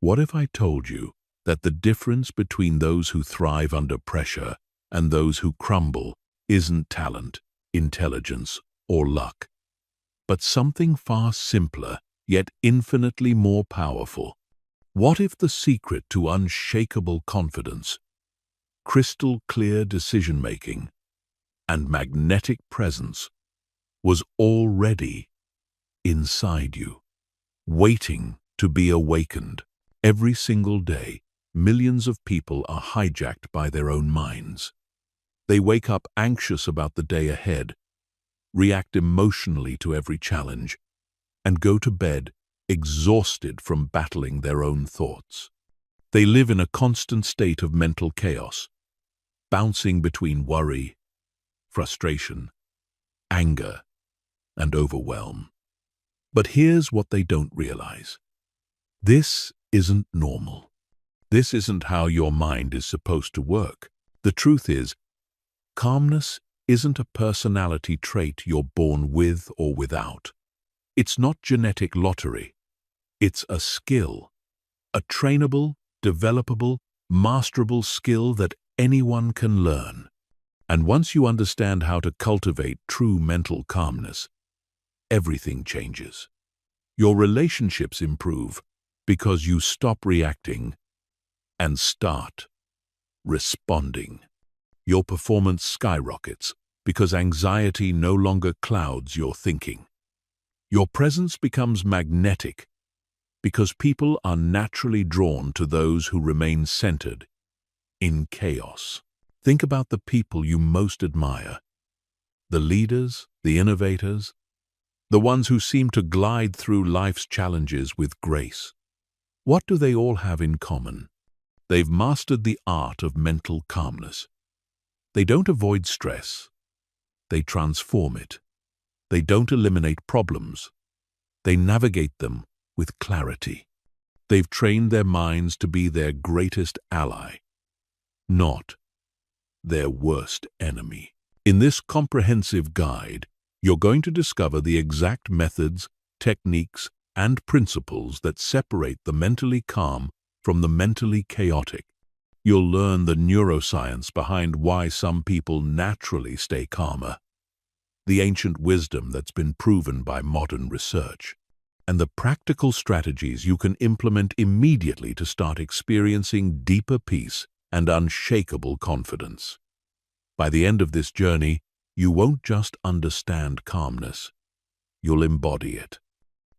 What if I told you that the difference between those who thrive under pressure and those who crumble isn't talent, intelligence, or luck, but something far simpler, yet infinitely more powerful? What if the secret to unshakable confidence, crystal clear decision-making, and magnetic presence was already inside you, waiting to be awakened? Every single day, millions of people are hijacked by their own minds. They wake up anxious about the day ahead, react emotionally to every challenge, and go to bed exhausted from battling their own thoughts. They live in a constant state of mental chaos, bouncing between worry, frustration, anger, and overwhelm. But here's what they don't realize. This isn't normal. This isn't how your mind is supposed to work. The truth is, calmness isn't a personality trait you're born with or without. It's not genetic lottery. It's a skill, a trainable, developable, masterable skill that anyone can learn. And once you understand how to cultivate true mental calmness, everything changes. Your relationships improve because you stop reacting and start responding. Your performance skyrockets because anxiety no longer clouds your thinking. Your presence becomes magnetic because people are naturally drawn to those who remain centered in chaos. Think about the people you most admire, the leaders, the innovators, the ones who seem to glide through life's challenges with grace. What do they all have in common? They've mastered the art of mental calmness. They don't avoid stress. They transform it. They don't eliminate problems. They navigate them with clarity. They've trained their minds to be their greatest ally, not their worst enemy. In this comprehensive guide, you're going to discover the exact methods, techniques, and principles that separate the mentally calm from the mentally chaotic. You'll learn the neuroscience behind why some people naturally stay calmer, the ancient wisdom that's been proven by modern research, and the practical strategies you can implement immediately to start experiencing deeper peace and unshakable confidence. By the end of this journey, you won't just understand calmness, you'll embody it.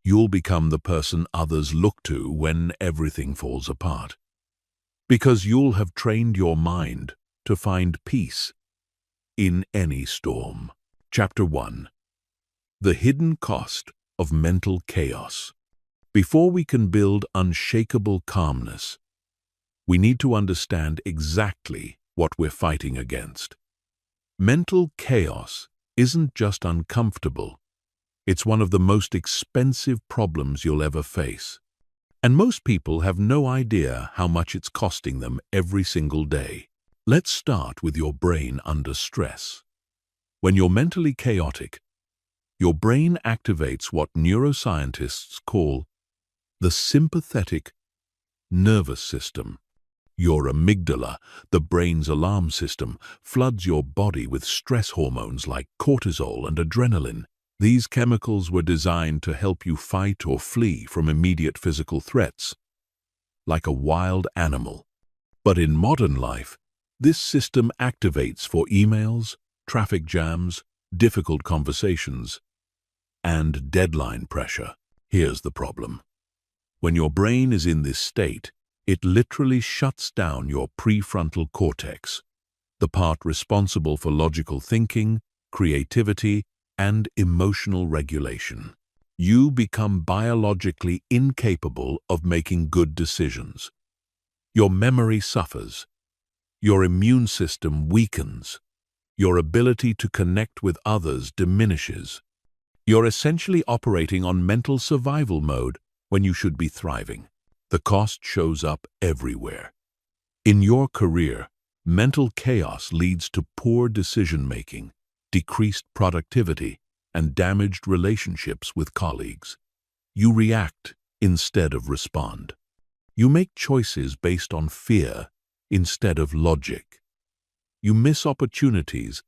You'll become the person others look to when everything falls apart. Because you'll have trained your mind to find peace in any storm. Chapter 1. The Hidden Cost of Mental Chaos. Before we can build unshakable calmness, we need to understand exactly what we're fighting against. Mental chaos isn't just uncomfortable. It's one of the most expensive problems you'll ever face. And most people have no idea how much it's costing them every single day. Let's start with your brain under stress. When you're mentally chaotic, your brain activates what neuroscientists call the sympathetic nervous system. Your amygdala, the brain's alarm system, floods your body with stress hormones like cortisol and adrenaline. These chemicals were designed to help you fight or flee from immediate physical threats, like a wild animal. But in modern life, this system activates for emails, traffic jams, difficult conversations, and deadline pressure. Here's the problem. When your brain is in this state, it literally shuts down your prefrontal cortex, the part responsible for logical thinking, creativity, and emotional regulation. You become biologically incapable of making good decisions. Your memory suffers. Your immune system weakens. Your ability to connect with others diminishes. You're essentially operating on mental survival mode when you should be thriving. The cost shows up everywhere. In your career, mental chaos leads to poor decision-making, decreased productivity, and damaged relationships with colleagues. You react instead of respond. You make choices based on fear instead of logic. You miss opportunities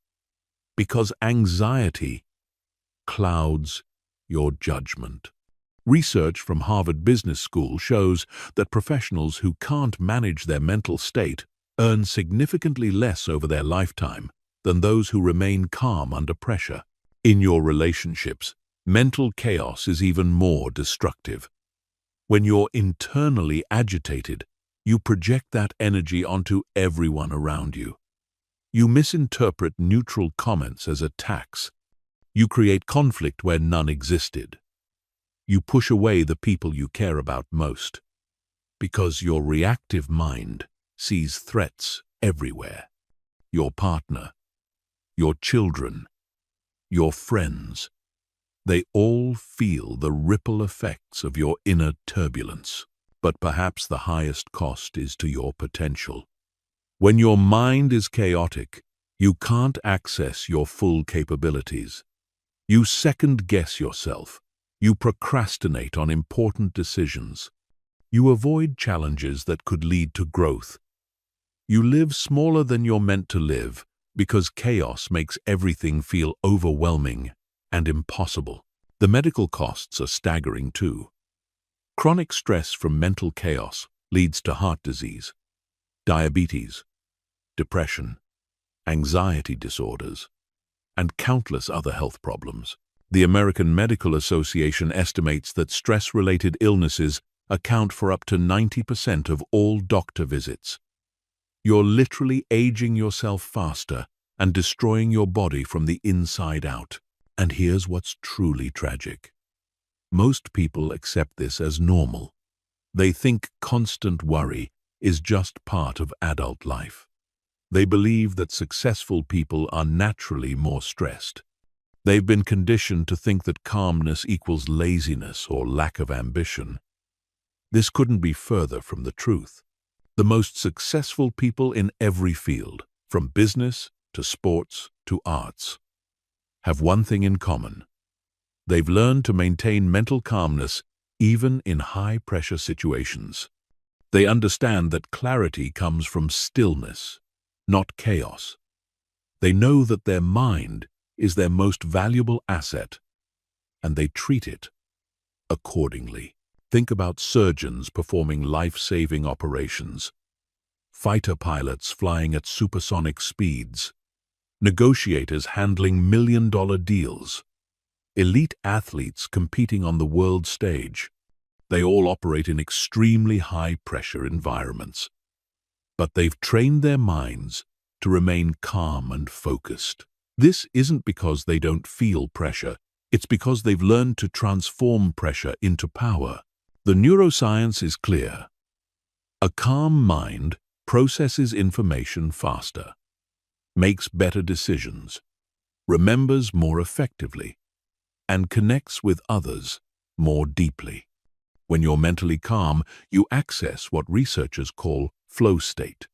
because anxiety clouds your judgment. Research from Harvard Business School shows that professionals who can't manage their mental state earn significantly less over their lifetime than those who remain calm under pressure. In your relationships, mental chaos is even more destructive. When you're internally agitated, you project that energy onto everyone around you. You misinterpret neutral comments as attacks. You create conflict where none existed. You push away the people you care about most, because your reactive mind sees threats everywhere. Your partner, your children, your friends, they all feel the ripple effects of your inner turbulence. But perhaps the highest cost is to your potential. When your mind is chaotic, you can't access your full capabilities. You second-guess yourself. You procrastinate on important decisions. You avoid challenges that could lead to growth. You live smaller than you're meant to live because chaos makes everything feel overwhelming and impossible. The medical costs are staggering too. Chronic stress from mental chaos leads to heart disease, diabetes, depression, anxiety disorders, and countless other health problems. The American Medical Association estimates that stress-related illnesses account for up to 90% of all doctor visits. You're literally aging yourself faster and destroying your body from the inside out. And here's what's truly tragic. Most people accept this as normal. They think constant worry is just part of adult life. They believe that successful people are naturally more stressed. They've been conditioned to think that calmness equals laziness or lack of ambition. This couldn't be further from the truth. The most successful people in every field, from business to sports to arts, have one thing in common. They've learned to maintain mental calmness even in high-pressure situations. They understand that clarity comes from stillness, not chaos. They know that their mind is their most valuable asset, and they treat it accordingly. Think about surgeons performing life-saving operations, fighter pilots flying at supersonic speeds, negotiators handling million-dollar deals, elite athletes competing on the world stage. They all operate in extremely high-pressure environments, but they've trained their minds to remain calm and focused. This isn't because they don't feel pressure. It's because they've learned to transform pressure into power. The neuroscience is clear. A calm mind processes information faster, makes better decisions, remembers more effectively, and connects with others more deeply. When you're mentally calm, you access what researchers call flow state,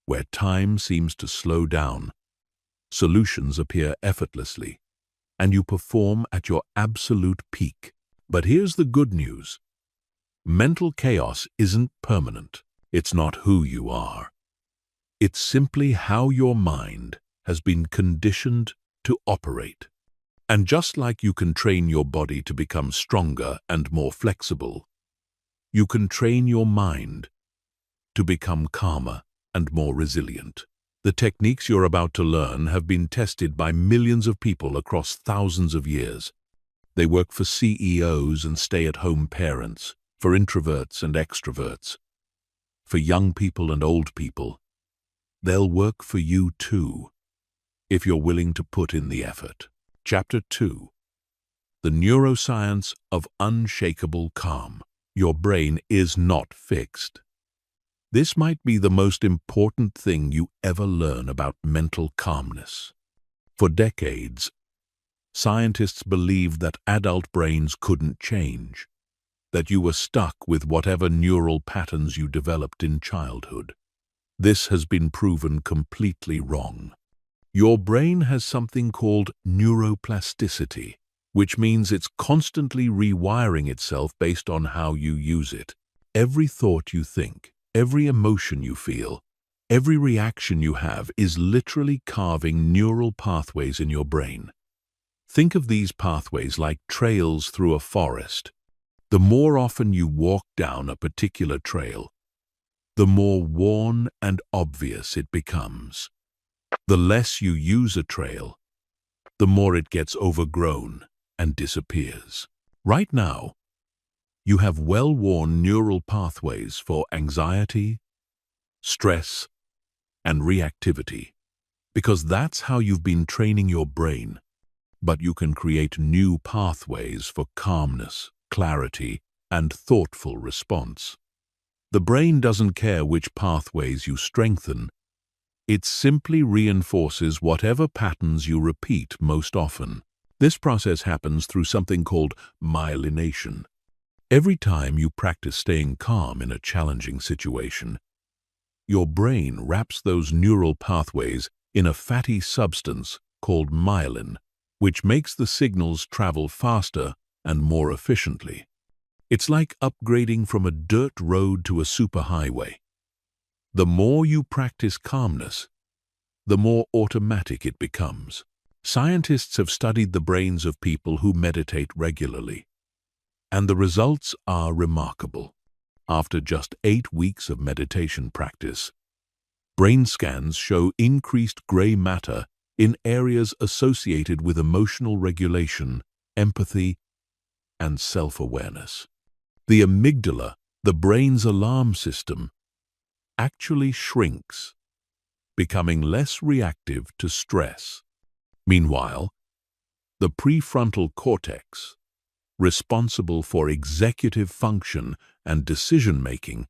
where time seems to slow down, solutions appear effortlessly, and you perform at your absolute peak. But here's the good news. Mental chaos isn't permanent. It's not who you are. It's simply how your mind has been conditioned to operate. And just like you can train your body to become stronger and more flexible, you can train your mind to become calmer and more resilient. The techniques you're about to learn have been tested by millions of people across thousands of years. They work for CEOs and stay-at-home parents, for introverts and extroverts, for young people and old people. They'll work for you too, if you're willing to put in the effort. Chapter 2. The Neuroscience of Unshakable Calm. Your brain is not fixed. This might be the most important thing you ever learn about mental calmness. For decades, scientists believed that adult brains couldn't change, that you were stuck with whatever neural patterns you developed in childhood. This has been proven completely wrong. Your brain has something called neuroplasticity, which means it's constantly rewiring itself based on how you use it. Every thought you think, every emotion you feel, every reaction you have is literally carving neural pathways in your brain. Think of these pathways like trails through a forest. The more often you walk down a particular trail, the more worn and obvious it becomes. The less you use a trail, the more it gets overgrown and disappears. Right now, you have well-worn neural pathways for anxiety, stress, and reactivity, because that's how you've been training your brain. But you can create new pathways for calmness, clarity, and thoughtful response. The brain doesn't care which pathways you strengthen. It simply reinforces whatever patterns you repeat most often. This process happens through something called myelination. Every time you practice staying calm in a challenging situation, your brain wraps those neural pathways in a fatty substance called myelin, which makes the signals travel faster and more efficiently. It's like upgrading from a dirt road to a superhighway. The more you practice calmness, the more automatic it becomes. Scientists have studied the brains of people who meditate regularly, and the results are remarkable. After just 8 weeks of meditation practice, brain scans show increased gray matter in areas associated with emotional regulation, empathy, and self-awareness. The amygdala, the brain's alarm system, actually shrinks, becoming less reactive to stress. Meanwhile, the prefrontal cortex, responsible for executive function and decision-making,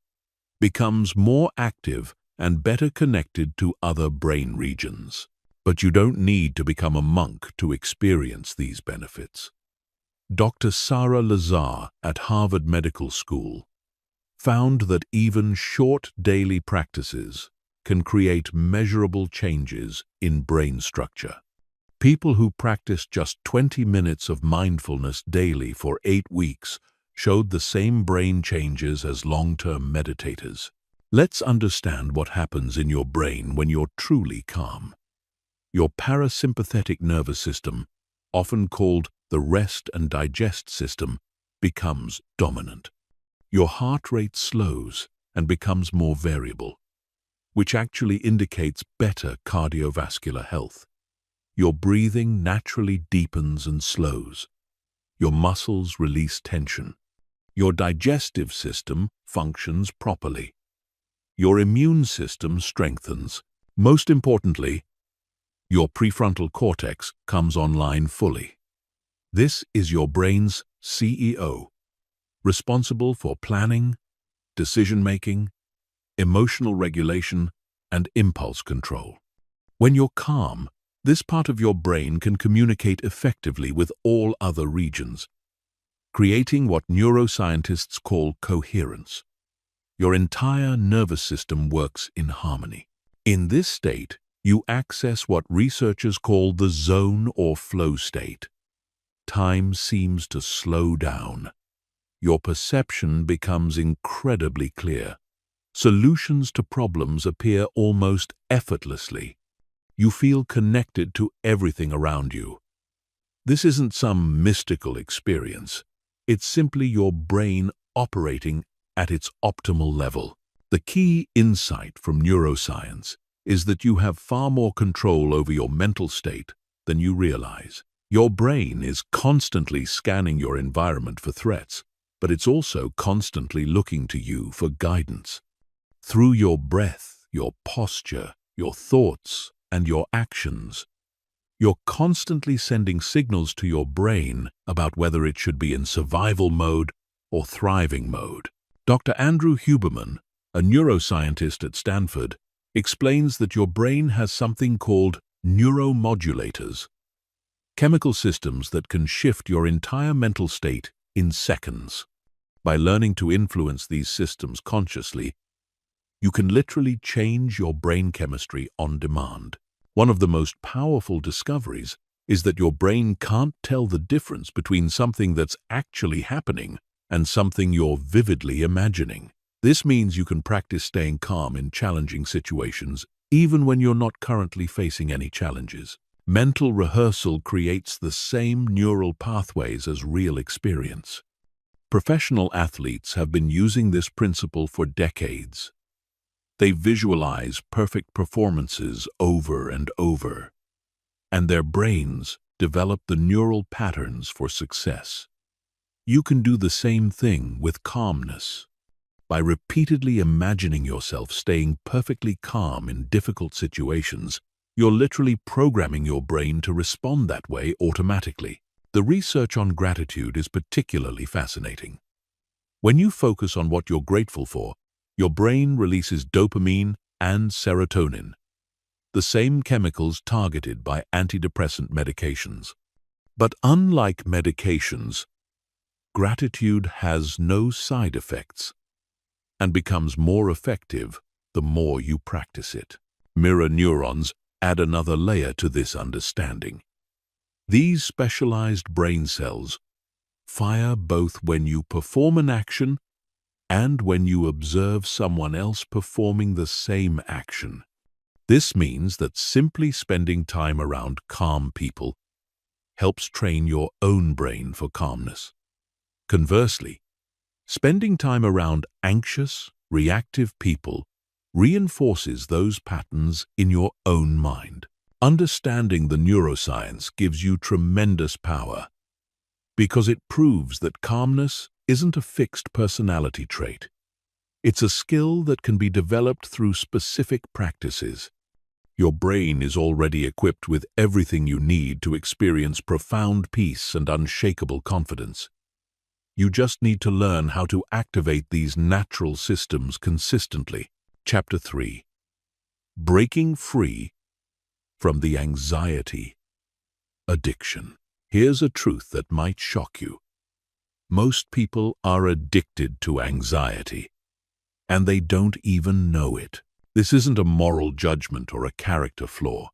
becomes more active and better connected to other brain regions. But you don't need to become a monk to experience these benefits. Dr. Sarah Lazar at Harvard Medical School found that even short daily practices can create measurable changes in brain structure. People who practiced just 20 minutes of mindfulness daily for 8 weeks showed the same brain changes as long-term meditators. Let's understand what happens in your brain when you're truly calm. Your parasympathetic nervous system, often called the rest and digest system, becomes dominant. Your heart rate slows and becomes more variable, which actually indicates better cardiovascular health. Your breathing naturally deepens and slows. Your muscles release tension. Your digestive system functions properly. Your immune system strengthens. Most importantly, your prefrontal cortex comes online fully. This is your brain's CEO, responsible for planning, decision-making, emotional regulation, and impulse control. When you're calm, this part of your brain can communicate effectively with all other regions, creating what neuroscientists call coherence. Your entire nervous system works in harmony. In this state, you access what researchers call the zone or flow state. Time seems to slow down. Your perception becomes incredibly clear. Solutions to problems appear almost effortlessly. You feel connected to everything around you. This isn't some mystical experience. It's simply your brain operating at its optimal level. The key insight from neuroscience is that you have far more control over your mental state than you realize. Your brain is constantly scanning your environment for threats, but it's also constantly looking to you for guidance. Through your breath, your posture, your thoughts, and your actions, you're constantly sending signals to your brain about whether it should be in survival mode or thriving mode. Dr. Andrew Huberman, a neuroscientist at Stanford, explains that your brain has something called neuromodulators, chemical systems that can shift your entire mental state in seconds. By learning to influence these systems consciously, you can literally change your brain chemistry on demand. One of the most powerful discoveries is that your brain can't tell the difference between something that's actually happening and something you're vividly imagining. This means you can practice staying calm in challenging situations, even when you're not currently facing any challenges. Mental rehearsal creates the same neural pathways as real experience. Professional athletes have been using this principle for decades. They visualize perfect performances over and over, and their brains develop the neural patterns for success. You can do the same thing with calmness. By repeatedly imagining yourself staying perfectly calm in difficult situations, you're literally programming your brain to respond that way automatically. The research on gratitude is particularly fascinating. When you focus on what you're grateful for, your brain releases dopamine and serotonin, the same chemicals targeted by antidepressant medications. But unlike medications, gratitude has no side effects and becomes more effective the more you practice it. Mirror neurons add another layer to this understanding. These specialized brain cells fire both when you perform an action and when you observe someone else performing the same action. This means that simply spending time around calm people helps train your own brain for calmness. Conversely, spending time around anxious, reactive people reinforces those patterns in your own mind. Understanding the neuroscience gives you tremendous power because it proves that calmness isn't a fixed personality trait. It's a skill that can be developed through specific practices. Your brain is already equipped with everything you need to experience profound peace and unshakable confidence. You just need to learn how to activate these natural systems consistently. Chapter 3. Breaking Free from the Anxiety Addiction. Here's a truth that might shock you. Most people are addicted to anxiety, and they don't even know it. This isn't a moral judgment or a character flaw.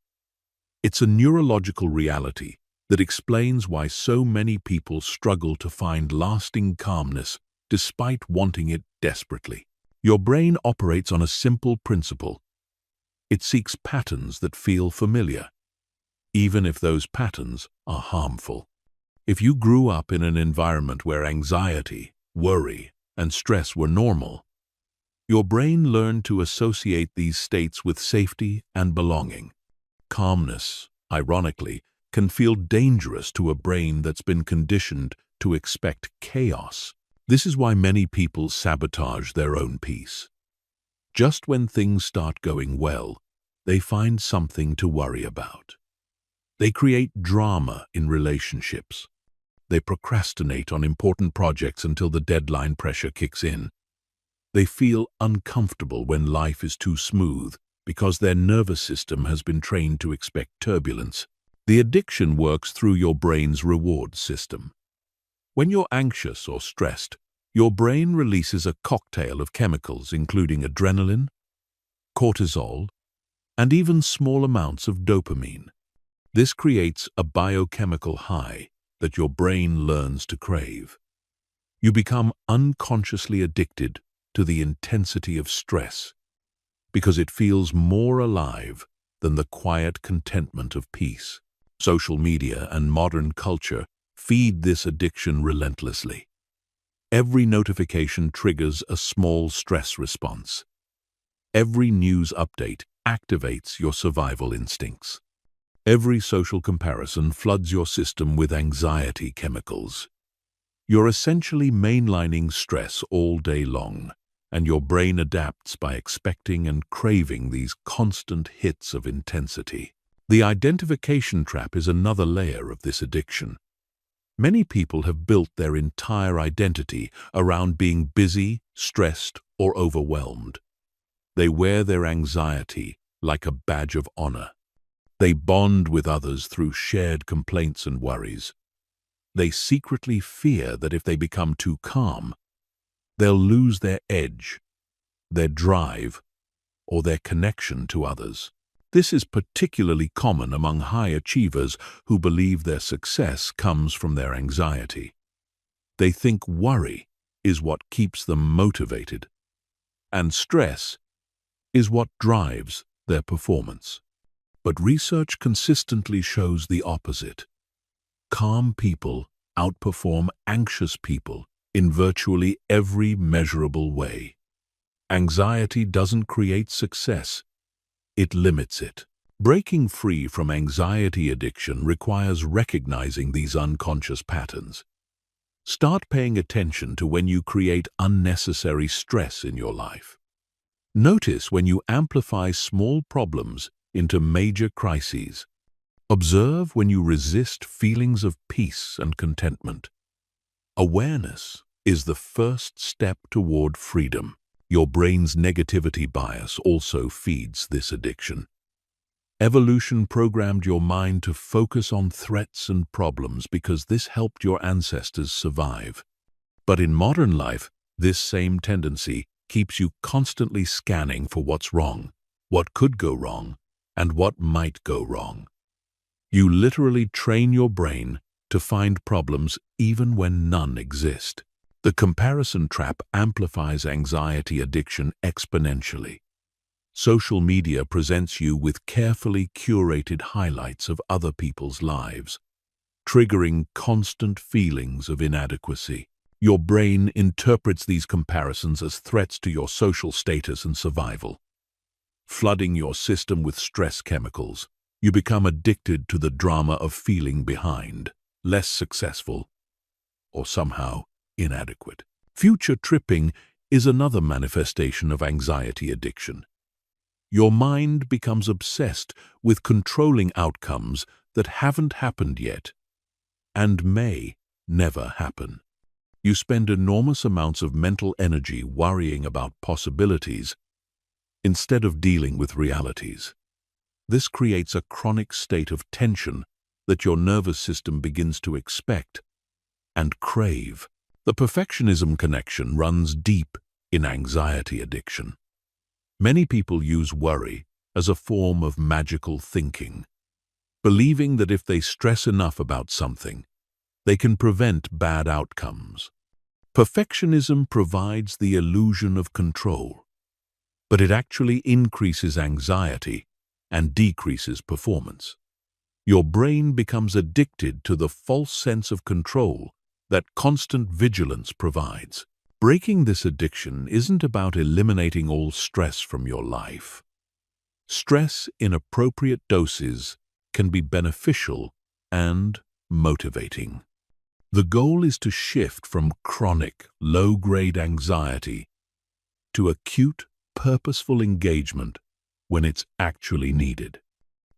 It's a neurological reality that explains why so many people struggle to find lasting calmness despite wanting it desperately. Your brain operates on a simple principle. It seeks patterns that feel familiar, even if those patterns are harmful. If you grew up in an environment where anxiety, worry, and stress were normal, your brain learned to associate these states with safety and belonging. Calmness, ironically, can feel dangerous to a brain that's been conditioned to expect chaos. This is why many people sabotage their own peace. Just when things start going well, they find something to worry about. They create drama in relationships. They procrastinate on important projects until the deadline pressure kicks in. They feel uncomfortable when life is too smooth because their nervous system has been trained to expect turbulence. The addiction works through your brain's reward system. When you're anxious or stressed, your brain releases a cocktail of chemicals including adrenaline, cortisol, and even small amounts of dopamine. This creates a biochemical high that your brain learns to crave. You become unconsciously addicted to the intensity of stress because it feels more alive than the quiet contentment of peace. Social media and modern culture feed this addiction relentlessly. Every notification triggers a small stress response. Every news update activates your survival instincts. Every social comparison floods your system with anxiety chemicals. You're essentially mainlining stress all day long, and your brain adapts by expecting and craving these constant hits of intensity. The identification trap is another layer of this addiction. Many people have built their entire identity around being busy, stressed, or overwhelmed. They wear their anxiety like a badge of honor. They bond with others through shared complaints and worries. They secretly fear that if they become too calm, they'll lose their edge, their drive, or their connection to others. This is particularly common among high achievers who believe their success comes from their anxiety. They think worry is what keeps them motivated, and stress is what drives their performance. But research consistently shows the opposite. Calm people outperform anxious people in virtually every measurable way. Anxiety doesn't create success, it limits it. Breaking free from anxiety addiction requires recognizing these unconscious patterns. Start paying attention to when you create unnecessary stress in your life. Notice when you amplify small problems into major crises. Observe when you resist feelings of peace and contentment. Awareness is the first step toward freedom. Your brain's negativity bias also feeds this addiction. Evolution programmed your mind to focus on threats and problems because this helped your ancestors survive. But in modern life, this same tendency keeps you constantly scanning for what's wrong, what could go wrong, and what might go wrong. You literally train your brain to find problems even when none exist. The comparison trap amplifies anxiety addiction exponentially. Social media presents you with carefully curated highlights of other people's lives, triggering constant feelings of inadequacy. Your brain interprets these comparisons as threats to your social status and survival. Flooding your system with stress chemicals, you become addicted to the drama of feeling behind, less successful, or somehow inadequate. Future tripping is another manifestation of anxiety addiction. Your mind becomes obsessed with controlling outcomes that haven't happened yet and may never happen. You spend enormous amounts of mental energy worrying about possibilities instead of dealing with realities. This creates a chronic state of tension that your nervous system begins to expect and crave. The perfectionism connection runs deep in anxiety addiction. Many people use worry as a form of magical thinking, believing that if they stress enough about something, they can prevent bad outcomes. Perfectionism provides the illusion of control, but it actually increases anxiety and decreases performance. Your brain becomes addicted to the false sense of control that constant vigilance provides. Breaking this addiction isn't about eliminating all stress from your life. Stress in appropriate doses can be beneficial and motivating. The goal is to shift from chronic, low-grade anxiety to acute, purposeful engagement when it's actually needed.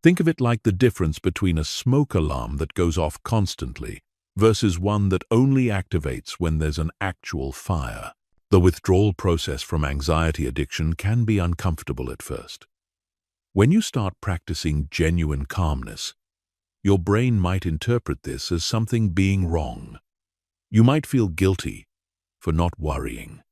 Think of it like the difference between a smoke alarm that goes off constantly versus one that only activates when there's an actual fire. The withdrawal process from anxiety addiction can be uncomfortable at first. When you start practicing genuine calmness, your brain might interpret this as something being wrong. You might feel guilty for not worrying.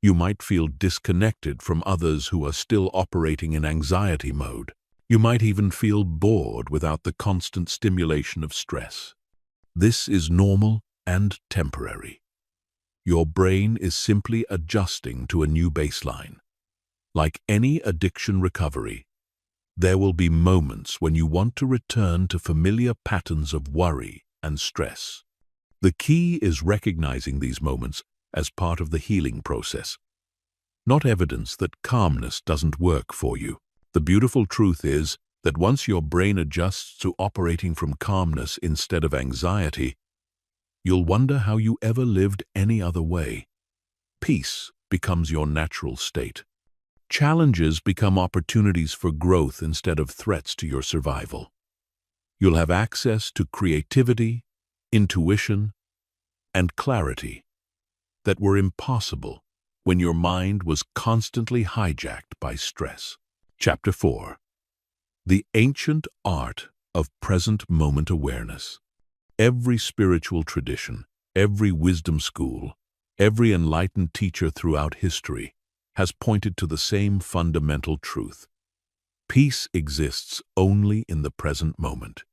You might feel disconnected from others who are still operating in anxiety mode. You might even feel bored without the constant stimulation of stress. This is normal and temporary. Your brain is simply adjusting to a new baseline. Like any addiction recovery, there will be moments when you want to return to familiar patterns of worry and stress. The key is recognizing these moments as part of the healing process, not evidence that calmness doesn't work for you. The beautiful truth is that once your brain adjusts to operating from calmness instead of anxiety, you'll wonder how you ever lived any other way. Peace becomes your natural state. Challenges become opportunities for growth instead of threats to your survival. You'll have access to creativity, intuition, and clarity that were impossible when your mind was constantly hijacked by stress. Chapter 4. The Ancient Art of Present Moment Awareness. Every spiritual tradition, every wisdom school, every enlightened teacher throughout history has pointed to the same fundamental truth. Peace exists only in the present moment.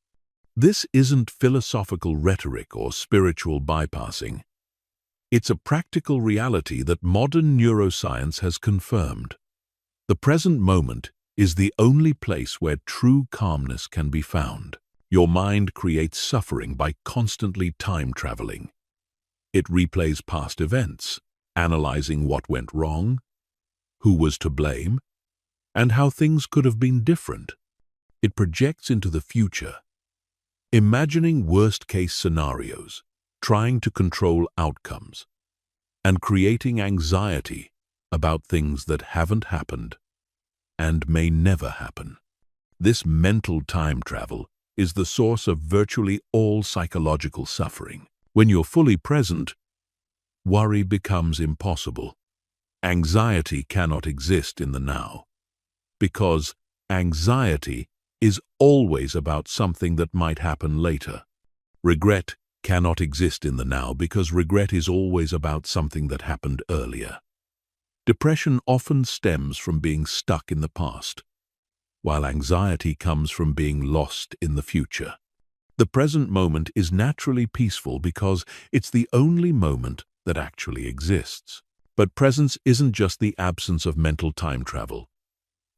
This isn't philosophical rhetoric or spiritual bypassing. It's a practical reality that modern neuroscience has confirmed. The present moment is the only place where true calmness can be found. Your mind creates suffering by constantly time traveling. It replays past events, analyzing what went wrong, who was to blame, and how things could have been different. It projects into the future, imagining worst-case scenarios, trying to control outcomes, and creating anxiety about things that haven't happened and may never happen. This mental time travel is the source of virtually all psychological suffering. When you're fully present, worry becomes impossible. Anxiety cannot exist in the now, because anxiety is always about something that might happen later. Regret cannot exist in the now because regret is always about something that happened earlier. Depression often stems from being stuck in the past, while anxiety comes from being lost in the future. The present moment is naturally peaceful because it's the only moment that actually exists. But presence isn't just the absence of mental time travel.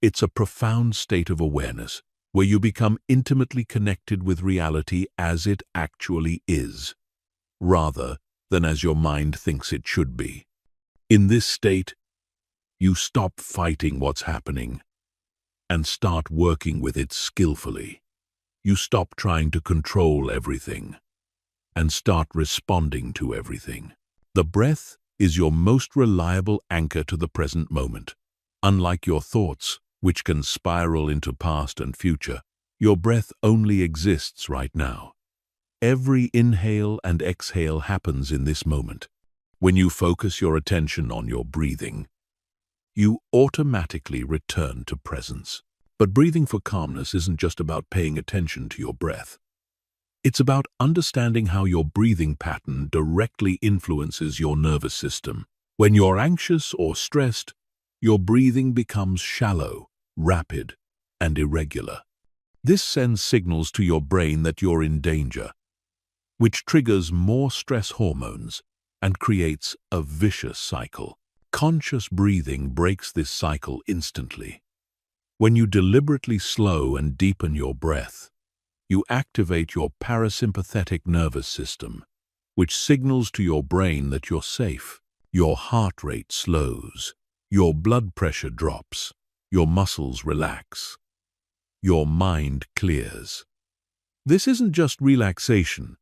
It's a profound state of awareness where you become intimately connected with reality as it actually is, rather than as your mind thinks it should be. In this state, you stop fighting what's happening and start working with it skillfully. You stop trying to control everything and start responding to everything. The breath is your most reliable anchor to the present moment. Unlike your thoughts, which can spiral into past and future, your breath only exists right now. Every inhale and exhale happens in this moment. When you focus your attention on your breathing, you automatically return to presence. But breathing for calmness isn't just about paying attention to your breath. It's about understanding how your breathing pattern directly influences your nervous system. When you're anxious or stressed, your breathing becomes shallow, rapid, and irregular. This sends signals to your brain that you're in danger, which triggers more stress hormones and creates a vicious cycle. Conscious breathing breaks this cycle instantly. When you deliberately slow and deepen your breath, you activate your parasympathetic nervous system, which signals to your brain that you're safe. Your heart rate slows, your blood pressure drops, your muscles relax, your mind clears. This isn't just relaxation.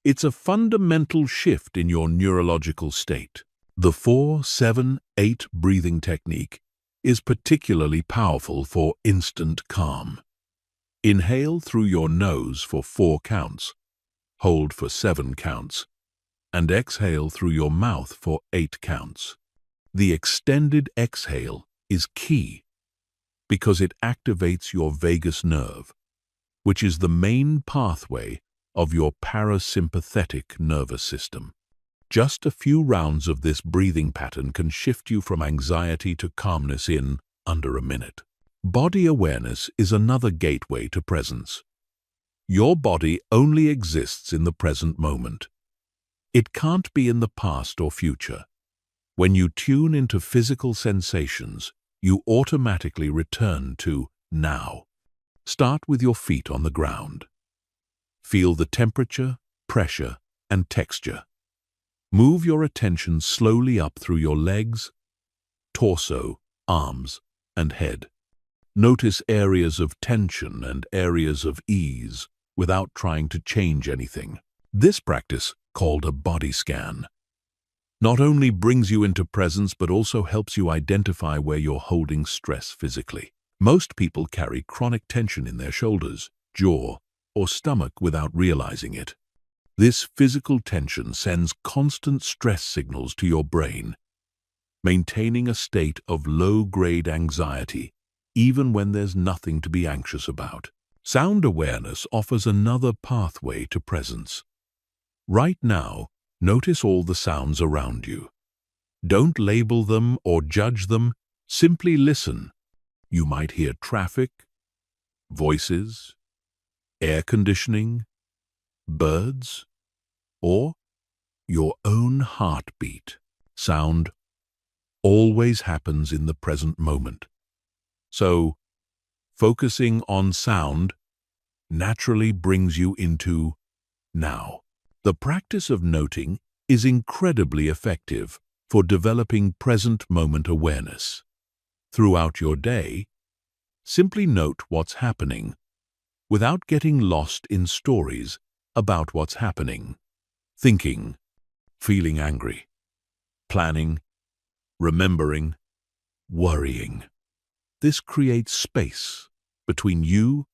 It's a fundamental shift in your neurological state. The 4-7-8 breathing technique is particularly powerful for instant calm. Inhale through your nose for 4 counts, hold for 7 counts, and exhale through your mouth for 8 counts. The extended exhale is key because it activates your vagus nerve, which is the main pathway of your parasympathetic nervous system. Just a few rounds of this breathing pattern can shift you from anxiety to calmness in under a minute. Body awareness is another gateway to presence. Your body only exists in the present moment. It can't be in the past or future. When you tune into physical sensations, you automatically return to now. Start with your feet on the ground. Feel the temperature, pressure, and texture. Move your attention slowly up through your legs, torso, arms, and head. Notice areas of tension and areas of ease without trying to change anything. This practice, called a body scan, not only brings you into presence but also helps you identify where you're holding stress physically. Most people carry chronic tension in their shoulders, jaw, or stomach without realizing it. This physical tension sends constant stress signals to your brain, maintaining a state of low-grade anxiety even when there's nothing to be anxious about. Sound awareness offers another pathway to presence. Right now, notice all the sounds around you. Don't label them or judge them, simply listen. You might hear traffic, voices, air conditioning, birds, or your own heartbeat. Sound always happens in the present moment. So, focusing on sound naturally brings you into now. The practice of noting is incredibly effective for developing present moment awareness. Throughout your day, simply note what's happening without getting lost in stories about what's happening. Thinking, feeling angry, planning, remembering, worrying. This creates space between you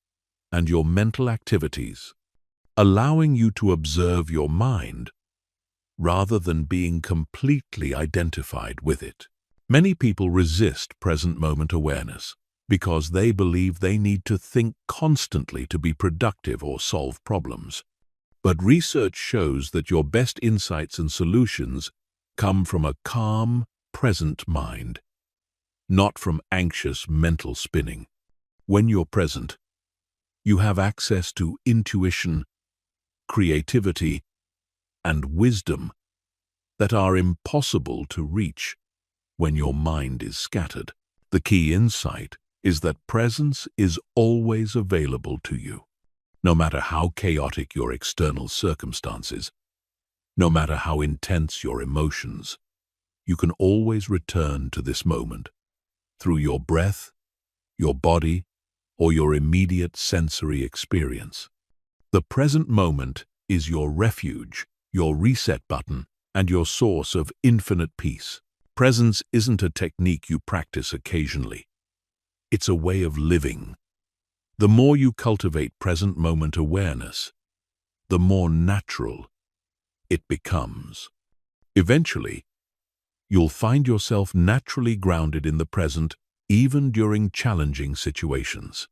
and your mental activities, allowing you to observe your mind rather than being completely identified with it. Many people resist present moment awareness because they believe they need to think constantly to be productive or solve problems. But research shows that your best insights and solutions come from a calm, present mind, not from anxious mental spinning. When you're present, you have access to intuition, creativity, and wisdom that are impossible to reach when your mind is scattered. The key insight is that presence is always available to you. No matter how chaotic your external circumstances, no matter how intense your emotions, you can always return to this moment through your breath, your body, or your immediate sensory experience. The present moment is your refuge, your reset button, and your source of infinite peace. Presence isn't a technique you practice occasionally. It's a way of living. The more you cultivate present moment awareness, the more natural it becomes. Eventually, you'll find yourself naturally grounded in the present, even during challenging situations.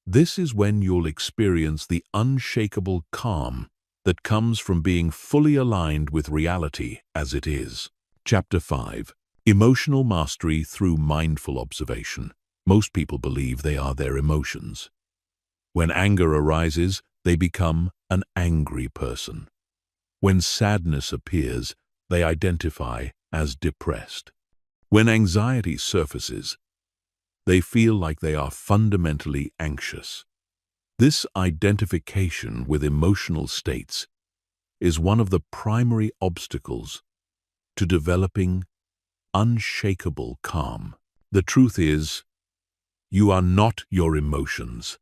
This is when you'll experience the unshakable calm that comes from being fully aligned with reality as it is. Chapter 5. Emotional Mastery Through Mindful Observation. Most people believe they are their emotions. When anger arises, they become an angry person. When sadness appears, they identify as depressed. When anxiety surfaces, they feel like they are fundamentally anxious. This identification with emotional states is one of the primary obstacles to developing unshakable calm. The truth is, you are not your emotions.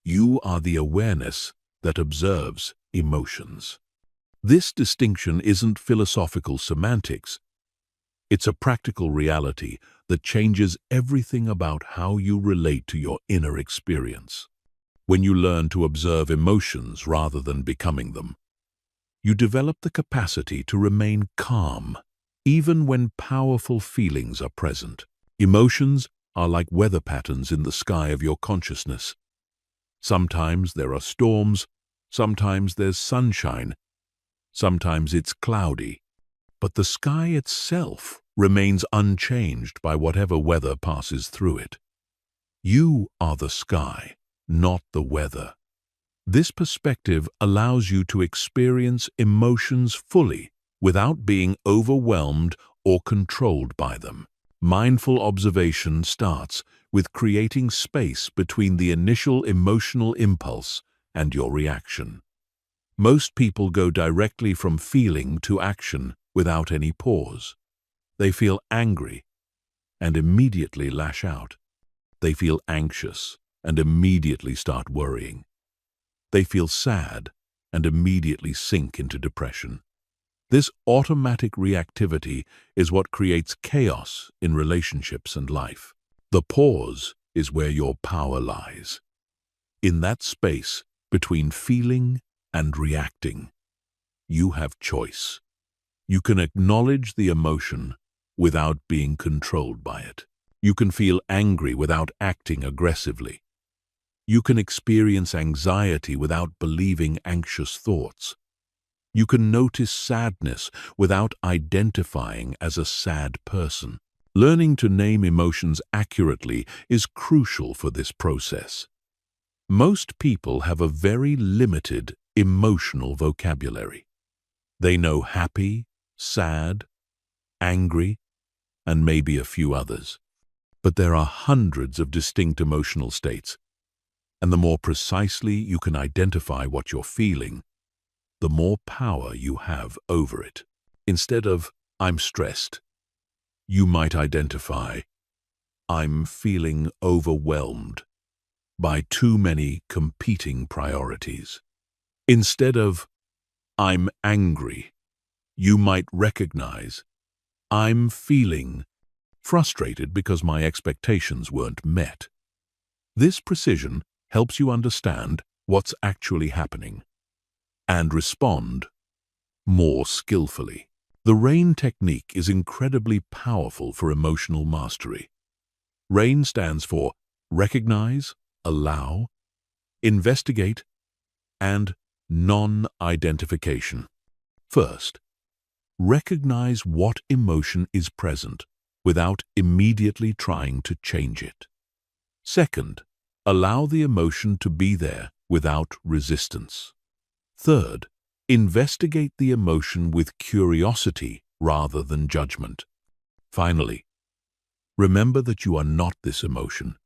You are the awareness that observes emotions. This distinction isn't philosophical semantics. It's a practical reality that changes everything about how you relate to your inner experience. When you learn to observe emotions rather than becoming them, you develop the capacity to remain calm, even when powerful feelings are present. Emotions are like weather patterns in the sky of your consciousness. Sometimes there are storms, sometimes there's sunshine, sometimes it's cloudy. But the sky itself remains unchanged by whatever weather passes through it. You are the sky, not the weather. This perspective allows you to experience emotions fully without being overwhelmed or controlled by them. Mindful observation starts with creating space between the initial emotional impulse and your reaction. Most people go directly from feeling to action without any pause. They feel angry and immediately lash out. They feel anxious and immediately start worrying. They feel sad and immediately sink into depression. This automatic reactivity is what creates chaos in relationships and life. The pause is where your power lies. In that space between feeling and reacting, you have choice. You can acknowledge the emotion without being controlled by it. You can feel angry without acting aggressively. You can experience anxiety without believing anxious thoughts. You can notice sadness without identifying as a sad person. Learning to name emotions accurately is crucial for this process. Most people have a very limited emotional vocabulary. They know happy, sad, angry, and maybe a few others. But there are hundreds of distinct emotional states, and the more precisely you can identify what you're feeling, the more power you have over it. Instead of, "I'm stressed," you might identify, "I'm feeling overwhelmed by too many competing priorities." Instead of, "I'm angry," you might recognize, "I'm feeling frustrated because my expectations weren't met." This precision helps you understand what's actually happening and respond more skillfully. The RAIN technique is incredibly powerful for emotional mastery. RAIN stands for recognize, allow, investigate, and non-identification. First, recognize what emotion is present without immediately trying to change it. Second, allow the emotion to be there without resistance. Third, investigate the emotion with curiosity rather than judgment. Finally, remember that you are not this emotion.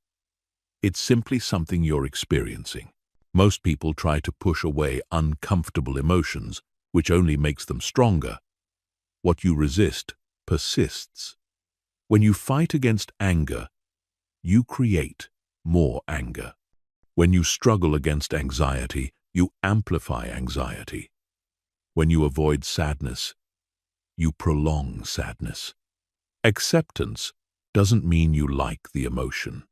It's simply something you're experiencing. Most people try to push away uncomfortable emotions, which only makes them stronger. What you resist persists. When you fight against anger, you create more anger. When you struggle against anxiety, you amplify anxiety. When you avoid sadness, you prolong sadness. Acceptance doesn't mean you like the emotion.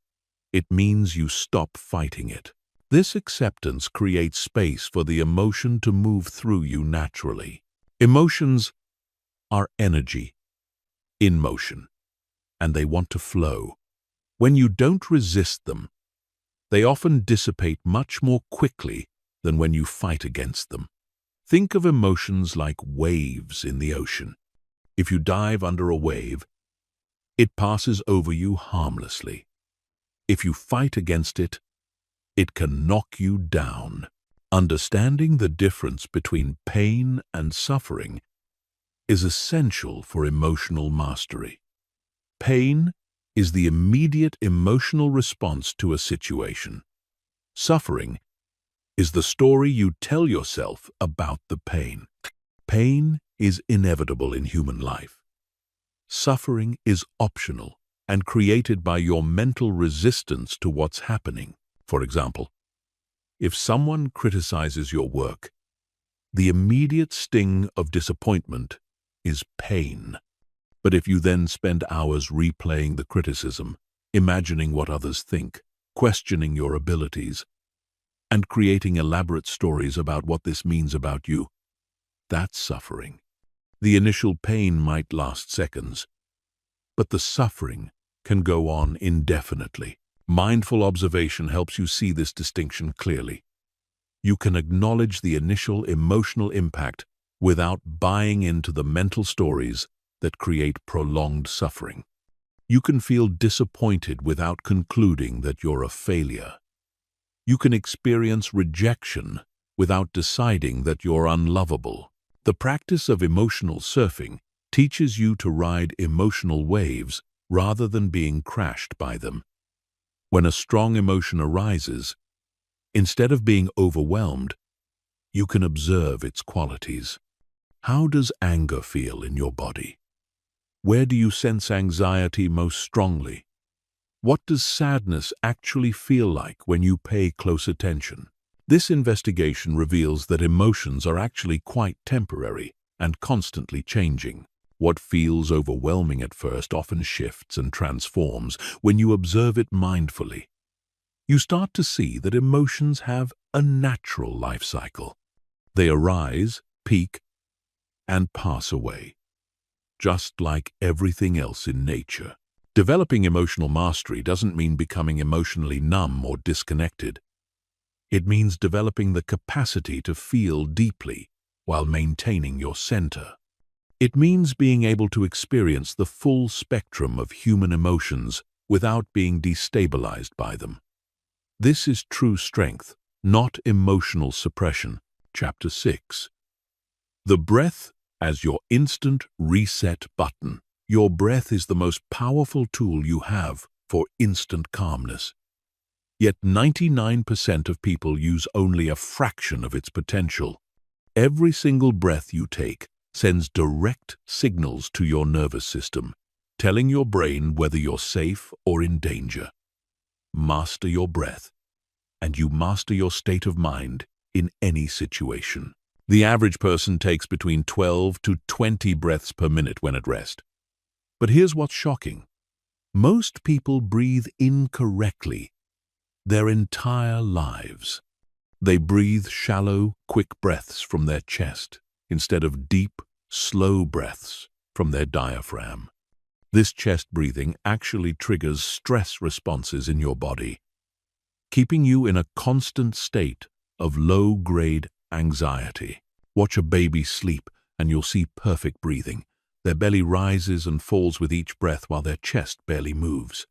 It means you stop fighting it. This acceptance creates space for the emotion to move through you naturally. Emotions are energy in motion, and they want to flow. When you don't resist them, they often dissipate much more quickly than when you fight against them. Think of emotions like waves in the ocean. If you dive under a wave, it passes over you harmlessly. If you fight against it, it can knock you down. Understanding the difference between pain and suffering is essential for emotional mastery. Pain is the immediate emotional response to a situation. Suffering is the story you tell yourself about the pain. Pain is inevitable in human life. Suffering is optional and created by your mental resistance to what's happening. For example, if someone criticizes your work, the immediate sting of disappointment is pain. But if you then spend hours replaying the criticism, imagining what others think, questioning your abilities, and creating elaborate stories about what this means about you, that's suffering. The initial pain might last seconds, but the suffering can go on indefinitely. Mindful observation helps you see this distinction clearly. You can acknowledge the initial emotional impact without buying into the mental stories that create prolonged suffering. You can feel disappointed without concluding that you're a failure. You can experience rejection without deciding that you're unlovable. The practice of emotional surfing teaches you to ride emotional waves rather than being crashed by them. When a strong emotion arises, instead of being overwhelmed, you can observe its qualities. How does anger feel in your body? Where do you sense anxiety most strongly? What does sadness actually feel like when you pay close attention? This investigation reveals that emotions are actually quite temporary and constantly changing. What feels overwhelming at first often shifts and transforms when you observe it mindfully. You start to see that emotions have a natural life cycle. They arise, peak, and pass away, just like everything else in nature. Developing emotional mastery doesn't mean becoming emotionally numb or disconnected. It means developing the capacity to feel deeply while maintaining your center. It means being able to experience the full spectrum of human emotions without being destabilized by them. This is true strength, not emotional suppression. Chapter 6. The breath as your instant reset button. Your breath is the most powerful tool you have for instant calmness. Yet 99% of people use only a fraction of its potential. Every single breath you take sends direct signals to your nervous system, telling your brain whether you're safe or in danger. Master your breath, and you master your state of mind in any situation. The average person takes between 12 to 20 breaths per minute when at rest. But here's what's shocking. Most people breathe incorrectly their entire lives. They breathe shallow, quick breaths from their chest instead of deep, slow breaths from their diaphragm. This chest breathing actually triggers stress responses in your body, keeping you in a constant state of low-grade anxiety. Watch a baby sleep and you'll see perfect breathing. Their belly rises and falls with each breath while their chest barely moves.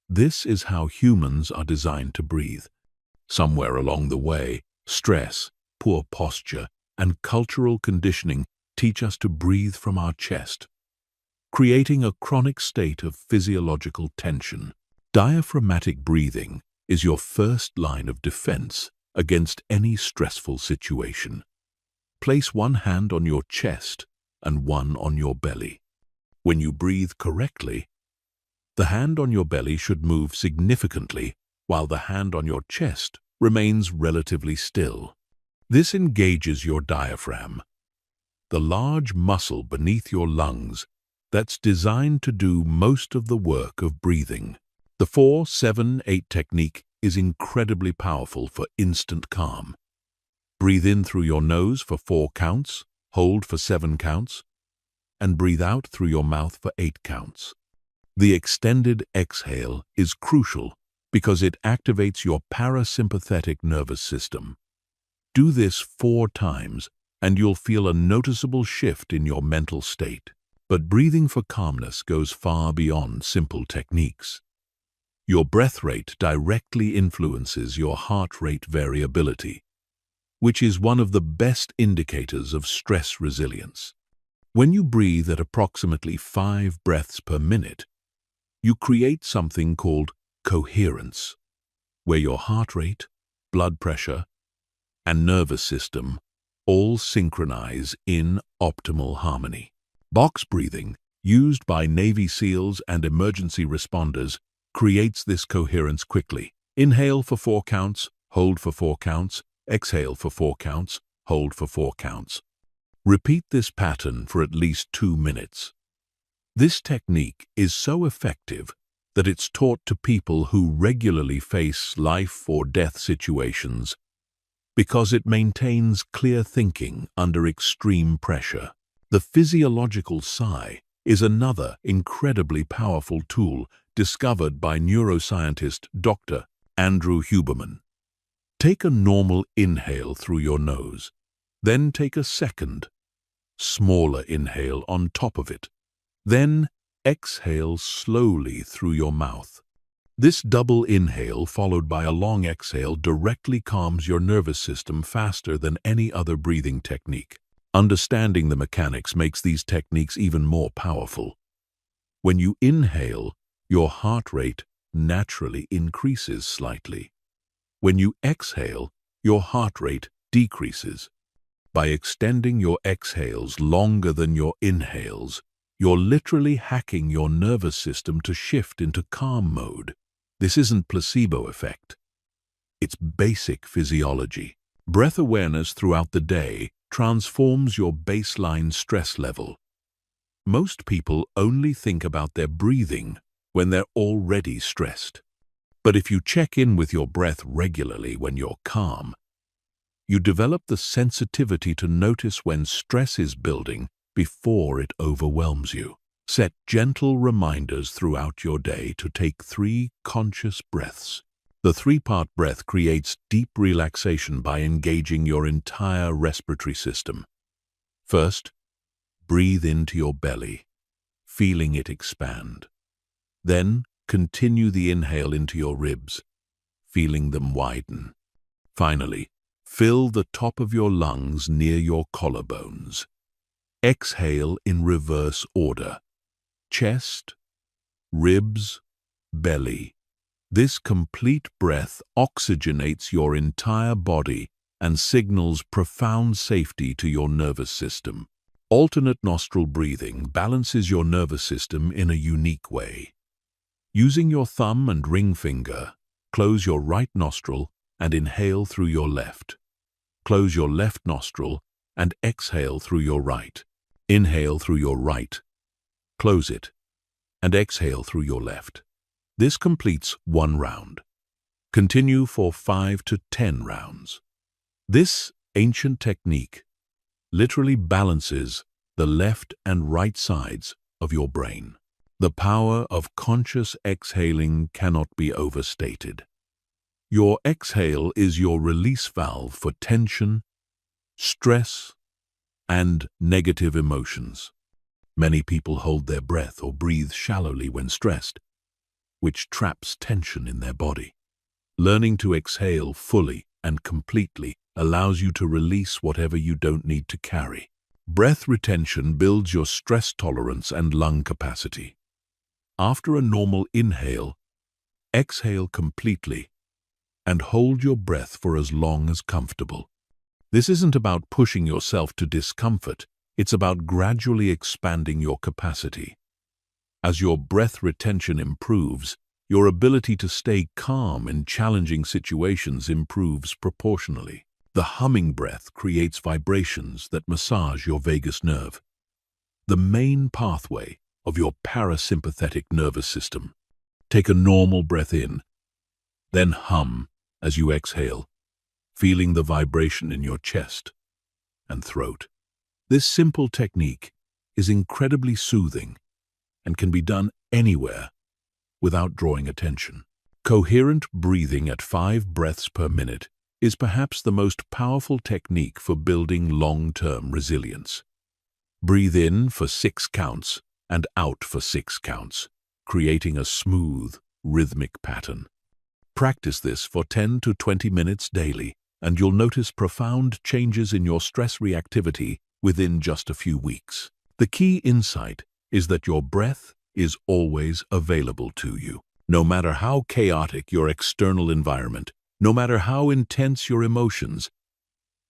This is how humans are designed to breathe. Somewhere along the way, stress, poor posture, and cultural conditioning teach us to breathe from our chest, creating a chronic state of physiological tension. Diaphragmatic breathing is your first line of defense against any stressful situation. Place one hand on your chest and one on your belly. When you breathe correctly, the hand on your belly should move significantly while the hand on your chest remains relatively still. This engages your diaphragm, the large muscle beneath your lungs that's designed to do most of the work of breathing. The 4-7-8 technique is incredibly powerful for instant calm. Breathe in through your nose for 4 counts, hold for 7 counts, and breathe out through your mouth for 8 counts. The extended exhale is crucial because it activates your parasympathetic nervous system. Do this 4 times and you'll feel a noticeable shift in your mental state. But breathing for calmness goes far beyond simple techniques. Your breath rate directly influences your heart rate variability, which is one of the best indicators of stress resilience. When you breathe at approximately 5 breaths per minute, you create something called coherence, where your heart rate, blood pressure, and nervous system all synchronize in optimal harmony. Box breathing, used by Navy SEALs and emergency responders, creates this coherence quickly. Inhale for 4 counts, hold for 4 counts, exhale for 4 counts, hold for 4 counts. Repeat this pattern for at least 2 minutes. This technique is so effective that it's taught to people who regularly face life or death situations because it maintains clear thinking under extreme pressure. The physiological sigh is another incredibly powerful tool discovered by neuroscientist Dr. Andrew Huberman. Take a normal inhale through your nose, then take a second, smaller inhale on top of it. Then exhale slowly through your mouth. This double inhale followed by a long exhale directly calms your nervous system faster than any other breathing technique. Understanding the mechanics makes these techniques even more powerful. When you inhale, your heart rate naturally increases slightly. When you exhale, your heart rate decreases. By extending your exhales longer than your inhales, you're literally hacking your nervous system to shift into calm mode. This isn't placebo effect. It's basic physiology. Breath awareness throughout the day transforms your baseline stress level. Most people only think about their breathing when they're already stressed. But if you check in with your breath regularly when you're calm, you develop the sensitivity to notice when stress is building before it overwhelms you. Set gentle reminders throughout your day to take 3 conscious breaths. The 3-part breath creates deep relaxation by engaging your entire respiratory system. First, breathe into your belly, feeling it expand. Then, continue the inhale into your ribs, feeling them widen. Finally, Fill the top of your lungs near your collarbones. Exhale in reverse order. Chest, ribs, belly. This complete breath oxygenates your entire body and signals profound safety to your nervous system. Alternate nostril breathing balances your nervous system in a unique way. Using your thumb and ring finger, close your right nostril and inhale through your left. Close your left nostril and exhale through your right. Inhale through your right, close it, and exhale through your left. This completes 1 round. Continue for 5 to 10 rounds. This ancient technique literally balances the left and right sides of your brain. The power of conscious exhaling cannot be overstated. Your exhale is your release valve for tension, stress, and negative emotions. Many people hold their breath or breathe shallowly when stressed, which traps tension in their body. Learning to exhale fully and completely allows you to release whatever you don't need to carry. Breath retention builds your stress tolerance and lung capacity. After a normal inhale, exhale completely and hold your breath for as long as comfortable. This isn't about pushing yourself to discomfort, it's about gradually expanding your capacity. As your breath retention improves, your ability to stay calm in challenging situations improves proportionally. The humming breath creates vibrations that massage your vagus nerve, the main pathway of your parasympathetic nervous system. Take a normal breath in, then hum as you exhale, feeling the vibration in your chest and throat. This simple technique is incredibly soothing and can be done anywhere without drawing attention. Coherent breathing at 5 breaths per minute is perhaps the most powerful technique for building long-term resilience. Breathe in for 6 counts and out for 6 counts, creating a smooth, rhythmic pattern. Practice this for 10 to 20 minutes daily, and you'll notice profound changes in your stress reactivity within just a few weeks. The key insight is that your breath is always available to you. No matter how chaotic your external environment, no matter how intense your emotions,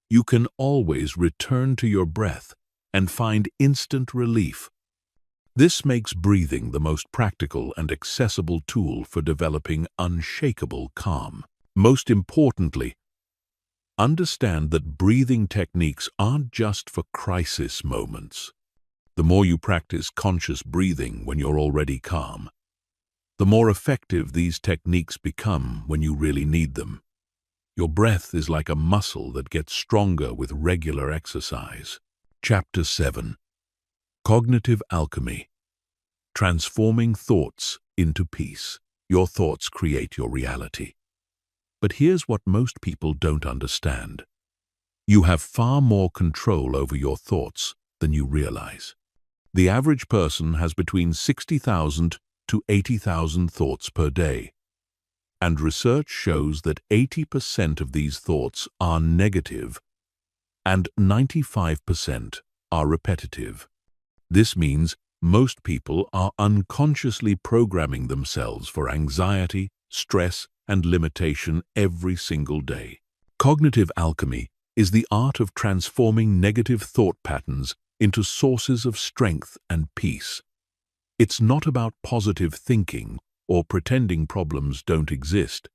you can always return to your breath and find instant relief. This makes breathing the most practical and accessible tool for developing unshakable calm. Most importantly, understand that breathing techniques aren't just for crisis moments. The more you practice conscious breathing when you're already calm, the more effective these techniques become when you really need them. Your breath is like a muscle that gets stronger with regular exercise. Chapter 7. Cognitive Alchemy. Transforming thoughts into peace. Your thoughts create your reality. But here's what most people don't understand. You have far more control over your thoughts than you realize. The average person has between 60,000 to 80,000 thoughts per day. And research shows that 80% of these thoughts are negative and 95% are repetitive. This means most people are unconsciously programming themselves for anxiety, stress, and limitation every single day. Cognitive alchemy is the art of transforming negative thought patterns into sources of strength and peace. It's not about positive thinking or pretending problems don't exist.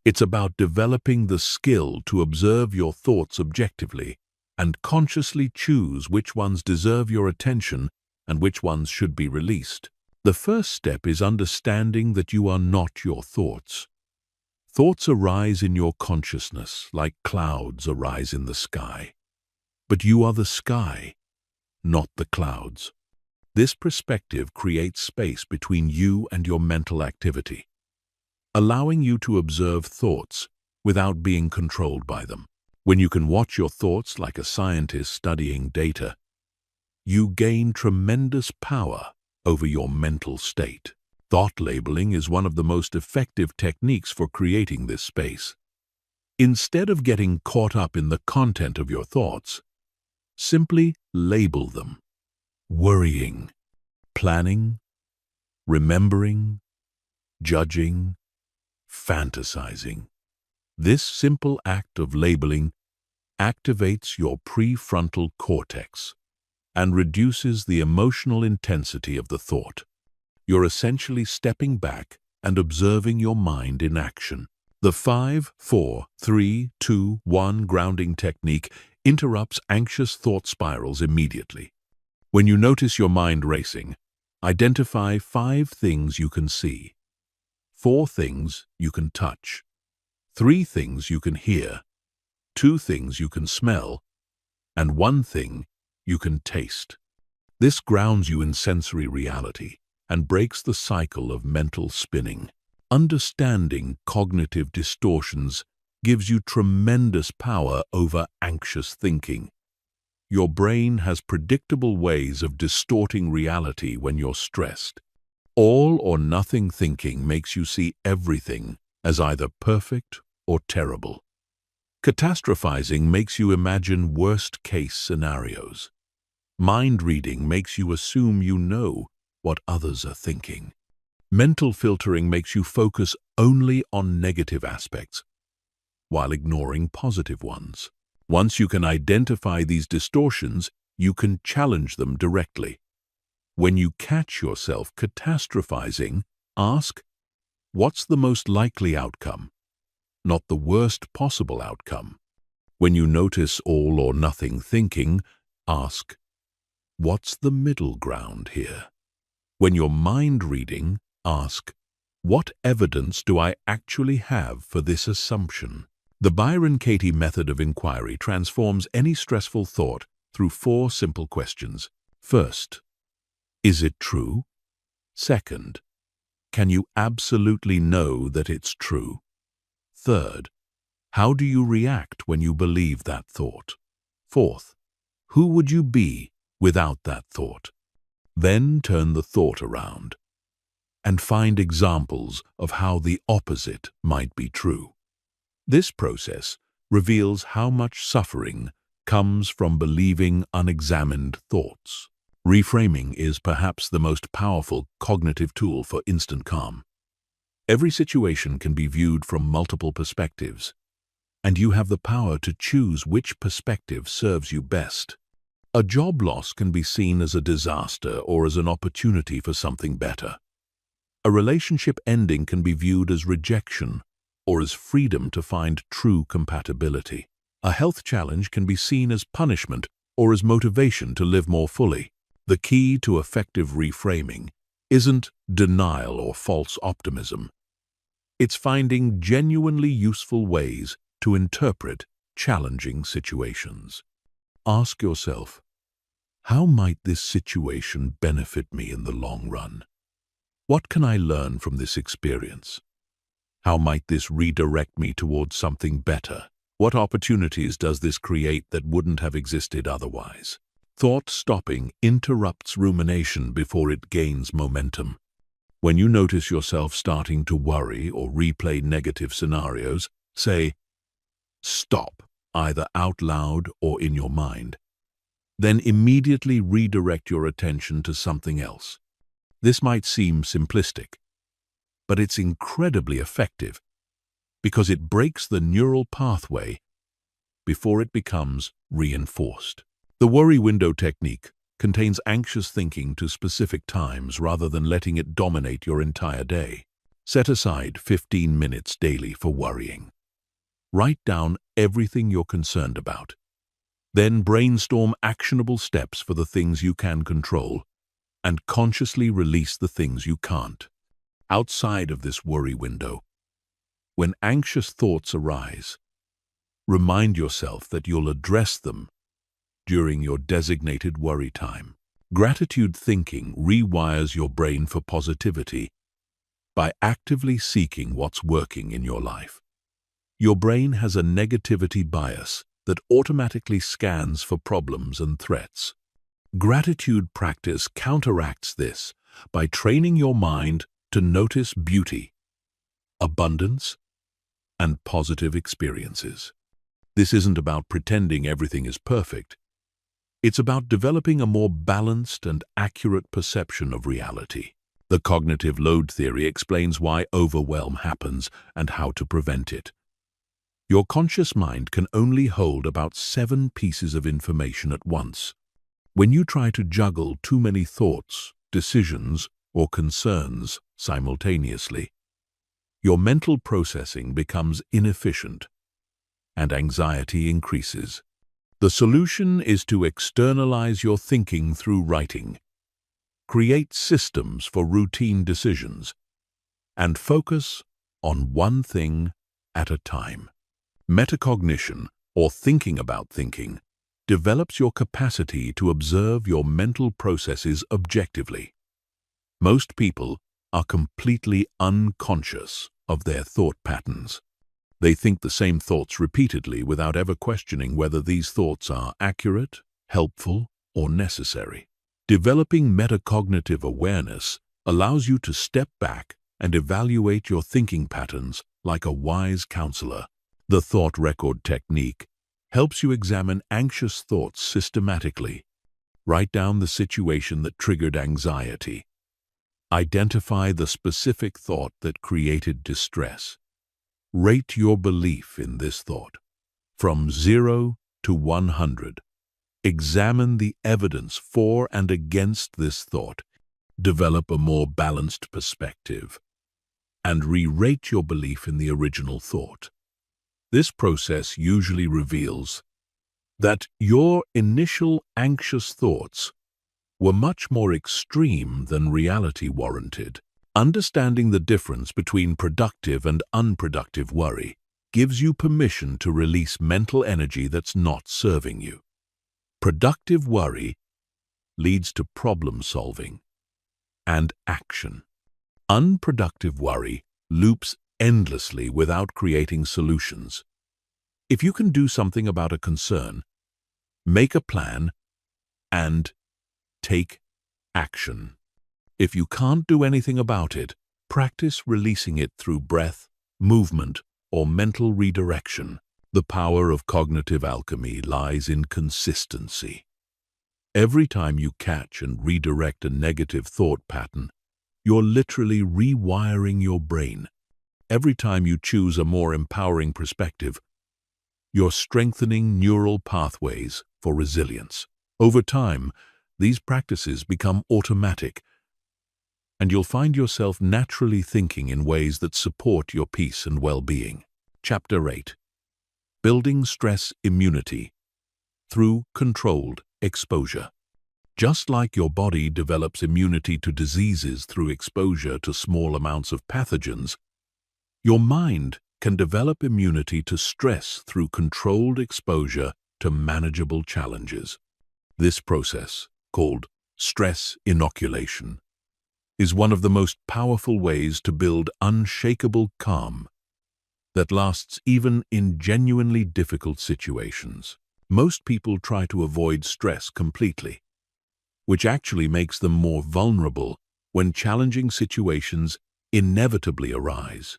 It's about developing the skill to observe your thoughts objectively and consciously choose which ones deserve your attention and which ones should be released. The first step is understanding that you are not your thoughts. Thoughts arise in your consciousness like clouds arise in the sky. But you are the sky, not the clouds. This perspective creates space between you and your mental activity, allowing you to observe thoughts without being controlled by them. When you can watch your thoughts like a scientist studying data, you gain tremendous power over your mental state. Thought labeling is one of the most effective techniques for creating this space. Instead of getting caught up in the content of your thoughts, simply label them: worrying, planning, remembering, judging, fantasizing. This simple act of labeling activates your prefrontal cortex and reduces the emotional intensity of the thought. You're essentially stepping back and observing your mind in action. The 5, 4, 3, 2, 1 grounding technique interrupts anxious thought spirals immediately. When you notice your mind racing, identify 5 things you can see, 4 things you can touch, 3 things you can hear, 2 things you can smell, and 1 thing you can taste. This grounds you in sensory reality and breaks the cycle of mental spinning. Understanding cognitive distortions gives you tremendous power over anxious thinking. Your brain has predictable ways of distorting reality when you're stressed. All or nothing thinking makes you see everything as either perfect or terrible. Catastrophizing makes you imagine worst-case scenarios. Mind reading makes you assume you know what others are thinking. Mental filtering makes you focus only on negative aspects, while ignoring positive ones. Once you can identify these distortions, you can challenge them directly. When you catch yourself catastrophizing, ask, what's the most likely outcome? Not the worst possible outcome. When you notice all or nothing thinking, ask, what's the middle ground here? When you're mind reading, ask, what evidence do I actually have for this assumption? The Byron-Katie method of inquiry transforms any stressful thought through 4 simple questions. First, is it true? Second, can you absolutely know that it's true? Third, how do you react when you believe that thought? Fourth, who would you be without that thought? Then turn the thought around and find examples of how the opposite might be true. This process reveals how much suffering comes from believing unexamined thoughts. Reframing is perhaps the most powerful cognitive tool for instant calm. Every situation can be viewed from multiple perspectives, and you have the power to choose which perspective serves you best. A job loss can be seen as a disaster or as an opportunity for something better. A relationship ending can be viewed as rejection or as freedom to find true compatibility. A health challenge can be seen as punishment or as motivation to live more fully. The key to effective reframing isn't denial or false optimism. It's finding genuinely useful ways to interpret challenging situations. Ask yourself, how might this situation benefit me in the long run? What can I learn from this experience? How might this redirect me towards something better? What opportunities does this create that wouldn't have existed otherwise? Thought stopping interrupts rumination before it gains momentum. When you notice yourself starting to worry or replay negative scenarios, say, stop, either out loud or in your mind. Then immediately redirect your attention to something else. This might seem simplistic, but it's incredibly effective because it breaks the neural pathway before it becomes reinforced. The worry window technique contains anxious thinking to specific times rather than letting it dominate your entire day. Set aside 15 minutes daily for worrying. Write down everything you're concerned about. Then brainstorm actionable steps for the things you can control and consciously release the things you can't. Outside of this worry window, when anxious thoughts arise, remind yourself that you'll address them during your designated worry time. Gratitude thinking rewires your brain for positivity by actively seeking what's working in your life. Your brain has a negativity bias that automatically scans for problems and threats. Gratitude practice counteracts this by training your mind to notice beauty, abundance, and positive experiences. This isn't about pretending everything is perfect. It's about developing a more balanced and accurate perception of reality. The cognitive load theory explains why overwhelm happens and how to prevent it. Your conscious mind can only hold about 7 pieces of information at once. When you try to juggle too many thoughts, decisions, or concerns simultaneously, your mental processing becomes inefficient and anxiety increases. The solution is to externalize your thinking through writing, create systems for routine decisions, and focus on one thing at a time. Metacognition, or thinking about thinking, develops your capacity to observe your mental processes objectively. Most people are completely unconscious of their thought patterns. They think the same thoughts repeatedly without ever questioning whether these thoughts are accurate, helpful, or necessary. Developing metacognitive awareness allows you to step back and evaluate your thinking patterns like a wise counselor. The thought record technique helps you examine anxious thoughts systematically. Write down the situation that triggered anxiety. Identify the specific thought that created distress. Rate your belief in this thought. From 0 to 100. Examine the evidence for and against this thought. Develop a more balanced perspective. And re-rate your belief in the original thought. This process usually reveals that your initial anxious thoughts were much more extreme than reality warranted. Understanding the difference between productive and unproductive worry gives you permission to release mental energy that's not serving you. Productive worry leads to problem solving and action. Unproductive worry loops endlessly without creating solutions. If you can do something about a concern, make a plan, and take action. If you can't do anything about it, practice releasing it through breath, movement, or mental redirection. The power of cognitive alchemy lies in consistency. Every time you catch and redirect a negative thought pattern, you're literally rewiring your brain. Every time you choose a more empowering perspective, you're strengthening neural pathways for resilience. Over time, these practices become automatic, and you'll find yourself naturally thinking in ways that support your peace and well-being. Chapter 8. Building Stress Immunity Through Controlled Exposure. Just like your body develops immunity to diseases through exposure to small amounts of pathogens, your mind can develop immunity to stress through controlled exposure to manageable challenges. This process, called stress inoculation, is one of the most powerful ways to build unshakable calm that lasts even in genuinely difficult situations. Most people try to avoid stress completely, which actually makes them more vulnerable when challenging situations inevitably arise.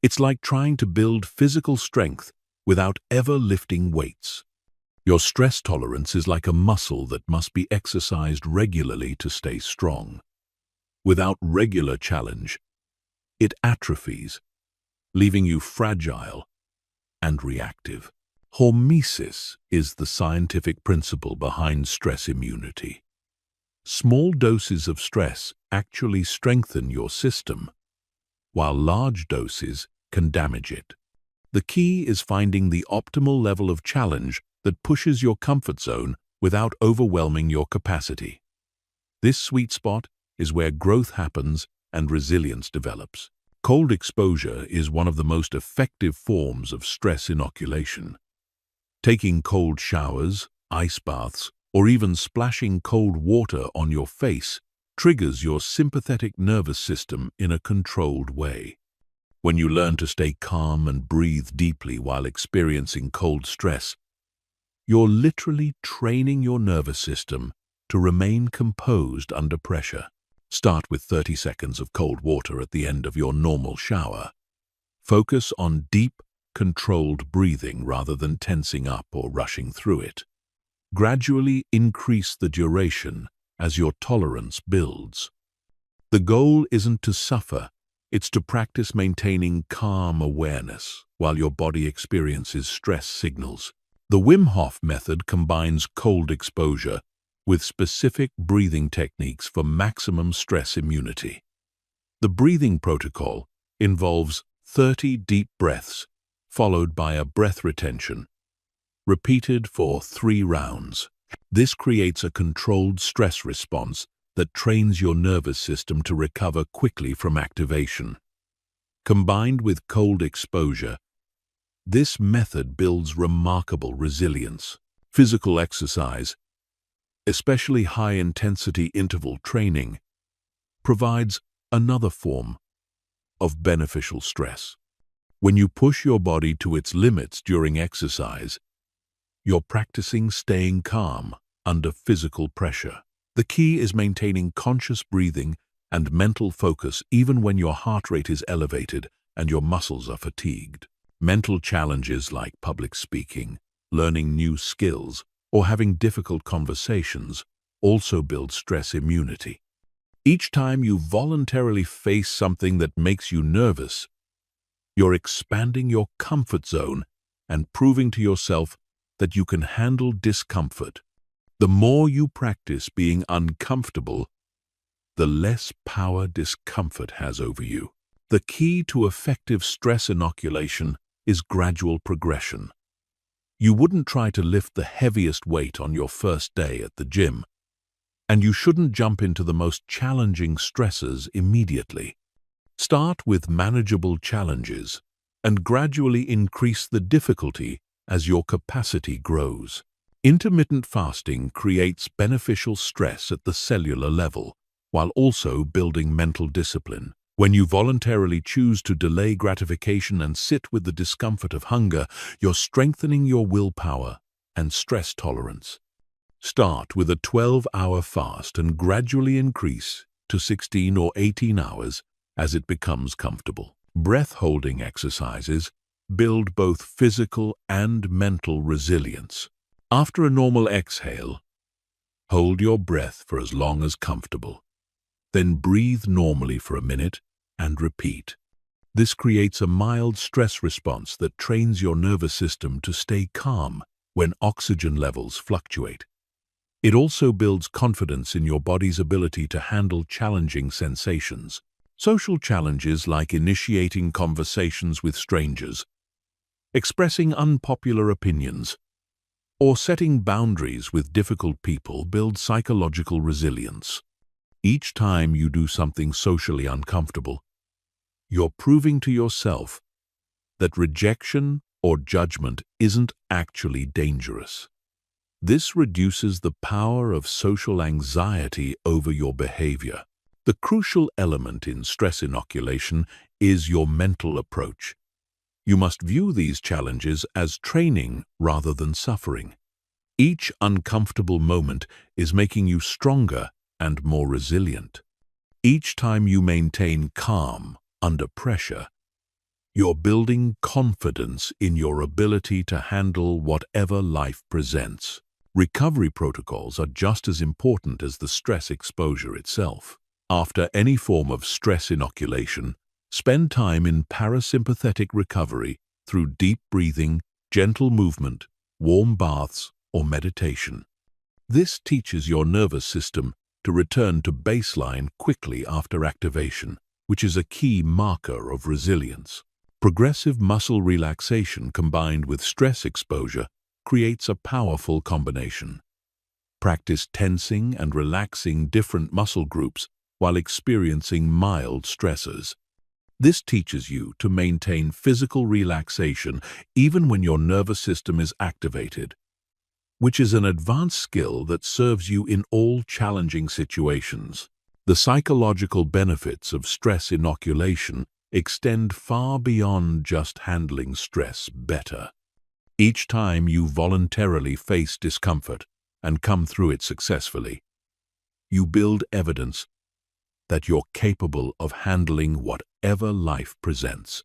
It's like trying to build physical strength without ever lifting weights. Your stress tolerance is like a muscle that must be exercised regularly to stay strong. Without regular challenge, it atrophies, leaving you fragile and reactive. Hormesis is the scientific principle behind stress immunity. Small doses of stress actually strengthen your system, while large doses can damage it. The key is finding the optimal level of challenge that pushes your comfort zone without overwhelming your capacity. This sweet spot is where growth happens and resilience develops. Cold exposure is one of the most effective forms of stress inoculation. Taking cold showers, ice baths, or even splashing cold water on your face triggers your sympathetic nervous system in a controlled way. When you learn to stay calm and breathe deeply while experiencing cold stress, you're literally training your nervous system to remain composed under pressure. Start with 30 seconds of cold water at the end of your normal shower. Focus on deep, controlled breathing rather than tensing up or rushing through it. Gradually increase the duration as your tolerance builds. The goal isn't to suffer, it's to practice maintaining calm awareness while your body experiences stress signals. The Wim Hof method combines cold exposure with specific breathing techniques for maximum stress immunity. The breathing protocol involves 30 deep breaths, followed by a breath retention, repeated for 3 rounds. This creates a controlled stress response that trains your nervous system to recover quickly from activation. Combined with cold exposure, this method builds remarkable resilience. Physical exercise, especially high-intensity interval training, provides another form of beneficial stress. When you push your body to its limits during exercise, you're practicing staying calm under physical pressure. The key is maintaining conscious breathing and mental focus even when your heart rate is elevated and your muscles are fatigued. Mental challenges like public speaking, learning new skills, or having difficult conversations also build stress immunity. Each time you voluntarily face something that makes you nervous, you're expanding your comfort zone and proving to yourself that you can handle discomfort. The more you practice being uncomfortable, the less power discomfort has over you. The key to effective stress inoculation is gradual progression. You wouldn't try to lift the heaviest weight on your first day at the gym, and you shouldn't jump into the most challenging stresses immediately. Start with manageable challenges and gradually increase the difficulty as your capacity grows. Intermittent fasting creates beneficial stress at the cellular level, while also building mental discipline. When you voluntarily choose to delay gratification and sit with the discomfort of hunger, you're strengthening your willpower and stress tolerance. Start with a 12-hour fast and gradually increase to 16 or 18 hours as it becomes comfortable. Breath-holding exercises build both physical and mental resilience. After a normal exhale, hold your breath for as long as comfortable. Then breathe normally for a minute and repeat. This creates a mild stress response that trains your nervous system to stay calm when oxygen levels fluctuate. It also builds confidence in your body's ability to handle challenging sensations. Social challenges like initiating conversations with strangers, expressing unpopular opinions, or setting boundaries with difficult people build psychological resilience. Each time you do something socially uncomfortable, you're proving to yourself that rejection or judgment isn't actually dangerous. This reduces the power of social anxiety over your behavior. The crucial element in stress inoculation is your mental approach. You must view these challenges as training rather than suffering. Each uncomfortable moment is making you stronger and more resilient. Each time you maintain calm under pressure, you're building confidence in your ability to handle whatever life presents. Recovery protocols are just as important as the stress exposure itself. After any form of stress inoculation, spend time in parasympathetic recovery through deep breathing, gentle movement, warm baths, or meditation. This teaches your nervous system to return to baseline quickly after activation, which is a key marker of resilience. Progressive muscle relaxation combined with stress exposure creates a powerful combination. Practice tensing and relaxing different muscle groups while experiencing mild stressors. This teaches you to maintain physical relaxation even when your nervous system is activated, which is an advanced skill that serves you in all challenging situations. The psychological benefits of stress inoculation extend far beyond just handling stress better. Each time you voluntarily face discomfort and come through it successfully, you build evidence that you're capable of handling whatever life presents.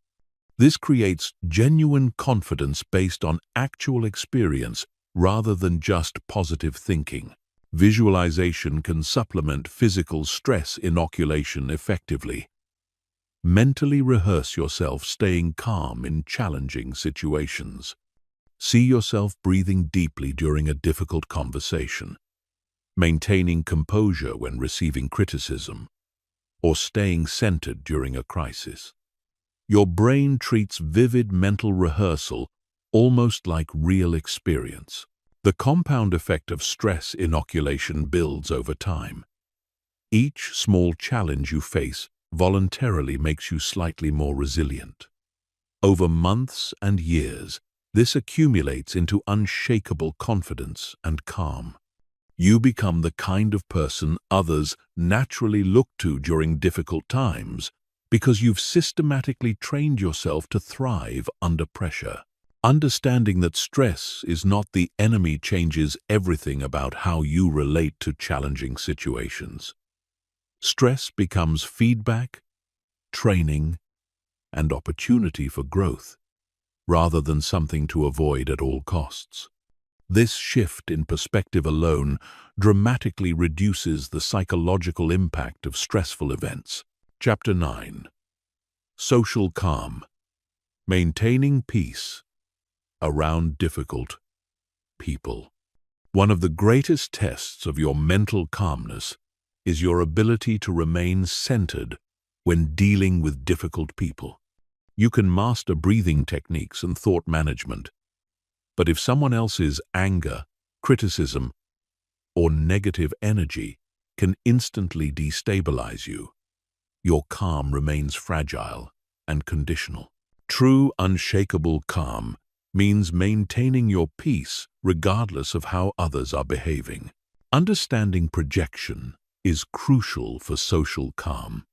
This creates genuine confidence based on actual experience rather than just positive thinking. Visualization can supplement physical stress inoculation effectively. Mentally rehearse yourself staying calm in challenging situations. See yourself breathing deeply during a difficult conversation, maintaining composure when receiving criticism, or staying centered during a crisis. Your brain treats vivid mental rehearsal almost like real experience. The compound effect of stress inoculation builds over time. Each small challenge you face voluntarily makes you slightly more resilient. Over months and years, this accumulates into unshakable confidence and calm. You become the kind of person others naturally look to during difficult times because you've systematically trained yourself to thrive under pressure. Understanding that stress is not the enemy changes everything about how you relate to challenging situations. Stress becomes feedback, training, and opportunity for growth, rather than something to avoid at all costs. This shift in perspective alone dramatically reduces the psychological impact of stressful events. Chapter 9. Social calm. Maintaining peace around difficult people. One of the greatest tests of your mental calmness is your ability to remain centered when dealing with difficult people. You can master breathing techniques and thought management, but if someone else's anger, criticism, or negative energy can instantly destabilize you, your calm remains fragile and conditional. True, unshakable calm means maintaining your peace regardless of how others are behaving. Understanding projection is crucial for social calm.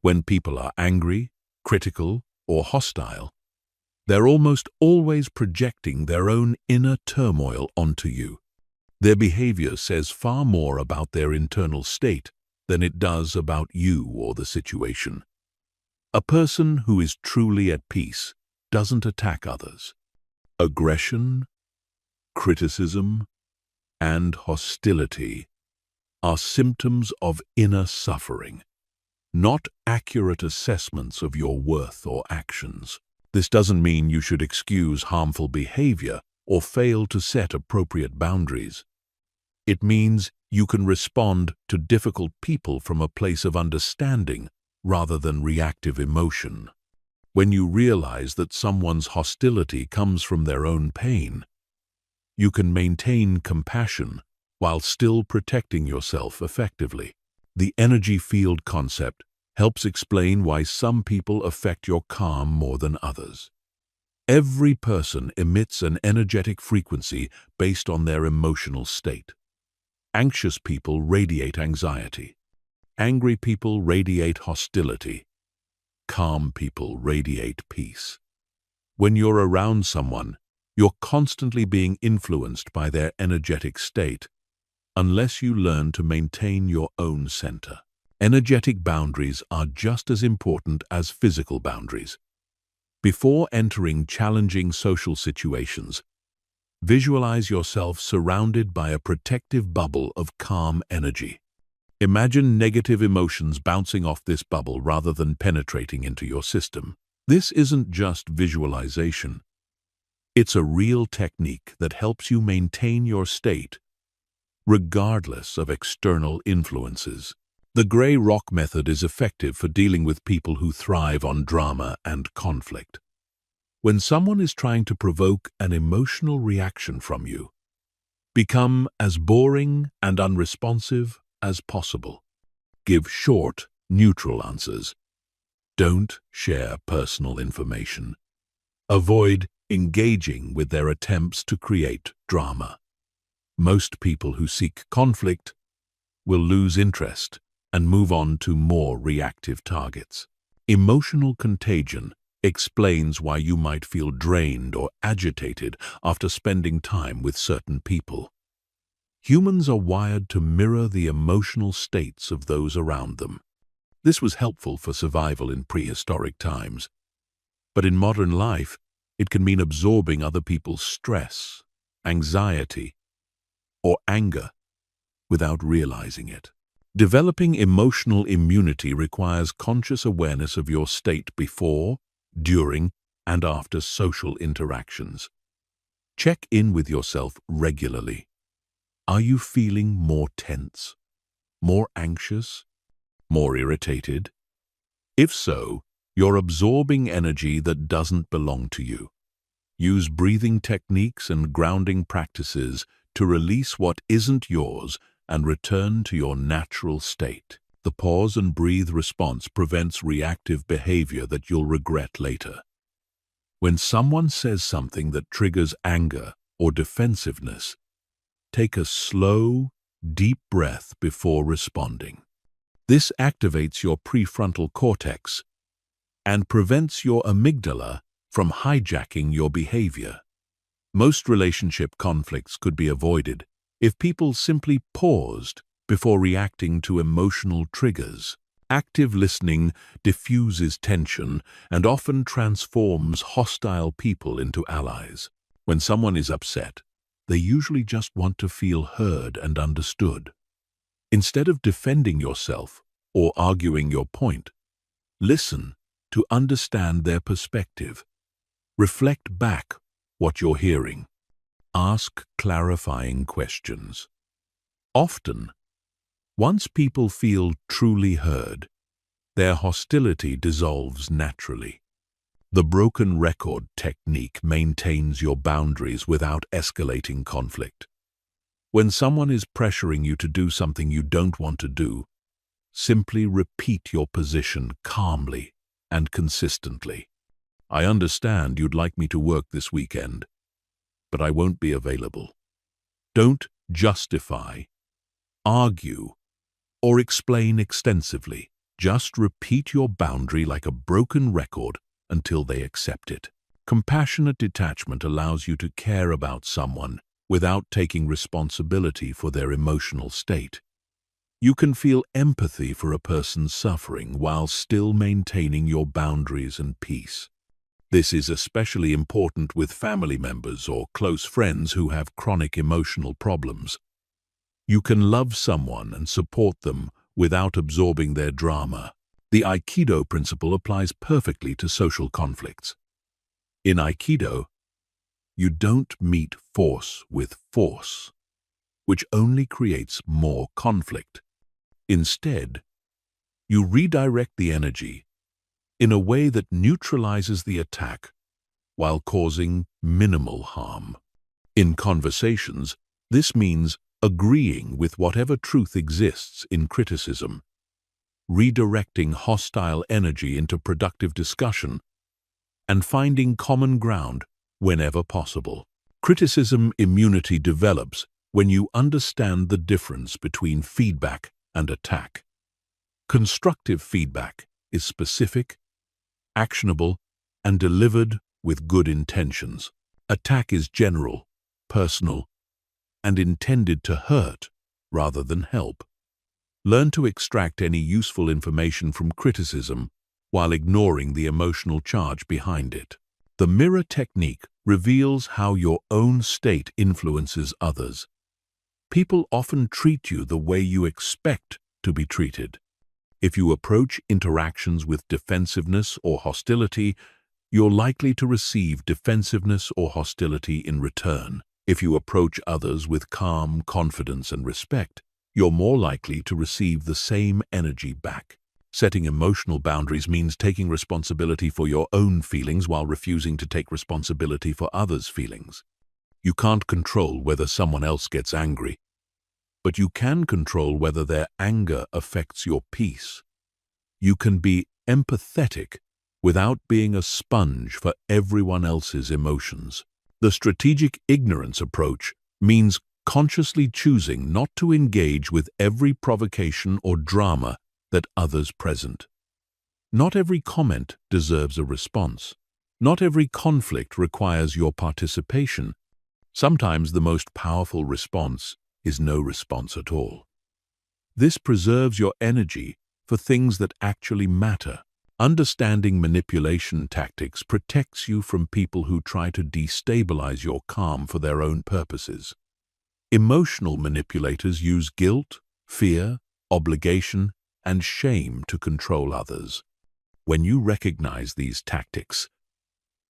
When people are angry, critical, or hostile, they're almost always projecting their own inner turmoil onto you. Their behavior says far more about their internal state than it does about you or the situation. A person who is truly at peace doesn't attack others. Aggression, criticism, and hostility are symptoms of inner suffering, not accurate assessments of your worth or actions. This doesn't mean you should excuse harmful behavior or fail to set appropriate boundaries. It means you can respond to difficult people from a place of understanding rather than reactive emotion. When you realize that someone's hostility comes from their own pain, you can maintain compassion while still protecting yourself effectively. The energy field concept helps explain why some people affect your calm more than others. Every person emits an energetic frequency based on their emotional state. Anxious people radiate anxiety. Angry people radiate hostility. Calm people radiate peace. When you're around someone, you're constantly being influenced by their energetic state, unless you learn to maintain your own center. Energetic boundaries are just as important as physical boundaries. Before entering challenging social situations, visualize yourself surrounded by a protective bubble of calm energy. Imagine negative emotions bouncing off this bubble rather than penetrating into your system. This isn't just visualization. It's a real technique that helps you maintain your state, regardless of external influences. The gray rock method is effective for dealing with people who thrive on drama and conflict. When someone is trying to provoke an emotional reaction from you, become as boring and unresponsive as possible. Give short, neutral answers. Don't share personal information. Avoid engaging with their attempts to create drama. Most people who seek conflict will lose interest and move on to more reactive targets. Emotional contagion explains why you might feel drained or agitated after spending time with certain people. Humans are wired to mirror the emotional states of those around them. This was helpful for survival in prehistoric times. But in modern life, it can mean absorbing other people's stress, anxiety, or anger without realizing it. Developing emotional immunity requires conscious awareness of your state before, during, and after social interactions. Check in with yourself regularly. Are you feeling more tense, more anxious, more irritated? If so, you're absorbing energy that doesn't belong to you. Use breathing techniques and grounding practices to release what isn't yours and return to your natural state. The pause and breathe response prevents reactive behavior that you'll regret later. When someone says something that triggers anger or defensiveness, take a slow, deep breath before responding. This activates your prefrontal cortex and prevents your amygdala from hijacking your behavior. Most relationship conflicts could be avoided if people simply paused before reacting to emotional triggers. Active listening diffuses tension and often transforms hostile people into allies. When someone is upset, they usually just want to feel heard and understood. Instead of defending yourself or arguing your point, listen to understand their perspective. Reflect back what you're hearing. Ask clarifying questions. Often, once people feel truly heard, their hostility dissolves naturally. The broken record technique maintains your boundaries without escalating conflict. When someone is pressuring you to do something you don't want to do, simply repeat your position calmly and consistently. I understand you'd like me to work this weekend, but I won't be available. Don't justify, argue, or explain extensively. Just repeat your boundary like a broken record until they accept it. Compassionate detachment allows you to care about someone without taking responsibility for their emotional state. You can feel empathy for a person's suffering while still maintaining your boundaries and peace. This is especially important with family members or close friends who have chronic emotional problems. You can love someone and support them without absorbing their drama. The Aikido principle applies perfectly to social conflicts. In Aikido, you don't meet force with force, which only creates more conflict. Instead, you redirect the energy in a way that neutralizes the attack while causing minimal harm. In conversations, this means agreeing with whatever truth exists in criticism, redirecting hostile energy into productive discussion, and finding common ground whenever possible. Criticism immunity develops when you understand the difference between feedback and attack. Constructive feedback is specific, actionable, and delivered with good intentions. Attack is general, personal, and intended to hurt rather than help. Learn to extract any useful information from criticism while ignoring the emotional charge behind it. The mirror technique reveals how your own state influences others. People often treat you the way you expect to be treated. If you approach interactions with defensiveness or hostility, you're likely to receive defensiveness or hostility in return. If you approach others with calm, confidence, and respect, you're more likely to receive the same energy back. Setting emotional boundaries means taking responsibility for your own feelings while refusing to take responsibility for others' feelings. You can't control whether someone else gets angry, but you can control whether their anger affects your peace. You can be empathetic without being a sponge for everyone else's emotions. The strategic ignorance approach means consciously choosing not to engage with every provocation or drama that others present. Not every comment deserves a response. Not every conflict requires your participation. Sometimes the most powerful response is no response at all. This preserves your energy for things that actually matter. Understanding manipulation tactics protects you from people who try to destabilize your calm for their own purposes. Emotional manipulators use guilt, fear, obligation, and shame to control others. When you recognize these tactics,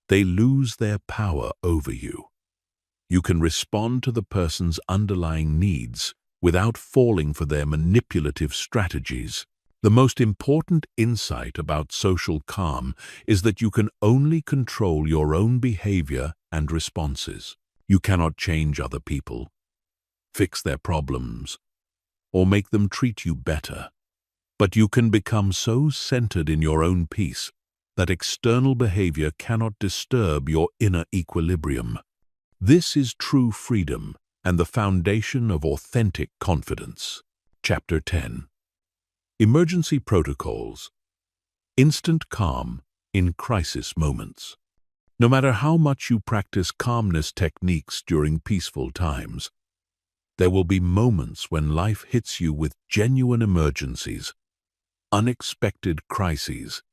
they lose their power over you. You can respond to the person's underlying needs without falling for their manipulative strategies. The most important insight about social calm is that you can only control your own behavior and responses. You cannot change other people, fix their problems, or make them treat you better. But you can become so centered in your own peace that external behavior cannot disturb your inner equilibrium. This is true freedom and the foundation of authentic confidence. Chapter 10. Emergency Protocols. Instant calm in crisis moments. No matter how much you practice calmness techniques during peaceful times, there will be moments when life hits you with genuine emergencies, unexpected crises,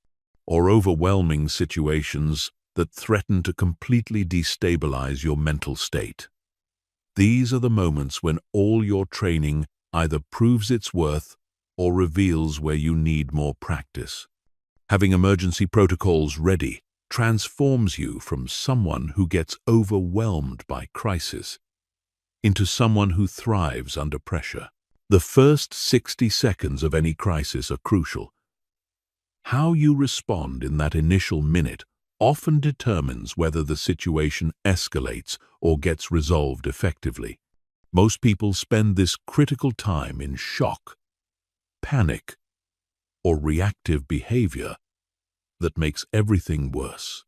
or overwhelming situations that threaten to completely destabilize your mental state. These are the moments when all your training either proves its worth or reveals where you need more practice. Having emergency protocols ready transforms you from someone who gets overwhelmed by crisis into someone who thrives under pressure. The first 60 seconds of any crisis are crucial. How you respond in that initial minute often determines whether the situation escalates or gets resolved effectively. Most people spend this critical time in shock, panic, or reactive behavior that makes everything worse.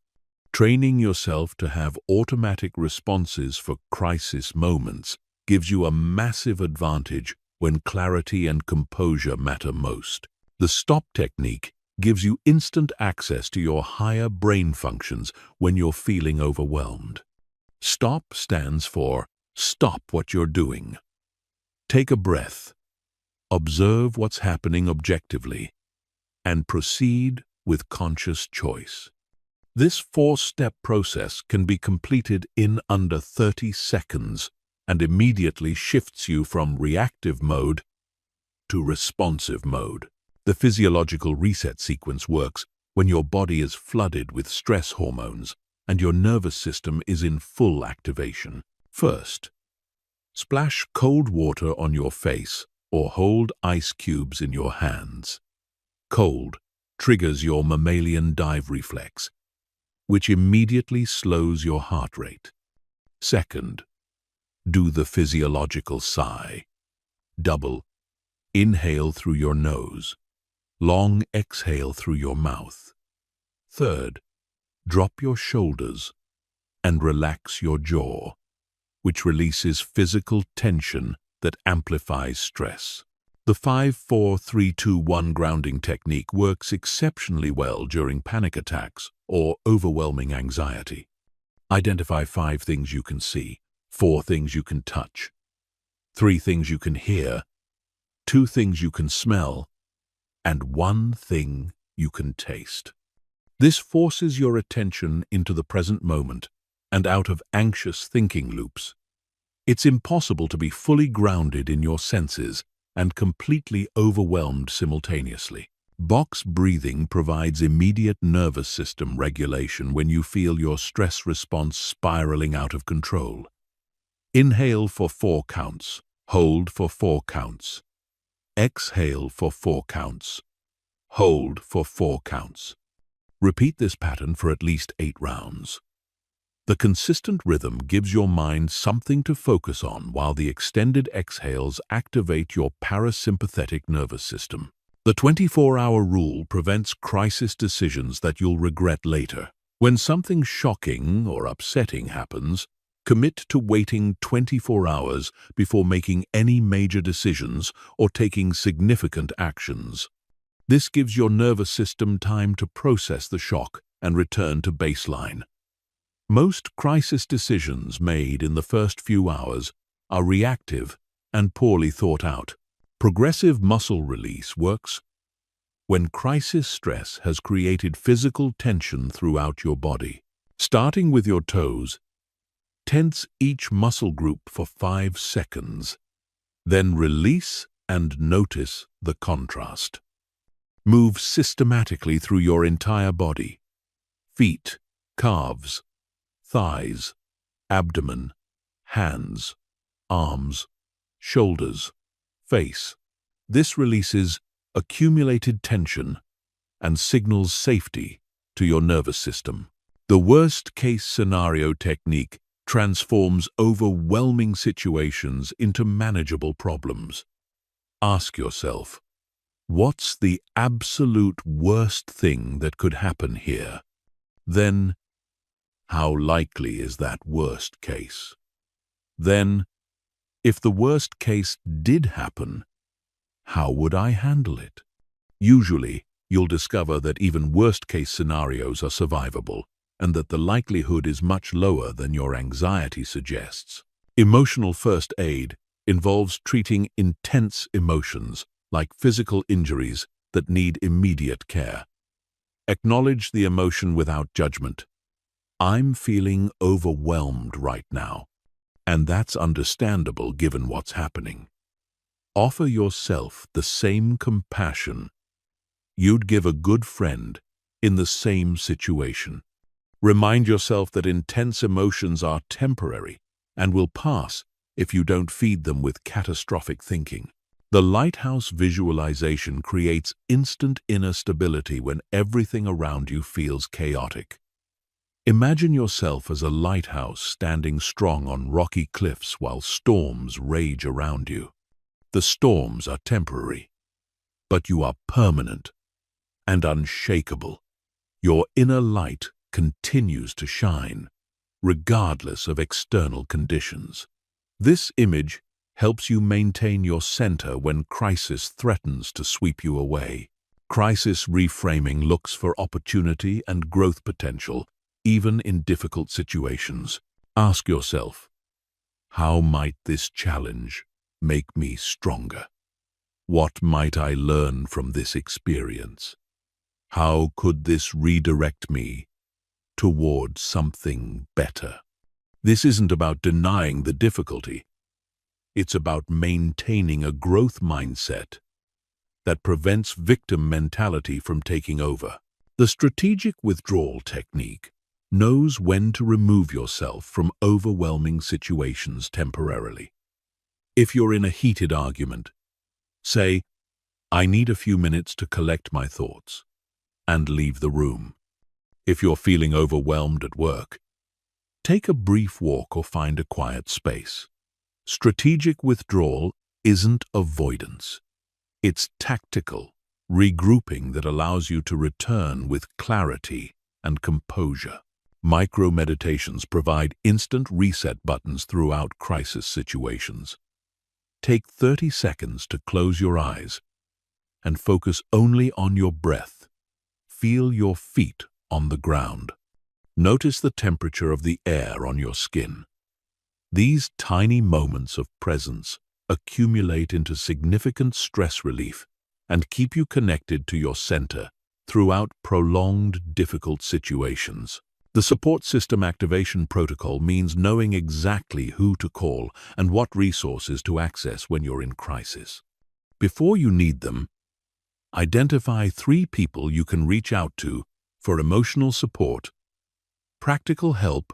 Training yourself to have automatic responses for crisis moments gives you a massive advantage when clarity and composure matter most. The stop technique gives you instant access to your higher brain functions when you're feeling overwhelmed. STOP stands for stop what you're doing. Take a breath, observe what's happening objectively, and proceed with conscious choice. This four-step process can be completed in under 30 seconds and immediately shifts you from reactive mode to responsive mode. The physiological reset sequence works when your body is flooded with stress hormones and your nervous system is in full activation. First, splash cold water on your face or hold ice cubes in your hands. Cold triggers your mammalian dive reflex, which immediately slows your heart rate. Second, do the physiological sigh. Double inhale through your nose. Long exhale through your mouth. Third, drop your shoulders and relax your jaw, which releases physical tension that amplifies stress. The 5-4-3-2-1 grounding technique works exceptionally well during panic attacks or overwhelming anxiety. Identify 5 things you can see, 4 things you can touch, 3 things you can hear, 2 things you can smell, and 1 thing you can taste. This forces your attention into the present moment and out of anxious thinking loops. It's impossible to be fully grounded in your senses and completely overwhelmed simultaneously. Box breathing provides immediate nervous system regulation when you feel your stress response spiraling out of control. Inhale for 4 counts. Hold for 4 counts. Exhale for 4 counts. Hold for 4 counts. Repeat this pattern for at least 8 rounds. The consistent rhythm gives your mind something to focus on while the extended exhales activate your parasympathetic nervous system. The 24-hour rule prevents crisis decisions that you'll regret later. When something shocking or upsetting happens, commit to waiting 24 hours before making any major decisions or taking significant actions. This gives your nervous system time to process the shock and return to baseline. Most crisis decisions made in the first few hours are reactive and poorly thought out. Progressive muscle release works when crisis stress has created physical tension throughout your body. Starting with your toes, tense each muscle group for 5 seconds, then release and notice the contrast. Move systematically through your entire body: feet, calves, thighs, abdomen, hands, arms, shoulders, face. This releases accumulated tension and signals safety to your nervous system. The worst-case scenario technique transforms overwhelming situations into manageable problems. Ask yourself, what's the absolute worst thing that could happen here? Then, how likely is that worst case? Then, if the worst case did happen, how would I handle it? Usually, you'll discover that even worst-case scenarios are survivable, and that the likelihood is much lower than your anxiety suggests. Emotional first aid involves treating intense emotions, like physical injuries that need immediate care. Acknowledge the emotion without judgment. I'm feeling overwhelmed right now, and that's understandable given what's happening. Offer yourself the same compassion you'd give a good friend in the same situation. Remind yourself that intense emotions are temporary and will pass if you don't feed them with catastrophic thinking. The lighthouse visualization creates instant inner stability when everything around you feels chaotic. Imagine yourself as a lighthouse standing strong on rocky cliffs while storms rage around you. The storms are temporary, but you are permanent and unshakable. Your inner light continues to shine, regardless of external conditions. This image helps you maintain your center when crisis threatens to sweep you away. Crisis reframing looks for opportunity and growth potential, even in difficult situations. Ask yourself, how might this challenge make me stronger? What might I learn from this experience? How could this redirect me towards something better? This isn't about denying the difficulty. It's about maintaining a growth mindset that prevents victim mentality from taking over. The strategic withdrawal technique knows when to remove yourself from overwhelming situations temporarily. If you're in a heated argument, say, "I need a few minutes to collect my thoughts," and leave the room. If you're feeling overwhelmed at work, take a brief walk or find a quiet space. Strategic withdrawal isn't avoidance. It's tactical regrouping that allows you to return with clarity and composure. Micro-meditations provide instant reset buttons throughout crisis situations. Take 30 seconds to close your eyes and focus only on your breath. Feel your feet on the ground. Notice the temperature of the air on your skin. These tiny moments of presence accumulate into significant stress relief and keep you connected to your center throughout prolonged, difficult situations. The support system activation protocol means knowing exactly who to call and what resources to access when you're in crisis. Before you need them, identify 3 people you can reach out to for emotional support, practical help,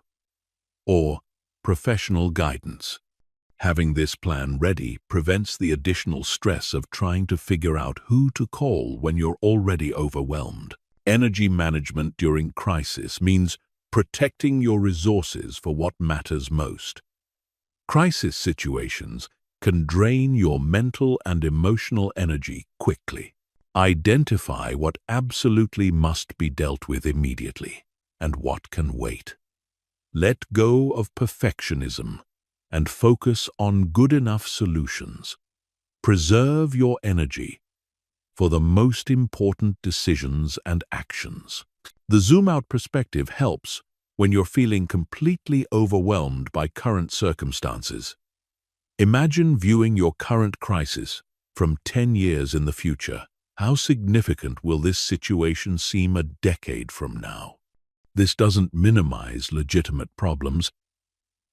or professional guidance. Having this plan ready prevents the additional stress of trying to figure out who to call when you're already overwhelmed. Energy management during crisis means protecting your resources for what matters most. Crisis situations can drain your mental and emotional energy quickly. Identify what absolutely must be dealt with immediately and what can wait. Let go of perfectionism and focus on good enough solutions. Preserve your energy for the most important decisions and actions. The zoom-out perspective helps when you're feeling completely overwhelmed by current circumstances. Imagine viewing your current crisis from 10 years in the future How significant will this situation seem a decade from now? This doesn't minimize legitimate problems,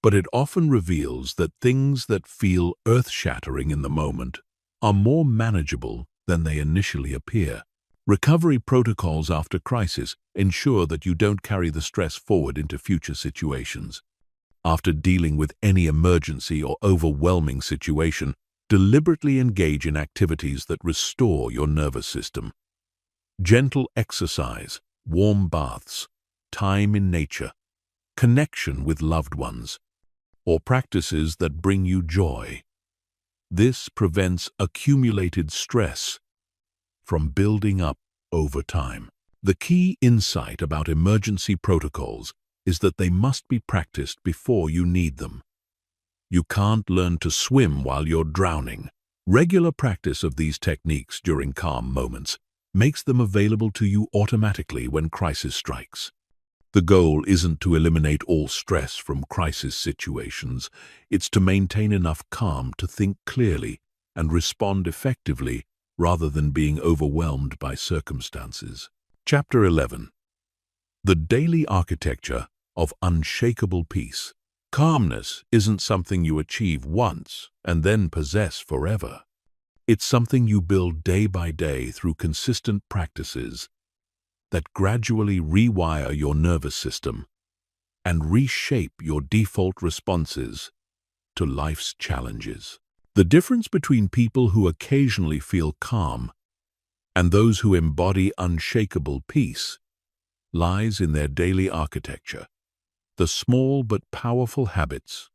but it often reveals that things that feel earth-shattering in the moment are more manageable than they initially appear. Recovery protocols after crisis ensure that you don't carry the stress forward into future situations. After dealing with any emergency or overwhelming situation, deliberately engage in activities that restore your nervous system. Gentle exercise, warm baths, time in nature, connection with loved ones, or practices that bring you joy. This prevents accumulated stress from building up over time. The key insight about emergency protocols is that they must be practiced before you need them. You can't learn to swim while you're drowning. Regular practice of these techniques during calm moments makes them available to you automatically when crisis strikes. The goal isn't to eliminate all stress from crisis situations. It's to maintain enough calm to think clearly and respond effectively rather than being overwhelmed by circumstances. Chapter 11. The Daily Architecture of Unshakable Peace. Calmness isn't something you achieve once and then possess forever. It's something you build day by day through consistent practices that gradually rewire your nervous system and reshape your default responses to life's challenges. The difference between people who occasionally feel calm and those who embody unshakable peace lies in their daily architecture, the small but powerful habits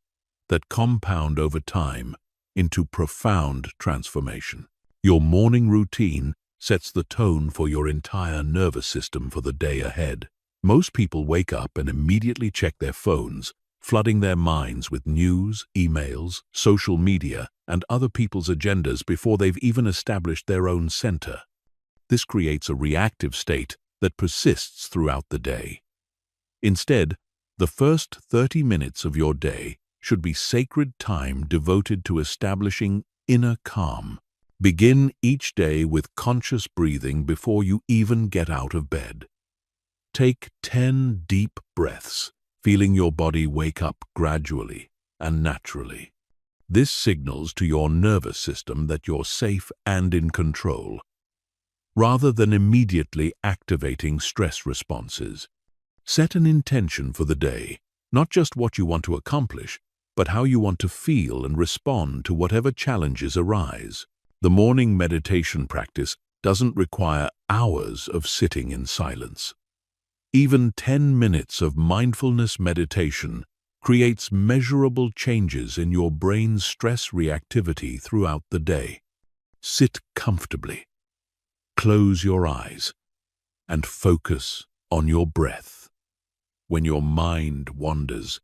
that compound over time into profound transformation. Your morning routine sets the tone for your entire nervous system for the day ahead. Most people wake up and immediately check their phones, flooding their minds with news, emails, social media, and other people's agendas before they've even established their own center. This creates a reactive state that persists throughout the day. Instead, the first 30 minutes of your day should be sacred time devoted to establishing inner calm. Begin each day with conscious breathing before you even get out of bed. Take 10 deep breaths, feeling your body wake up gradually and naturally. This signals to your nervous system that you're safe and in control, rather than immediately activating stress responses. Set an intention for the day, not just what you want to accomplish, but how you want to feel and respond to whatever challenges arise. The morning meditation practice doesn't require hours of sitting in silence. Even 10 minutes of mindfulness meditation creates measurable changes in your brain's stress reactivity throughout the day. Sit comfortably, close your eyes, and focus on your breath. When your mind wanders,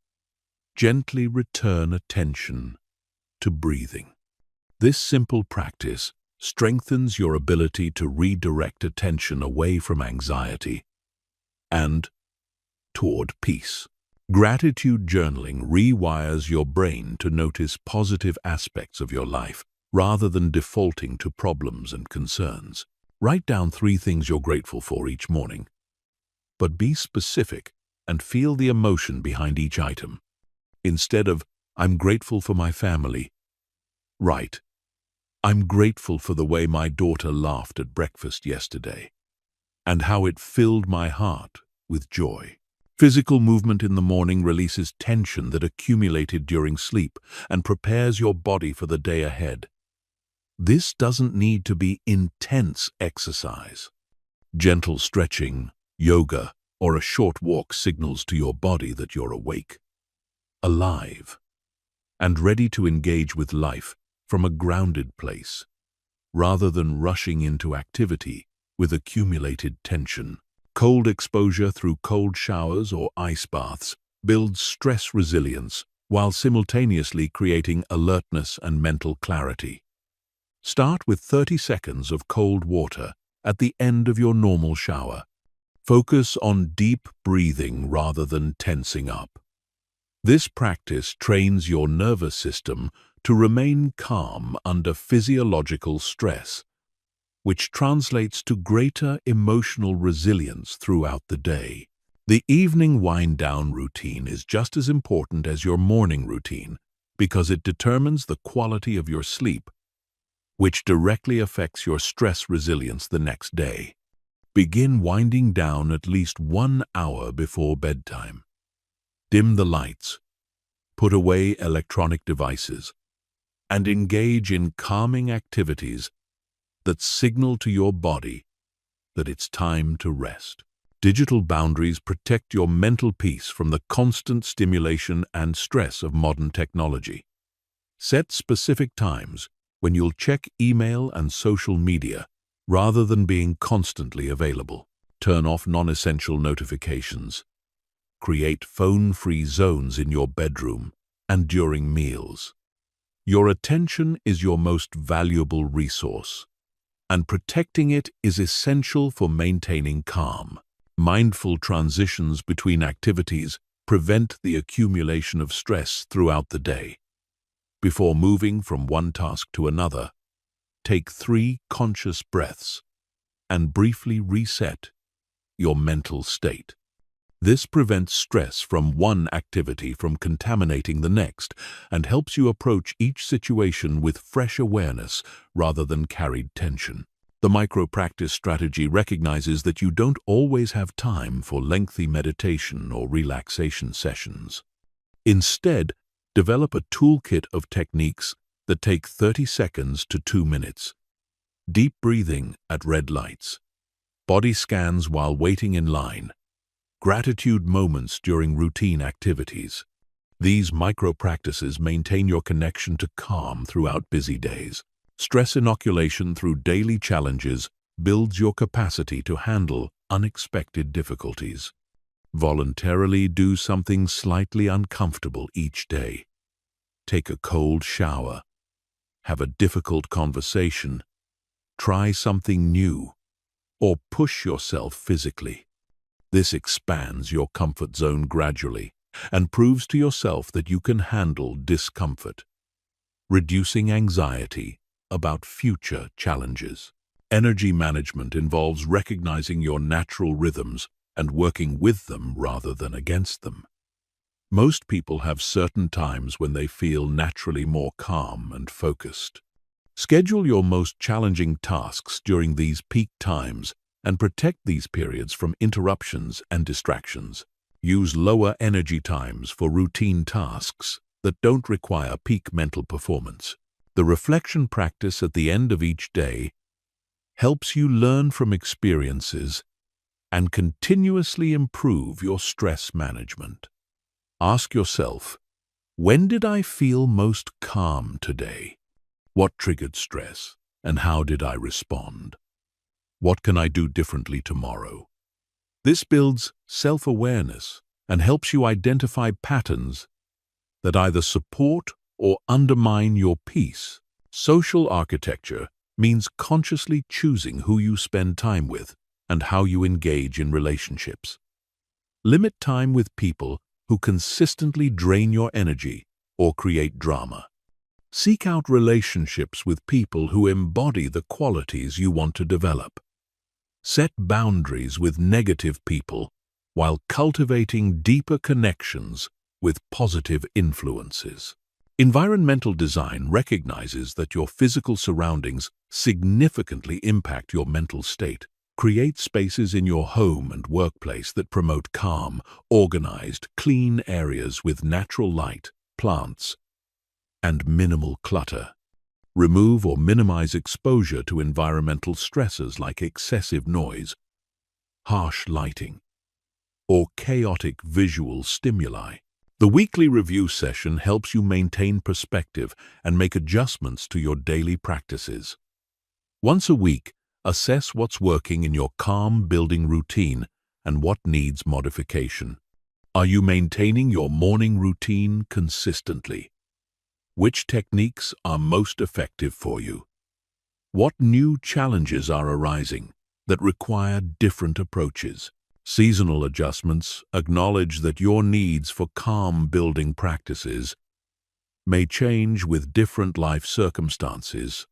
gently return attention to breathing. This simple practice strengthens your ability to redirect attention away from anxiety and toward peace. Gratitude journaling rewires your brain to notice positive aspects of your life rather than defaulting to problems and concerns. Write down 3 things you're grateful for each morning, but be specific and feel the emotion behind each item. Instead of, "I'm grateful for my family," write, "I'm grateful for the way my daughter laughed at breakfast yesterday, and how it filled my heart with joy." Physical movement in the morning releases tension that accumulated during sleep and prepares your body for the day ahead. This doesn't need to be intense exercise. Gentle stretching, yoga, or a short walk signals to your body that you're awake, alive, and ready to engage with life from a grounded place, rather than rushing into activity with accumulated tension. Cold exposure through cold showers or ice baths builds stress resilience while simultaneously creating alertness and mental clarity. Start with 30 seconds of cold water at the end of your normal shower. Focus on deep breathing rather than tensing up. This practice trains your nervous system to remain calm under physiological stress, which translates to greater emotional resilience throughout the day. The evening wind-down routine is just as important as your morning routine because it determines the quality of your sleep, which directly affects your stress resilience the next day. Begin winding down at least 1 hour before bedtime. Dim the lights, put away electronic devices, and engage in calming activities that signal to your body that it's time to rest. Digital boundaries protect your mental peace from the constant stimulation and stress of modern technology. Set specific times when you'll check email and social media rather than being constantly available. Turn off non-essential notifications. Create phone-free zones in your bedroom and during meals. Your attention is your most valuable resource, and protecting it is essential for maintaining calm. Mindful transitions between activities prevent the accumulation of stress throughout the day. Before moving from one task to another, take 3 conscious breaths and briefly reset your mental state. This prevents stress from one activity from contaminating the next and helps you approach each situation with fresh awareness rather than carried tension. The micro-practice strategy recognizes that you don't always have time for lengthy meditation or relaxation sessions. Instead, develop a toolkit of techniques that take 30 seconds to 2 minutes. Deep breathing at red lights, body scans while waiting in line, gratitude moments during routine activities. These micro-practices maintain your connection to calm throughout busy days. Stress inoculation through daily challenges builds your capacity to handle unexpected difficulties. Voluntarily do something slightly uncomfortable each day. Take a cold shower. Have a difficult conversation. Try something new. Or push yourself physically. This expands your comfort zone gradually and proves to yourself that you can handle discomfort, reducing anxiety about future challenges. Energy management involves recognizing your natural rhythms and working with them rather than against them. Most people have certain times when they feel naturally more calm and focused. Schedule your most challenging tasks during these peak times and protect these periods from interruptions and distractions. Use lower energy times for routine tasks that don't require peak mental performance. The reflection practice at the end of each day helps you learn from experiences and continuously improve your stress management. Ask yourself, when did I feel most calm today? What triggered stress, and how did I respond? What can I do differently tomorrow? This builds self-awareness and helps you identify patterns that either support or undermine your peace. Social architecture means consciously choosing who you spend time with and how you engage in relationships. Limit time with people who consistently drain your energy or create drama. Seek out relationships with people who embody the qualities you want to develop. Set boundaries with negative people while cultivating deeper connections with positive influences. Environmental design recognizes that your physical surroundings significantly impact your mental state. Create spaces in your home and workplace that promote calm, organized, clean areas with natural light, plants, and minimal clutter. Remove or minimize exposure to environmental stressors like excessive noise, harsh lighting, or chaotic visual stimuli. The weekly review session helps you maintain perspective and make adjustments to your daily practices. Once a week, assess what's working in your calm-building routine and what needs modification. Are you maintaining your morning routine consistently? Which techniques are most effective for you? What new challenges are arising that require different approaches? Seasonal adjustments acknowledge that your needs for calm-building practices may change with different life circumstances,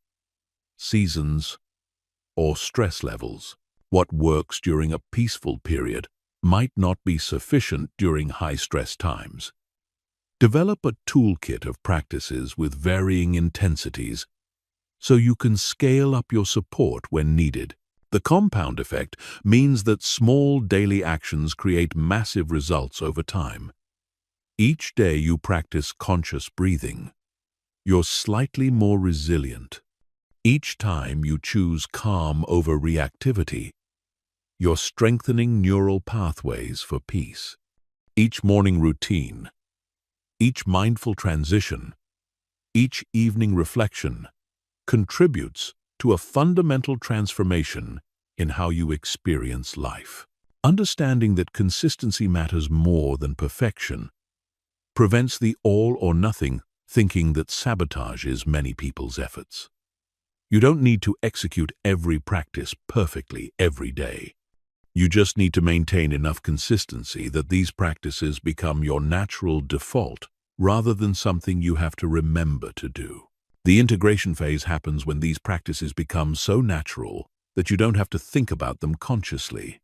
seasons, or stress levels. What works during a peaceful period might not be sufficient during high-stress times. Develop a toolkit of practices with varying intensities so you can scale up your support when needed. The compound effect means that small daily actions create massive results over time. Each day you practice conscious breathing, you're slightly more resilient. Each time you choose calm over reactivity, you're strengthening neural pathways for peace. Each morning routine, each mindful transition, each evening reflection contributes to a fundamental transformation in how you experience life. Understanding that consistency matters more than perfection prevents the all-or-nothing thinking that sabotages many people's efforts. You don't need to execute every practice perfectly every day. You just need to maintain enough consistency that these practices become your natural default rather than something you have to remember to do. The integration phase happens when these practices become so natural that you don't have to think about them consciously.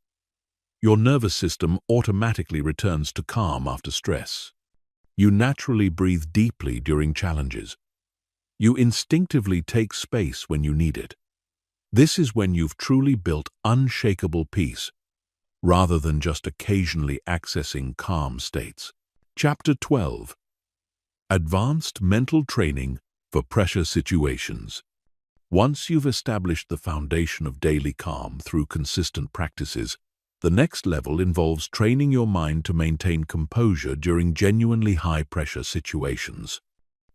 Your nervous system automatically returns to calm after stress. You naturally breathe deeply during challenges. You instinctively take space when you need it. This is when you've truly built unshakable peace, rather than just occasionally accessing calm states. Chapter 12. Advanced Mental Training for Pressure Situations. Once you've established the foundation of daily calm through consistent practices, the next level involves training your mind to maintain composure during genuinely high-pressure situations.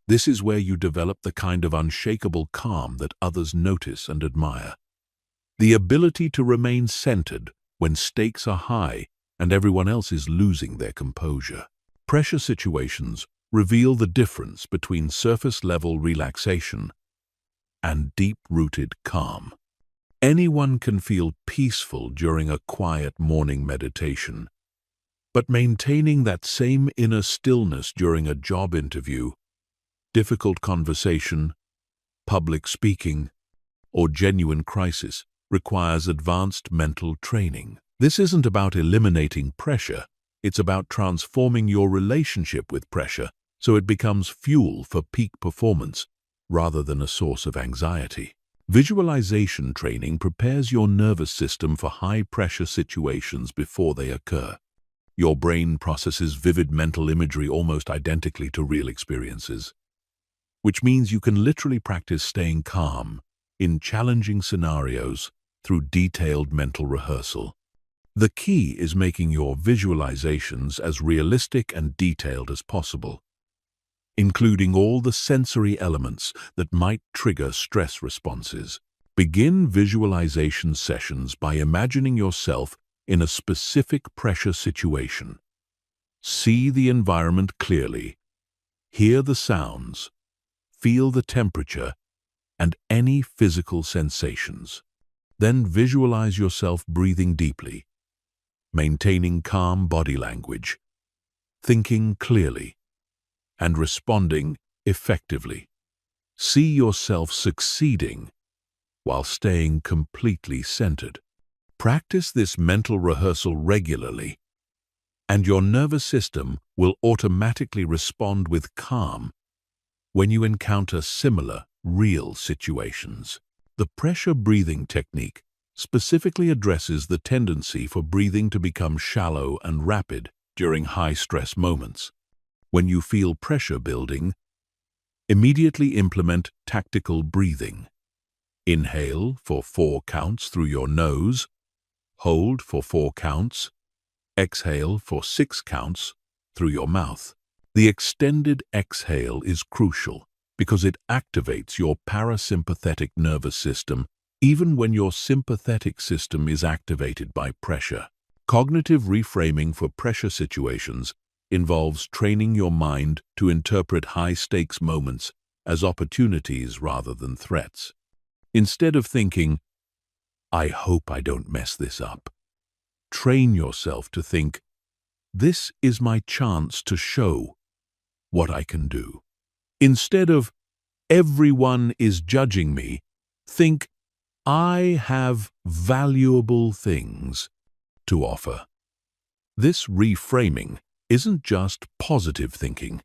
This is where you develop the kind of unshakable calm that others notice and admire. The ability to remain centered when stakes are high and everyone else is losing their composure. Pressure situations reveal the difference between surface-level relaxation and deep-rooted calm. Anyone can feel peaceful during a quiet morning meditation, but maintaining that same inner stillness during a job interview, difficult conversation, public speaking, or genuine crisis requires advanced mental training. This isn't about eliminating pressure, it's about transforming your relationship with pressure so it becomes fuel for peak performance rather than a source of anxiety. Visualization training prepares your nervous system for high-pressure situations before they occur. Your brain processes vivid mental imagery almost identically to real experiences, which means you can literally practice staying calm in challenging scenarios through detailed mental rehearsal. The key is making your visualizations as realistic and detailed as possible, including all the sensory elements that might trigger stress responses. Begin visualization sessions by imagining yourself in a specific pressure situation. See the environment clearly, hear the sounds, feel the temperature, and any physical sensations. Then visualize yourself breathing deeply, maintaining calm body language, thinking clearly, and responding effectively. See yourself succeeding while staying completely centered. Practice this mental rehearsal regularly, and your nervous system will automatically respond with calm when you encounter similar, real situations. The pressure breathing technique specifically addresses the tendency for breathing to become shallow and rapid during high-stress moments. When you feel pressure building, immediately implement tactical breathing. Inhale for 4 counts through your nose, hold for 4 counts, exhale for 6 counts through your mouth. The extended exhale is crucial because it activates your parasympathetic nervous system even when your sympathetic system is activated by pressure. Cognitive reframing for pressure situations involves training your mind to interpret high-stakes moments as opportunities rather than threats. Instead of thinking, "I hope I don't mess this up," train yourself to think, "This is my chance to show what I can do." Instead of, "Everyone is judging me," think, I have valuable things to offer. This reframing isn't just positive thinking.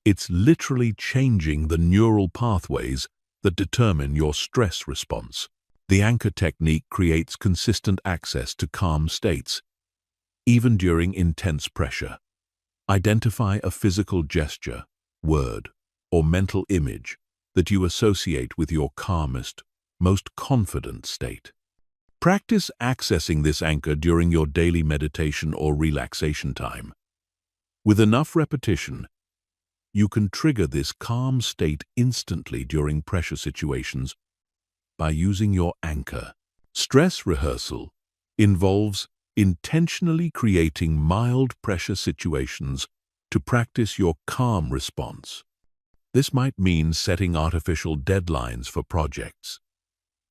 It's literally changing the neural pathways that determine your stress response. The anchor technique creates consistent access to calm states, even during intense pressure. Identify a physical gesture, word, or mental image that you associate with your calmest, most confident state. Practice accessing this anchor during your daily meditation or relaxation time. With enough repetition, you can trigger this calm state instantly during pressure situations by using your anchor. Stress rehearsal involves intentionally creating mild pressure situations to practice your calm response. This might mean setting artificial deadlines for projects,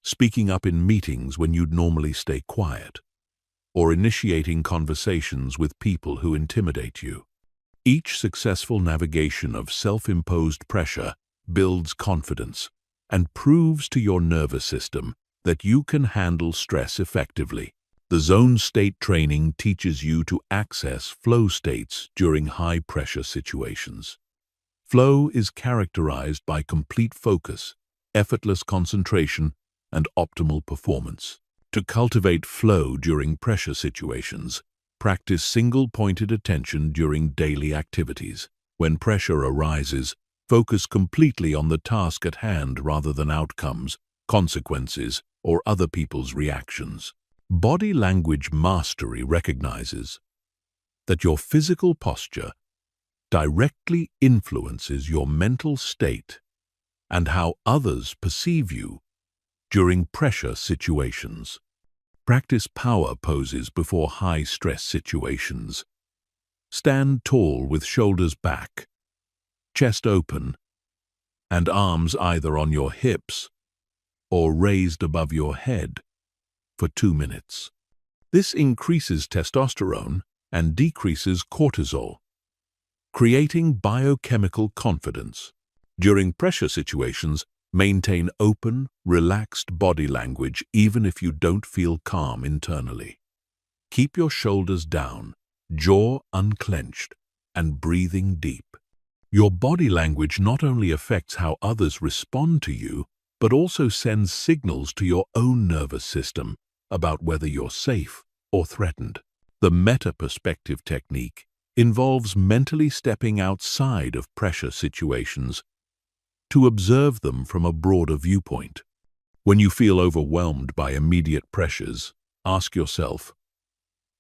speaking up in meetings when you'd normally stay quiet, or initiating conversations with people who intimidate you. Each successful navigation of self-imposed pressure builds confidence and proves to your nervous system that you can handle stress effectively. The zone state training teaches you to access flow states during high-pressure situations. Flow is characterized by complete focus, effortless concentration, and optimal performance. To cultivate flow during pressure situations, practice single-pointed attention during daily activities. When pressure arises, focus completely on the task at hand rather than outcomes, consequences, or other people's reactions. Body language mastery recognizes that your physical posture directly influences your mental state and how others perceive you during pressure situations. Practice power poses before high-stress situations. Stand tall with shoulders back, chest open, and arms either on your hips or raised above your head for 2 minutes. This increases testosterone and decreases cortisol, creating biochemical confidence. During pressure situations, maintain open, relaxed body language even if you don't feel calm internally. Keep your shoulders down, jaw unclenched, and breathing deep. Your body language not only affects how others respond to you, but also sends signals to your own nervous system about whether you're safe or threatened. The meta-perspective technique involves mentally stepping outside of pressure situations to observe them from a broader viewpoint. When you feel overwhelmed by immediate pressures, ask yourself,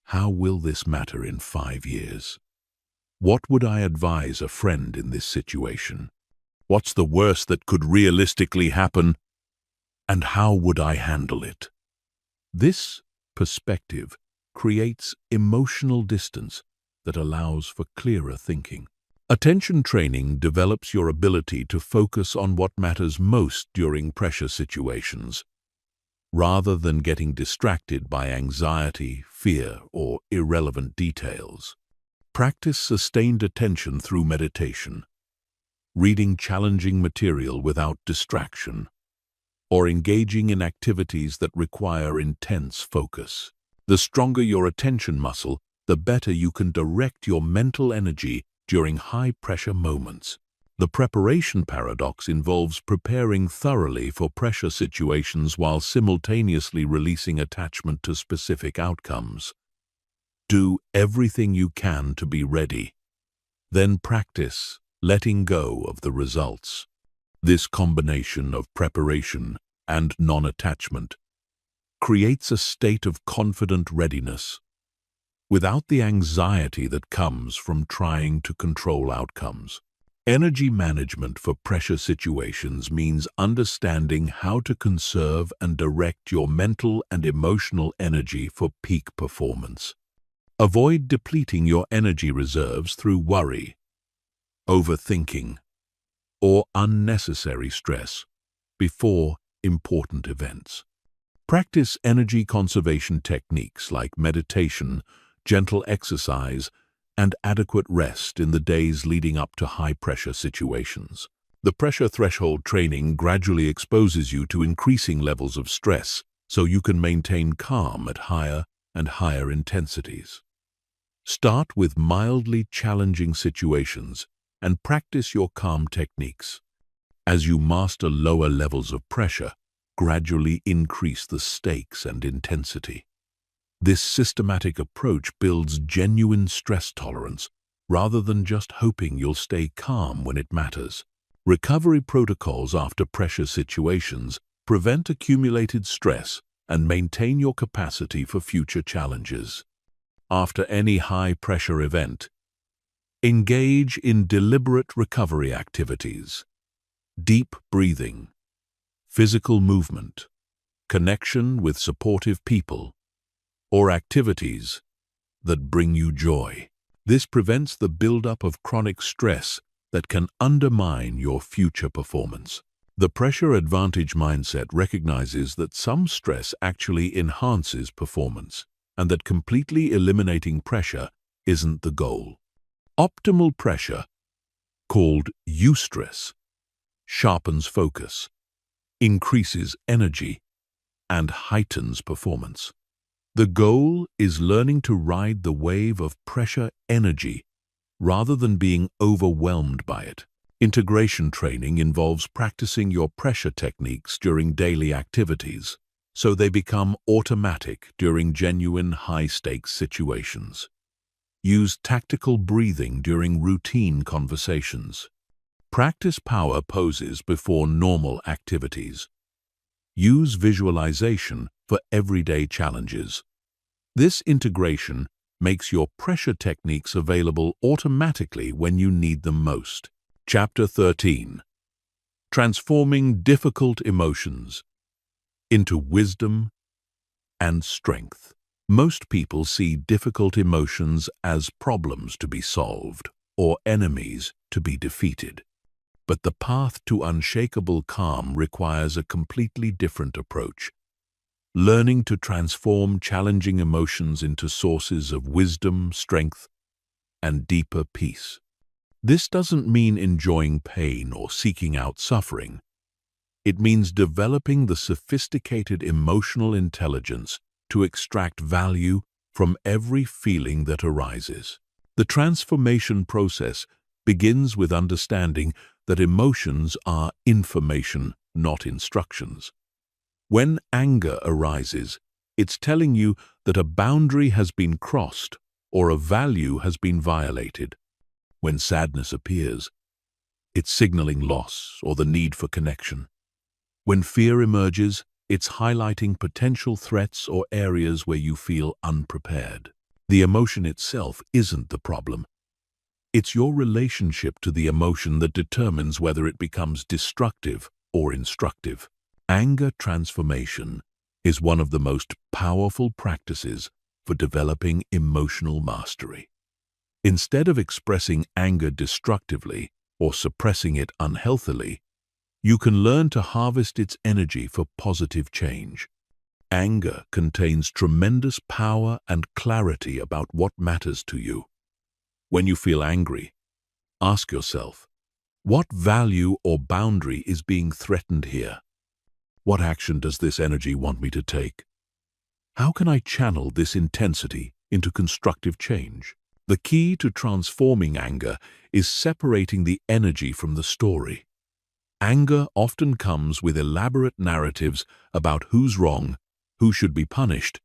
how will this matter in 5 years? What would I advise a friend in this situation? What's the worst that could realistically happen? And how would I handle it? This perspective creates emotional distance that allows for clearer thinking. Attention training develops your ability to focus on what matters most during pressure situations, rather than getting distracted by anxiety, fear, or irrelevant details. Practice sustained attention through meditation, reading challenging material without distraction, or engaging in activities that require intense focus. The stronger your attention muscle, the better you can direct your mental energy during high-pressure moments. The preparation paradox involves preparing thoroughly for pressure situations while simultaneously releasing attachment to specific outcomes. Do everything you can to be ready. Then practice letting go of the results. This combination of preparation and non-attachment creates a state of confident readiness, without the anxiety that comes from trying to control outcomes. Energy management for pressure situations means understanding how to conserve and direct your mental and emotional energy for peak performance. Avoid depleting your energy reserves through worry, overthinking, or unnecessary stress before important events. Practice energy conservation techniques like meditation, gentle exercise, and adequate rest in the days leading up to high-pressure situations. The pressure threshold training gradually exposes you to increasing levels of stress so you can maintain calm at higher and higher intensities. Start with mildly challenging situations and practice your calm techniques. As you master lower levels of pressure, gradually increase the stakes and intensity. This systematic approach builds genuine stress tolerance rather than just hoping you'll stay calm when it matters. Recovery protocols after pressure situations prevent accumulated stress and maintain your capacity for future challenges. After any high-pressure event, engage in deliberate recovery activities. Deep breathing, physical movement, connection with supportive people, or activities that bring you joy. This prevents the buildup of chronic stress that can undermine your future performance. The pressure advantage mindset recognizes that some stress actually enhances performance and that completely eliminating pressure isn't the goal. Optimal pressure, called eustress, sharpens focus, increases energy, and heightens performance. The goal is learning to ride the wave of pressure energy rather than being overwhelmed by it. Integration training involves practicing your pressure techniques during daily activities, so they become automatic during genuine high-stakes situations. Use tactical breathing during routine conversations. Practice power poses before normal activities. Use visualization for everyday challenges. This integration makes your pressure techniques available automatically when you need them most. Chapter 13. Transforming difficult emotions into wisdom and strength. Most people see difficult emotions as problems to be solved or enemies to be defeated. But the path to unshakable calm requires a completely different approach. Learning to transform challenging emotions into sources of wisdom, strength, and deeper peace. This doesn't mean enjoying pain or seeking out suffering. It means developing the sophisticated emotional intelligence to extract value from every feeling that arises. The transformation process begins with understanding that emotions are information, not instructions. When anger arises, it's telling you that a boundary has been crossed or a value has been violated. When sadness appears, it's signaling loss or the need for connection. When fear emerges, it's highlighting potential threats or areas where you feel unprepared. The emotion itself isn't the problem. It's your relationship to the emotion that determines whether it becomes destructive or instructive. Anger transformation is one of the most powerful practices for developing emotional mastery. Instead of expressing anger destructively or suppressing it unhealthily, you can learn to harvest its energy for positive change. Anger contains tremendous power and clarity about what matters to you. When you feel angry, ask yourself, what value or boundary is being threatened here? What action does this energy want me to take? How can I channel this intensity into constructive change? The key to transforming anger is separating the energy from the story. Anger often comes with elaborate narratives about who's wrong, who should be punished,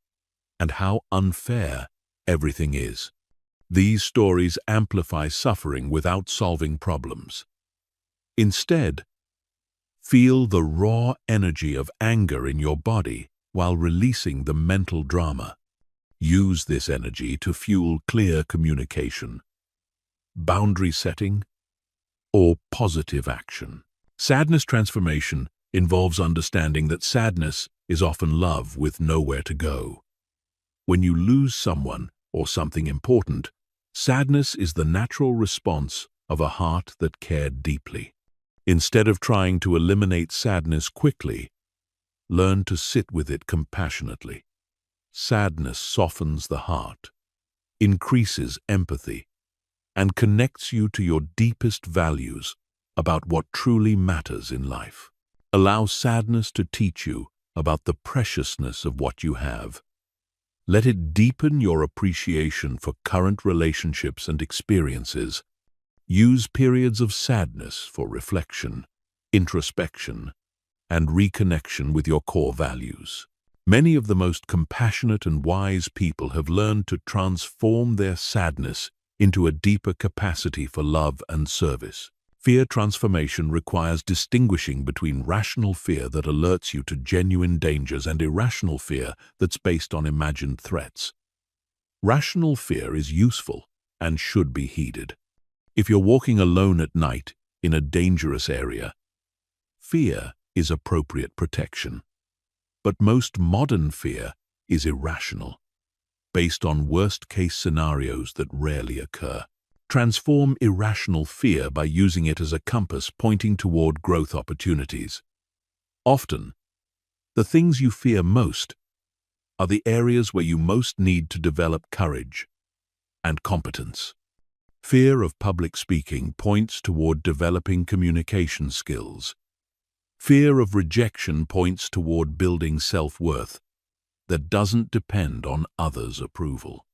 and how unfair everything is. These stories amplify suffering without solving problems. Instead, feel the raw energy of anger in your body while releasing the mental drama. Use this energy to fuel clear communication, boundary setting, or positive action. Sadness transformation involves understanding that sadness is often love with nowhere to go. When you lose someone or something important, sadness is the natural response of a heart that cared deeply. Instead of trying to eliminate sadness quickly, learn to sit with it compassionately. Sadness softens the heart, increases empathy, and connects you to your deepest values. about what truly matters in life. Allow sadness to teach you about the preciousness of what you have. Let it deepen your appreciation for current relationships and experiences. Use periods of sadness for reflection, introspection, and reconnection with your core values. Many of the most compassionate and wise people have learned to transform their sadness into a deeper capacity for love and service. Fear transformation requires distinguishing between rational fear that alerts you to genuine dangers and irrational fear that's based on imagined threats. Rational fear is useful and should be heeded. If you're walking alone at night in a dangerous area, fear is appropriate protection. But most modern fear is irrational, based on worst-case scenarios that rarely occur. Transform irrational fear by using it as a compass pointing toward growth opportunities. Often, the things you fear most are the areas where you most need to develop courage and competence. Fear of public speaking points toward developing communication skills. Fear of rejection points toward building self-worth that doesn't depend on others' approval.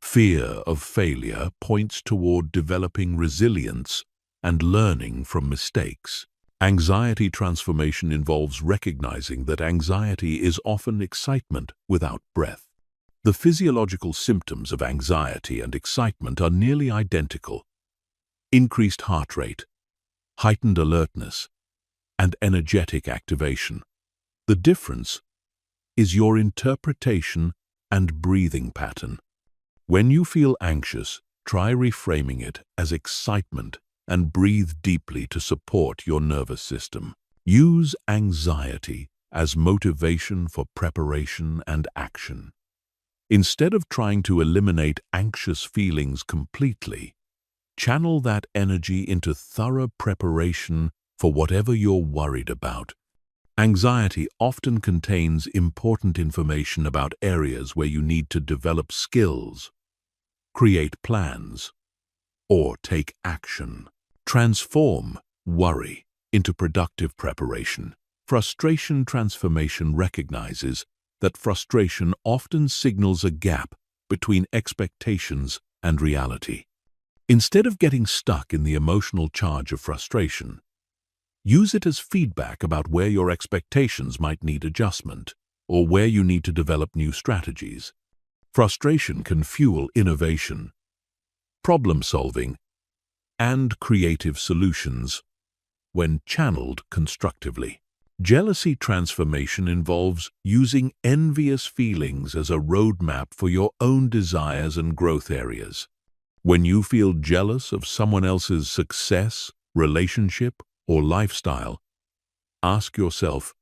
Fear of failure points toward developing resilience and learning from mistakes. Anxiety transformation involves recognizing that anxiety is often excitement without breath. The physiological symptoms of anxiety and excitement are nearly identical: increased heart rate, heightened alertness, and energetic activation. The difference is your interpretation and breathing pattern. When you feel anxious, try reframing it as excitement and breathe deeply to support your nervous system. Use anxiety as motivation for preparation and action. Instead of trying to eliminate anxious feelings completely, channel that energy into thorough preparation for whatever you're worried about. Anxiety often contains important information about areas where you need to develop skills, create plans, or take action. Transform worry into productive preparation. Frustration transformation recognizes that frustration often signals a gap between expectations and reality. Instead of getting stuck in the emotional charge of frustration, use it as feedback about where your expectations might need adjustment or where you need to develop new strategies. Frustration can fuel innovation, problem-solving, and creative solutions when channeled constructively. Jealousy transformation involves using envious feelings as a roadmap for your own desires and growth areas. When you feel jealous of someone else's success, relationship, or lifestyle, ask yourself,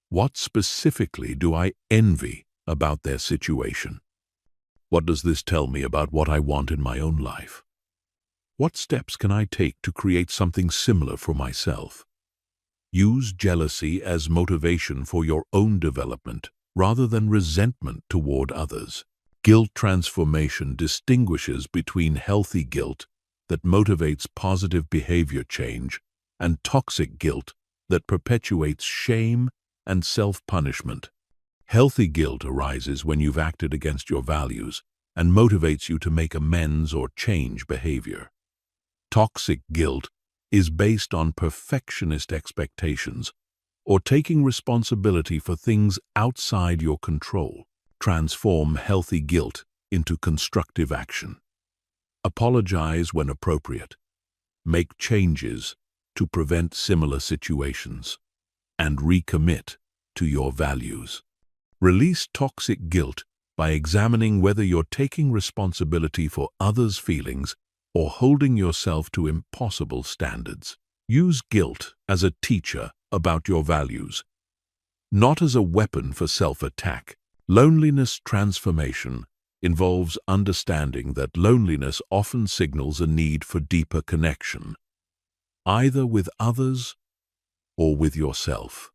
what specifically do I envy about their situation? What does this tell me about what I want in my own life? What steps can I take to create something similar for myself? Use jealousy as motivation for your own development rather than resentment toward others. Guilt transformation distinguishes between healthy guilt that motivates positive behavior change and toxic guilt that perpetuates shame and self-punishment. Healthy guilt arises when you've acted against your values and motivates you to make amends or change behavior. Toxic guilt is based on perfectionist expectations or taking responsibility for things outside your control. Transform healthy guilt into constructive action. Apologize when appropriate. Make changes to prevent similar situations, and recommit to your values. Release toxic guilt by examining whether you're taking responsibility for others' feelings or holding yourself to impossible standards. Use guilt as a teacher about your values, not as a weapon for self-attack. Loneliness transformation involves understanding that loneliness often signals a need for deeper connection, either with others or with yourself.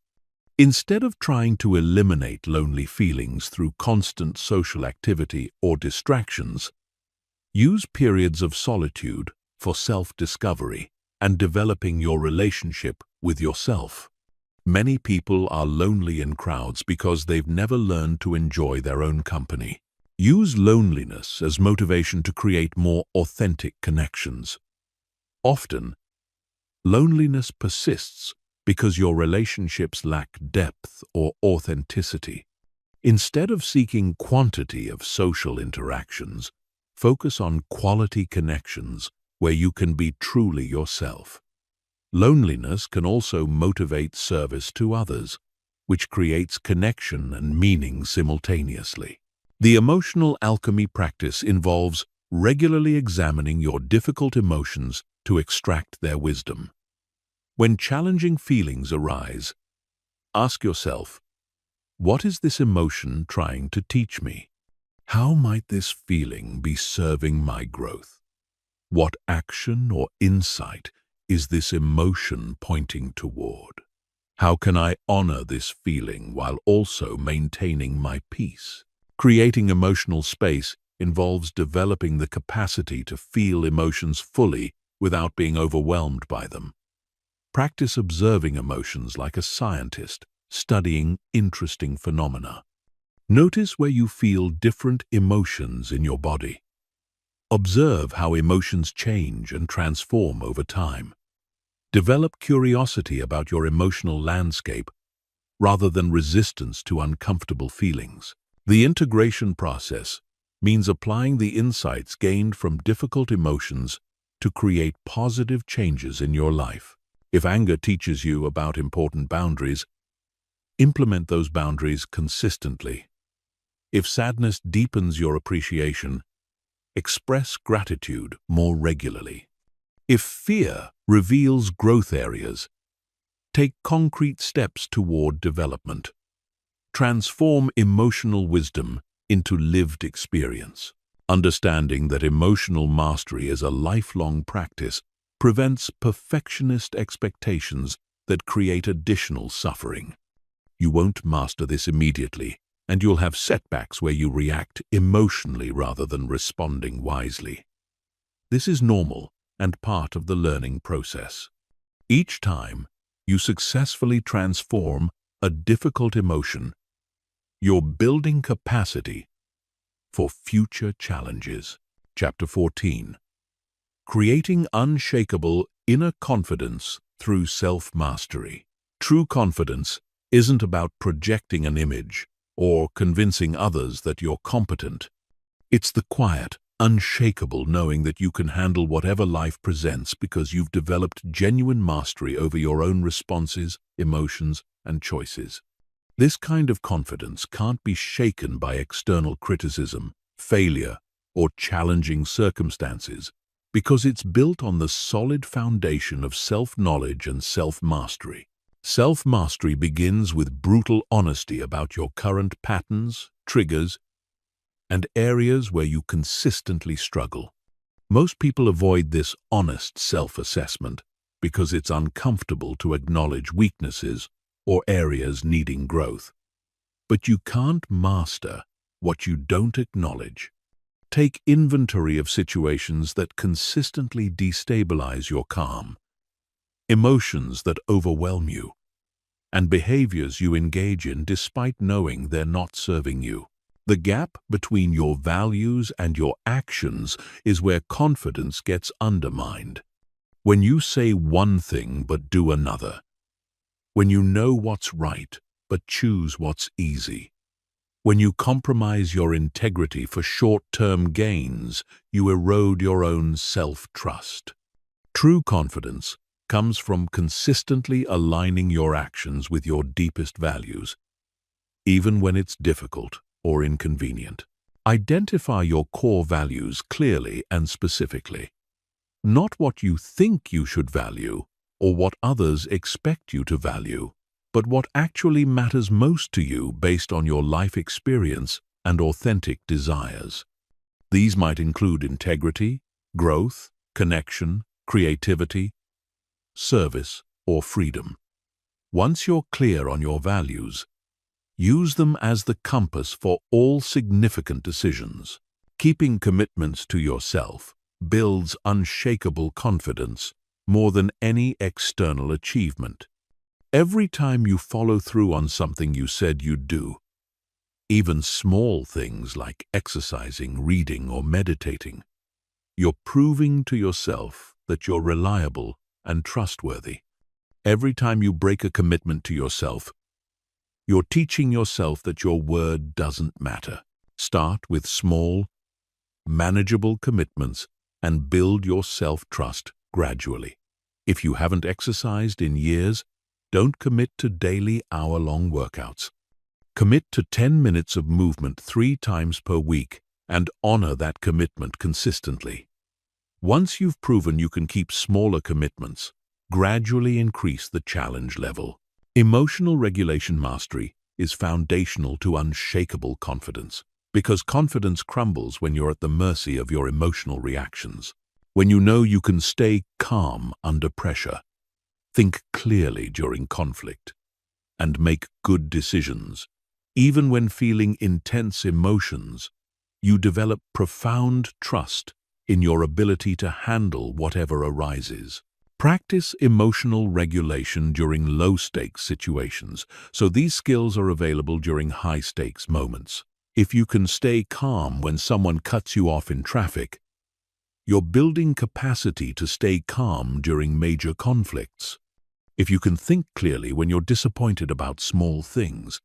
Instead of trying to eliminate lonely feelings through constant social activity or distractions, use periods of solitude for self-discovery and developing your relationship with yourself. Many people are lonely in crowds because they've never learned to enjoy their own company. Use loneliness as motivation to create more authentic connections. Often, loneliness persists because your relationships lack depth or authenticity. Instead of seeking quantity of social interactions, focus on quality connections where you can be truly yourself. Loneliness can also motivate service to others, which creates connection and meaning simultaneously. The emotional alchemy practice involves regularly examining your difficult emotions to extract their wisdom. When challenging feelings arise, ask yourself, what is this emotion trying to teach me? How might this feeling be serving my growth? What action or insight is this emotion pointing toward? How can I honor this feeling while also maintaining my peace? Creating emotional space involves developing the capacity to feel emotions fully without being overwhelmed by them. Practice observing emotions like a scientist studying interesting phenomena. Notice where you feel different emotions in your body. Observe how emotions change and transform over time. Develop curiosity about your emotional landscape rather than resistance to uncomfortable feelings. The integration process means applying the insights gained from difficult emotions to create positive changes in your life. If anger teaches you about important boundaries, implement those boundaries consistently. If sadness deepens your appreciation, express gratitude more regularly. If fear reveals growth areas, take concrete steps toward development. Transform emotional wisdom into lived experience. Understanding that emotional mastery is a lifelong practice prevents perfectionist expectations that create additional suffering. You won't master this immediately, and you'll have setbacks where you react emotionally rather than responding wisely. This is normal and part of the learning process. Each time you successfully transform a difficult emotion, you're building capacity for future challenges. Chapter 14. Creating unshakable inner confidence through self-mastery. True confidence isn't about projecting an image or convincing others that you're competent. It's the quiet, unshakable knowing that you can handle whatever life presents because you've developed genuine mastery over your own responses, emotions, and choices. This kind of confidence can't be shaken by external criticism, failure, or challenging circumstances, because it's built on the solid foundation of self-knowledge and self-mastery. Self-mastery begins with brutal honesty about your current patterns, triggers, and areas where you consistently struggle. Most people avoid this honest self-assessment because it's uncomfortable to acknowledge weaknesses or areas needing growth. But you can't master what you don't acknowledge. Take inventory of situations that consistently destabilize your calm, emotions that overwhelm you, and behaviors you engage in despite knowing they're not serving you. The gap between your values and your actions is where confidence gets undermined. When you say one thing but do another, when you know what's right but choose what's easy, when you compromise your integrity for short-term gains, you erode your own self-trust. True confidence comes from consistently aligning your actions with your deepest values, even when it's difficult or inconvenient. Identify your core values clearly and specifically. Not what you think you should value or what others expect you to value, but what actually matters most to you based on your life experience and authentic desires. These might include integrity, growth, connection, creativity, service, or freedom. Once you're clear on your values, use them as the compass for all significant decisions. Keeping commitments to yourself builds unshakable confidence more than any external achievement. Every time you follow through on something you said you'd do, even small things like exercising, reading, or meditating, you're proving to yourself that you're reliable and trustworthy. Every time you break a commitment to yourself, you're teaching yourself that your word doesn't matter. Start with small, manageable commitments and build your self-trust gradually. If you haven't exercised in years, don't commit to daily hour-long workouts. Commit to 10 minutes of movement 3 times per week and honor that commitment consistently. Once you've proven you can keep smaller commitments, gradually increase the challenge level. Emotional regulation mastery is foundational to unshakable confidence, because confidence crumbles when you're at the mercy of your emotional reactions. When you know you can stay calm under pressure, think clearly during conflict, and make good decisions, even when feeling intense emotions, you develop profound trust in your ability to handle whatever arises. Practice emotional regulation during low-stakes situations, so these skills are available during high-stakes moments. If you can stay calm when someone cuts you off in traffic, you're building capacity to stay calm during major conflicts. If you can think clearly when you're disappointed about small things,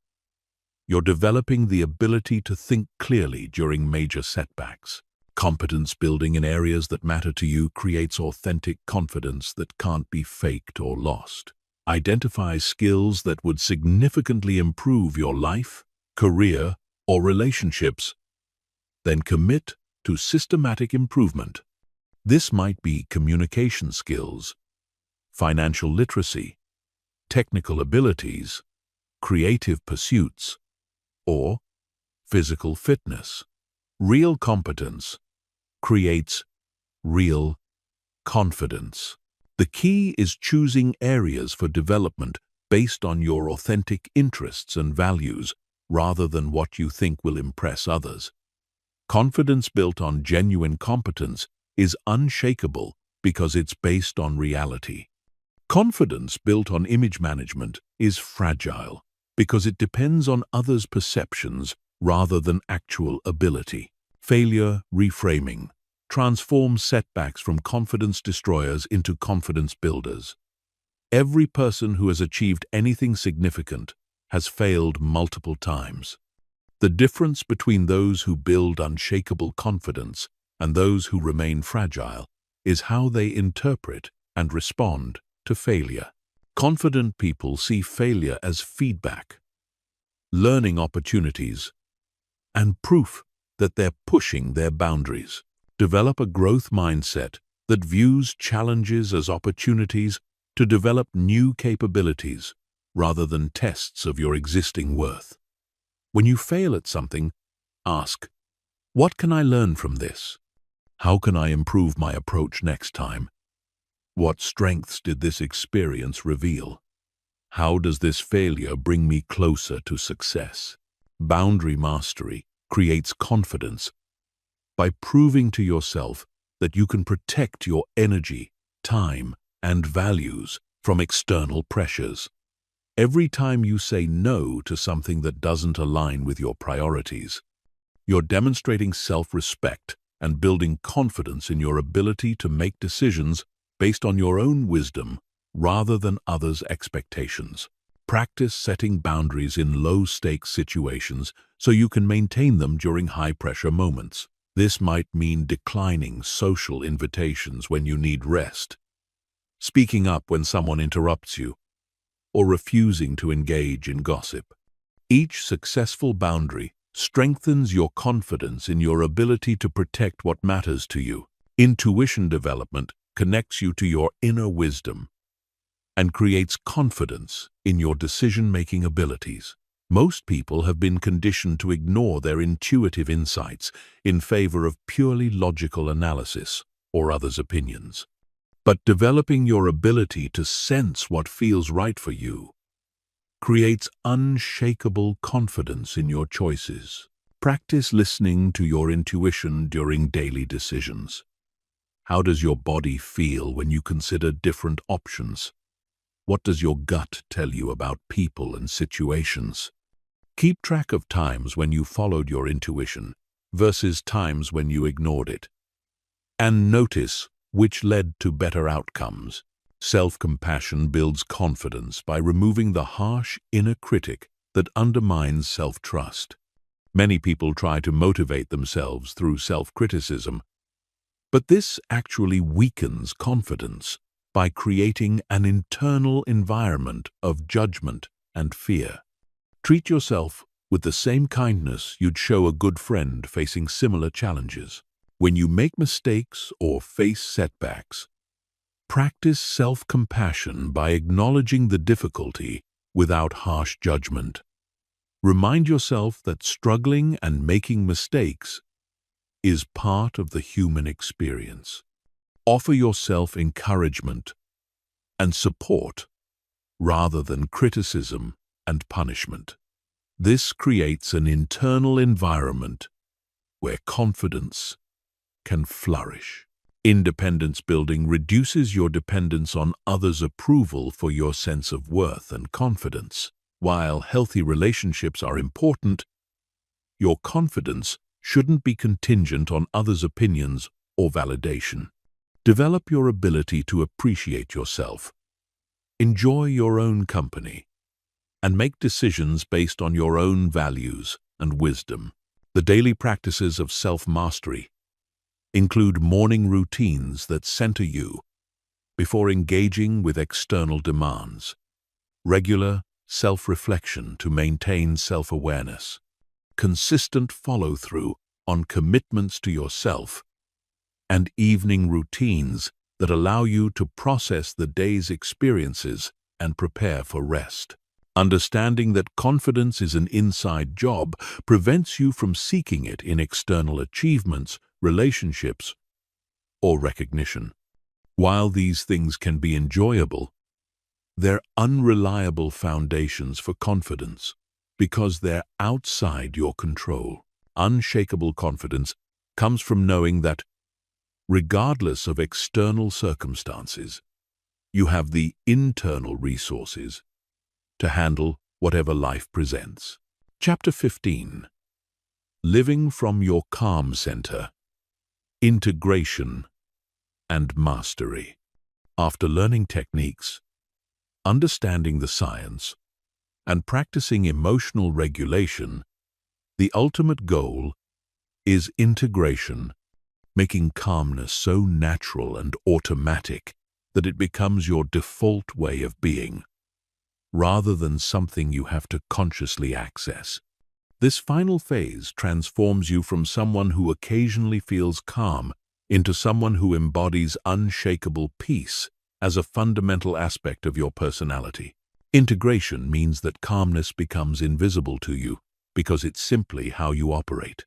you're developing the ability to think clearly during major setbacks. Competence building in areas that matter to you creates authentic confidence that can't be faked or lost. Identify skills that would significantly improve your life, career, or relationships, then commit to systematic improvement. This might be communication skills, financial literacy, technical abilities, creative pursuits, or physical fitness. Real competence creates real confidence. The key is choosing areas for development based on your authentic interests and values rather than what you think will impress others. Confidence built on genuine competence is unshakable because it's based on reality. Confidence built on image management is fragile because it depends on others' perceptions rather than actual ability. Failure reframing transforms setbacks from confidence destroyers into confidence builders. Every person who has achieved anything significant has failed multiple times. The difference between those who build unshakable confidence and those who remain fragile is how they interpret and respond to failure. Confident people see failure as feedback, learning opportunities, and proof that they're pushing their boundaries. Develop a growth mindset that views challenges as opportunities to develop new capabilities rather than tests of your existing worth. When you fail at something, ask, what can I learn from this? How can I improve my approach next time? What strengths did this experience reveal? How does this failure bring me closer to success? Boundary mastery creates confidence by proving to yourself that you can protect your energy, time, and values from external pressures. Every time you say no to something that doesn't align with your priorities, you're demonstrating self-respect and building confidence in your ability to make decisions based on your own wisdom rather than others' expectations. Practice setting boundaries in low-stakes situations so you can maintain them during high-pressure moments. This might mean declining social invitations when you need rest, speaking up when someone interrupts you, or refusing to engage in gossip. Each successful boundary strengthens your confidence in your ability to protect what matters to you. Intuition development connects you to your inner wisdom and creates confidence in your decision-making abilities. Most people have been conditioned to ignore their intuitive insights in favor of purely logical analysis or others' opinions. But developing your ability to sense what feels right for you creates unshakable confidence in your choices. Practice listening to your intuition during daily decisions. How does your body feel when you consider different options? What does your gut tell you about people and situations? Keep track of times when you followed your intuition versus times when you ignored it. And notice which led to better outcomes. Self-compassion builds confidence by removing the harsh inner critic that undermines self-trust. Many people try to motivate themselves through self-criticism, but this actually weakens confidence by creating an internal environment of judgment and fear. Treat yourself with the same kindness you'd show a good friend facing similar challenges. When you make mistakes or face setbacks, practice self-compassion by acknowledging the difficulty without harsh judgment. Remind yourself that struggling and making mistakes is part of the human experience. Offer yourself encouragement and support rather than criticism and punishment. This creates an internal environment where confidence can flourish. Independence building reduces your dependence on others' approval for your sense of worth and confidence. While healthy relationships are important, your confidence shouldn't be contingent on others' opinions or validation. Develop your ability to appreciate yourself, enjoy your own company, and make decisions based on your own values and wisdom. The daily practices of self-mastery include morning routines that center you before engaging with external demands, regular self-reflection to maintain self-awareness, consistent follow-through on commitments to yourself, and evening routines that allow you to process the day's experiences and prepare for rest. Understanding that confidence is an inside job prevents you from seeking it in external achievements, relationships, or recognition. While these things can be enjoyable, they're unreliable foundations for confidence because they're outside your control. Unshakable confidence comes from knowing that, regardless of external circumstances, you have the internal resources to handle whatever life presents. Chapter 15. Living from your calm center, integration and mastery. After learning techniques, understanding the science, and practicing emotional regulation, the ultimate goal is integration, making calmness so natural and automatic that it becomes your default way of being, rather than something you have to consciously access. This final phase transforms you from someone who occasionally feels calm into someone who embodies unshakable peace as a fundamental aspect of your personality. Integration means that calmness becomes invisible to you because it's simply how you operate.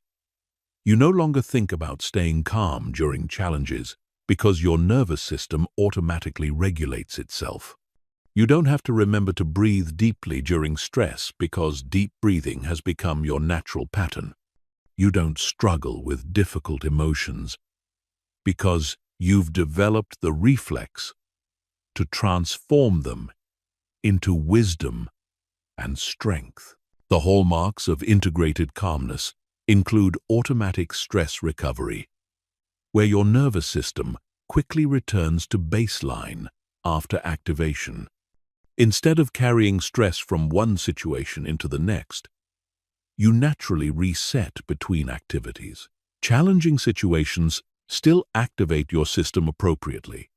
You no longer think about staying calm during challenges because your nervous system automatically regulates itself. You don't have to remember to breathe deeply during stress because deep breathing has become your natural pattern. You don't struggle with difficult emotions because you've developed the reflex to transform them into wisdom and strength. The hallmarks of integrated calmness include automatic stress recovery, where your nervous system quickly returns to baseline after activation. Instead of carrying stress from one situation into the next, you naturally reset between activities. Challenging situations still activate your system appropriately,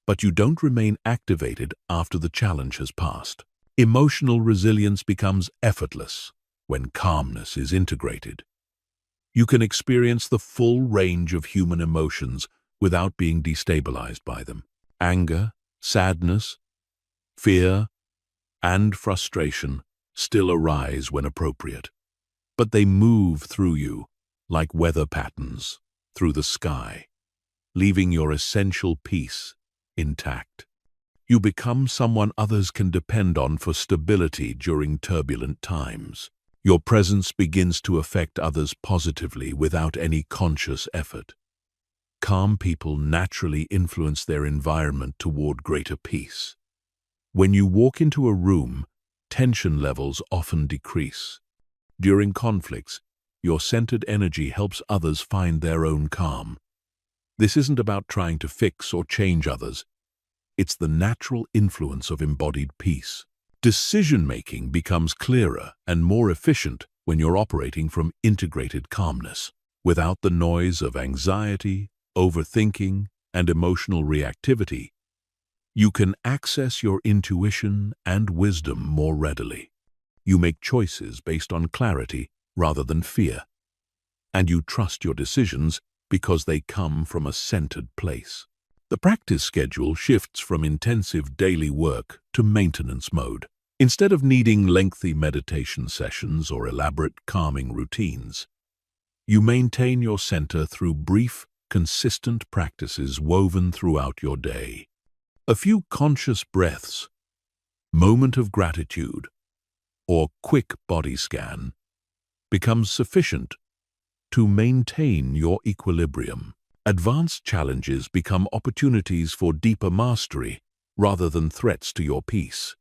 but you don't remain activated after the challenge has passed. Emotional resilience becomes effortless when calmness is integrated. You can experience the full range of human emotions without being destabilized by them. Anger, sadness, fear, and frustration still arise when appropriate, but they move through you like weather patterns through the sky, leaving your essential peace intact. You become someone others can depend on for stability during turbulent times. Your presence begins to affect others positively without any conscious effort. Calm people naturally influence their environment toward greater peace. When you walk into a room, tension levels often decrease. During conflicts, your centered energy helps others find their own calm. This isn't about trying to fix or change others. It's the natural influence of embodied peace. Decision-making becomes clearer and more efficient when you're operating from integrated calmness, without the noise of anxiety, overthinking, and emotional reactivity. You can access your intuition and wisdom more readily. You make choices based on clarity rather than fear, and you trust your decisions because they come from a centered place. The practice schedule shifts from intensive daily work to maintenance mode. Instead of needing lengthy meditation sessions or elaborate calming routines, you maintain your center through brief, consistent practices woven throughout your day. A few conscious breaths, moment of gratitude, or quick body scan becomes sufficient to maintain your equilibrium. Advanced challenges become opportunities for deeper mastery rather than threats to your peace.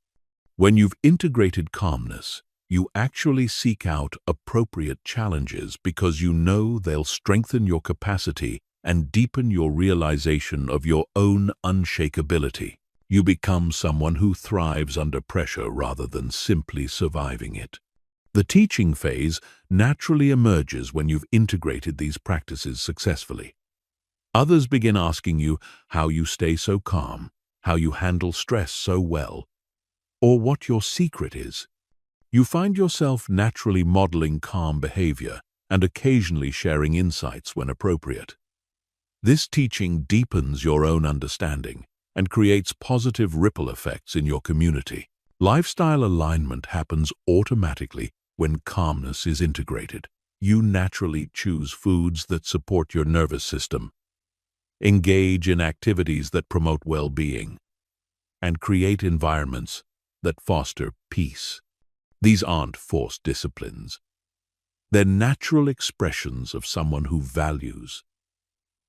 When you've integrated calmness, you actually seek out appropriate challenges because you know they'll strengthen your capacity and deepen your realization of your own unshakability. You become someone who thrives under pressure rather than simply surviving it. The teaching phase naturally emerges when you've integrated these practices successfully. Others begin asking you how you stay so calm, how you handle stress so well, or what your secret is. You find yourself naturally modeling calm behavior and occasionally sharing insights when appropriate. This teaching deepens your own understanding and creates positive ripple effects in your community. Lifestyle alignment happens automatically when calmness is integrated. You naturally choose foods that support your nervous system, engage in activities that promote well-being, and create environments that foster peace. These aren't forced disciplines. They're natural expressions of someone who values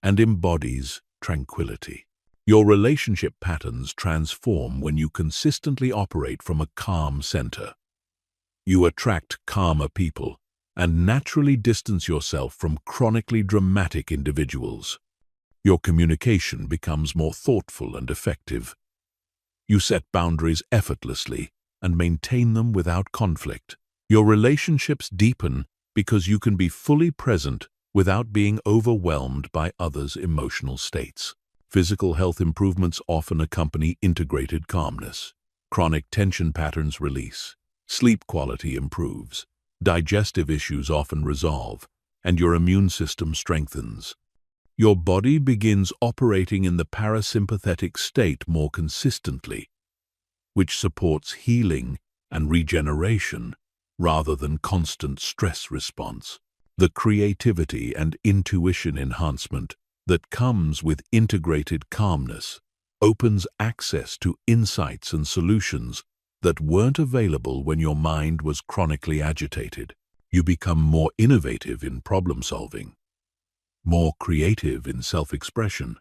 and embodies tranquility. Your relationship patterns transform when you consistently operate from a calm center. You attract calmer people and naturally distance yourself from chronically dramatic individuals. Your communication becomes more thoughtful and effective. You set boundaries effortlessly and maintain them without conflict. Your relationships deepen because you can be fully present without being overwhelmed by others' emotional states. Physical health improvements often accompany integrated calmness. Chronic tension patterns release. Sleep quality improves. Digestive issues often resolve, and your immune system strengthens. Your body begins operating in the parasympathetic state more consistently, which supports healing and regeneration rather than constant stress response. The creativity and intuition enhancement that comes with integrated calmness opens access to insights and solutions that weren't available when your mind was chronically agitated. You become more innovative in problem solving, more creative in self-expression,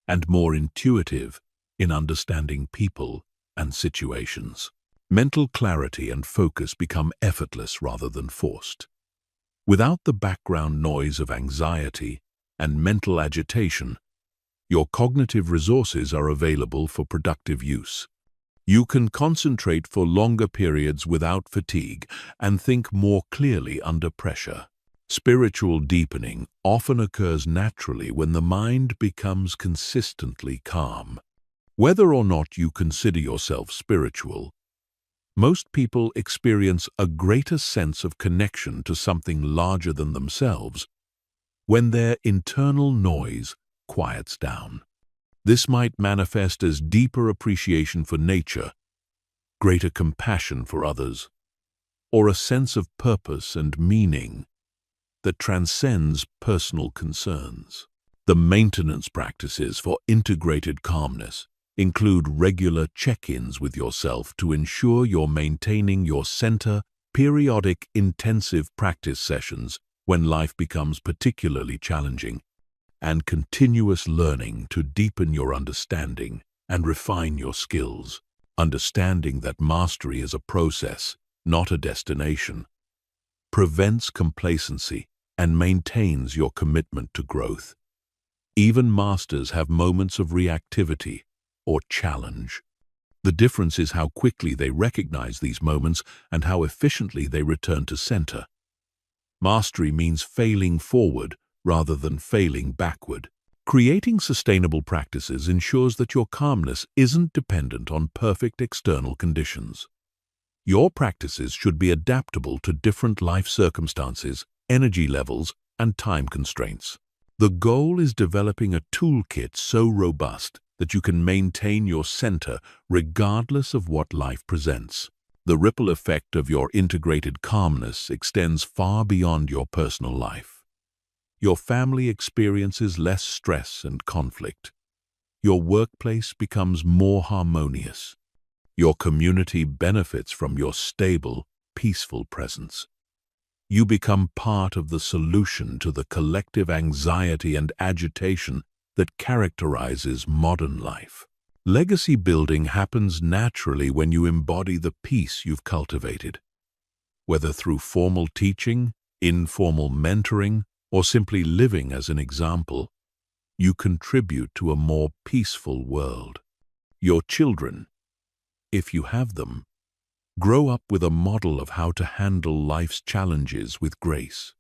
and more intuitive in understanding people and situations. Mental clarity and focus become effortless rather than forced. Without the background noise of anxiety and mental agitation, your cognitive resources are available for productive use. You can concentrate for longer periods without fatigue and think more clearly under pressure. Spiritual deepening often occurs naturally when the mind becomes consistently calm. Whether or not you consider yourself spiritual, most people experience a greater sense of connection to something larger than themselves when their internal noise quiets down. This might manifest as deeper appreciation for nature, greater compassion for others, or a sense of purpose and meaning that transcends personal concerns. The maintenance practices for integrated calmness include regular check-ins with yourself to ensure you're maintaining your center, periodic intensive practice sessions when life becomes particularly challenging, and continuous learning to deepen your understanding and refine your skills. Understanding that mastery is a process, not a destination, prevents complacency and maintains your commitment to growth. Even masters have moments of reactivity or challenge. The difference is how quickly they recognize these moments and how efficiently they return to center. Mastery means failing forward rather than failing backward. Creating sustainable practices ensures that your calmness isn't dependent on perfect external conditions. Your practices should be adaptable to different life circumstances, energy levels, and time constraints. The goal is developing a toolkit so robust that you can maintain your center regardless of what life presents. The ripple effect of your integrated calmness extends far beyond your personal life. Your family experiences less stress and conflict. Your workplace becomes more harmonious. Your community benefits from your stable, peaceful presence. You become part of the solution to the collective anxiety and agitation that characterizes modern life. Legacy building happens naturally when you embody the peace you've cultivated. Whether through formal teaching, informal mentoring, or simply living as an example, you contribute to a more peaceful world. Your children, if you have them, grow up with a model of how to handle life's challenges with grace.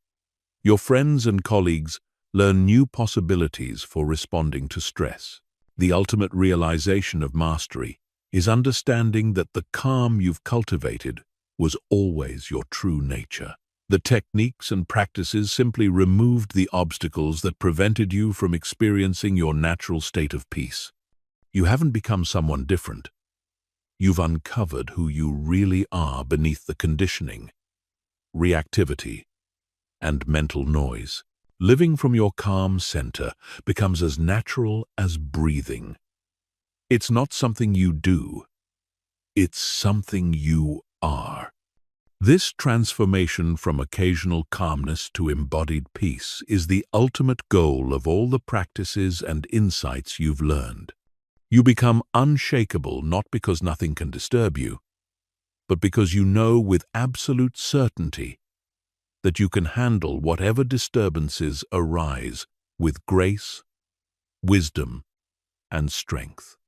Your friends and colleagues learn new possibilities for responding to stress. The ultimate realization of mastery is understanding that the calm you've cultivated was always your true nature. The techniques and practices simply removed the obstacles that prevented you from experiencing your natural state of peace. You haven't become someone different. You've uncovered who you really are beneath the conditioning, reactivity, and mental noise. Living from your calm center becomes as natural as breathing. It's not something you do, it's something you are. This transformation from occasional calmness to embodied peace is the ultimate goal of all the practices and insights you've learned. You become unshakable not because nothing can disturb you, but because you know with absolute certainty that you can handle whatever disturbances arise with grace, wisdom, and strength.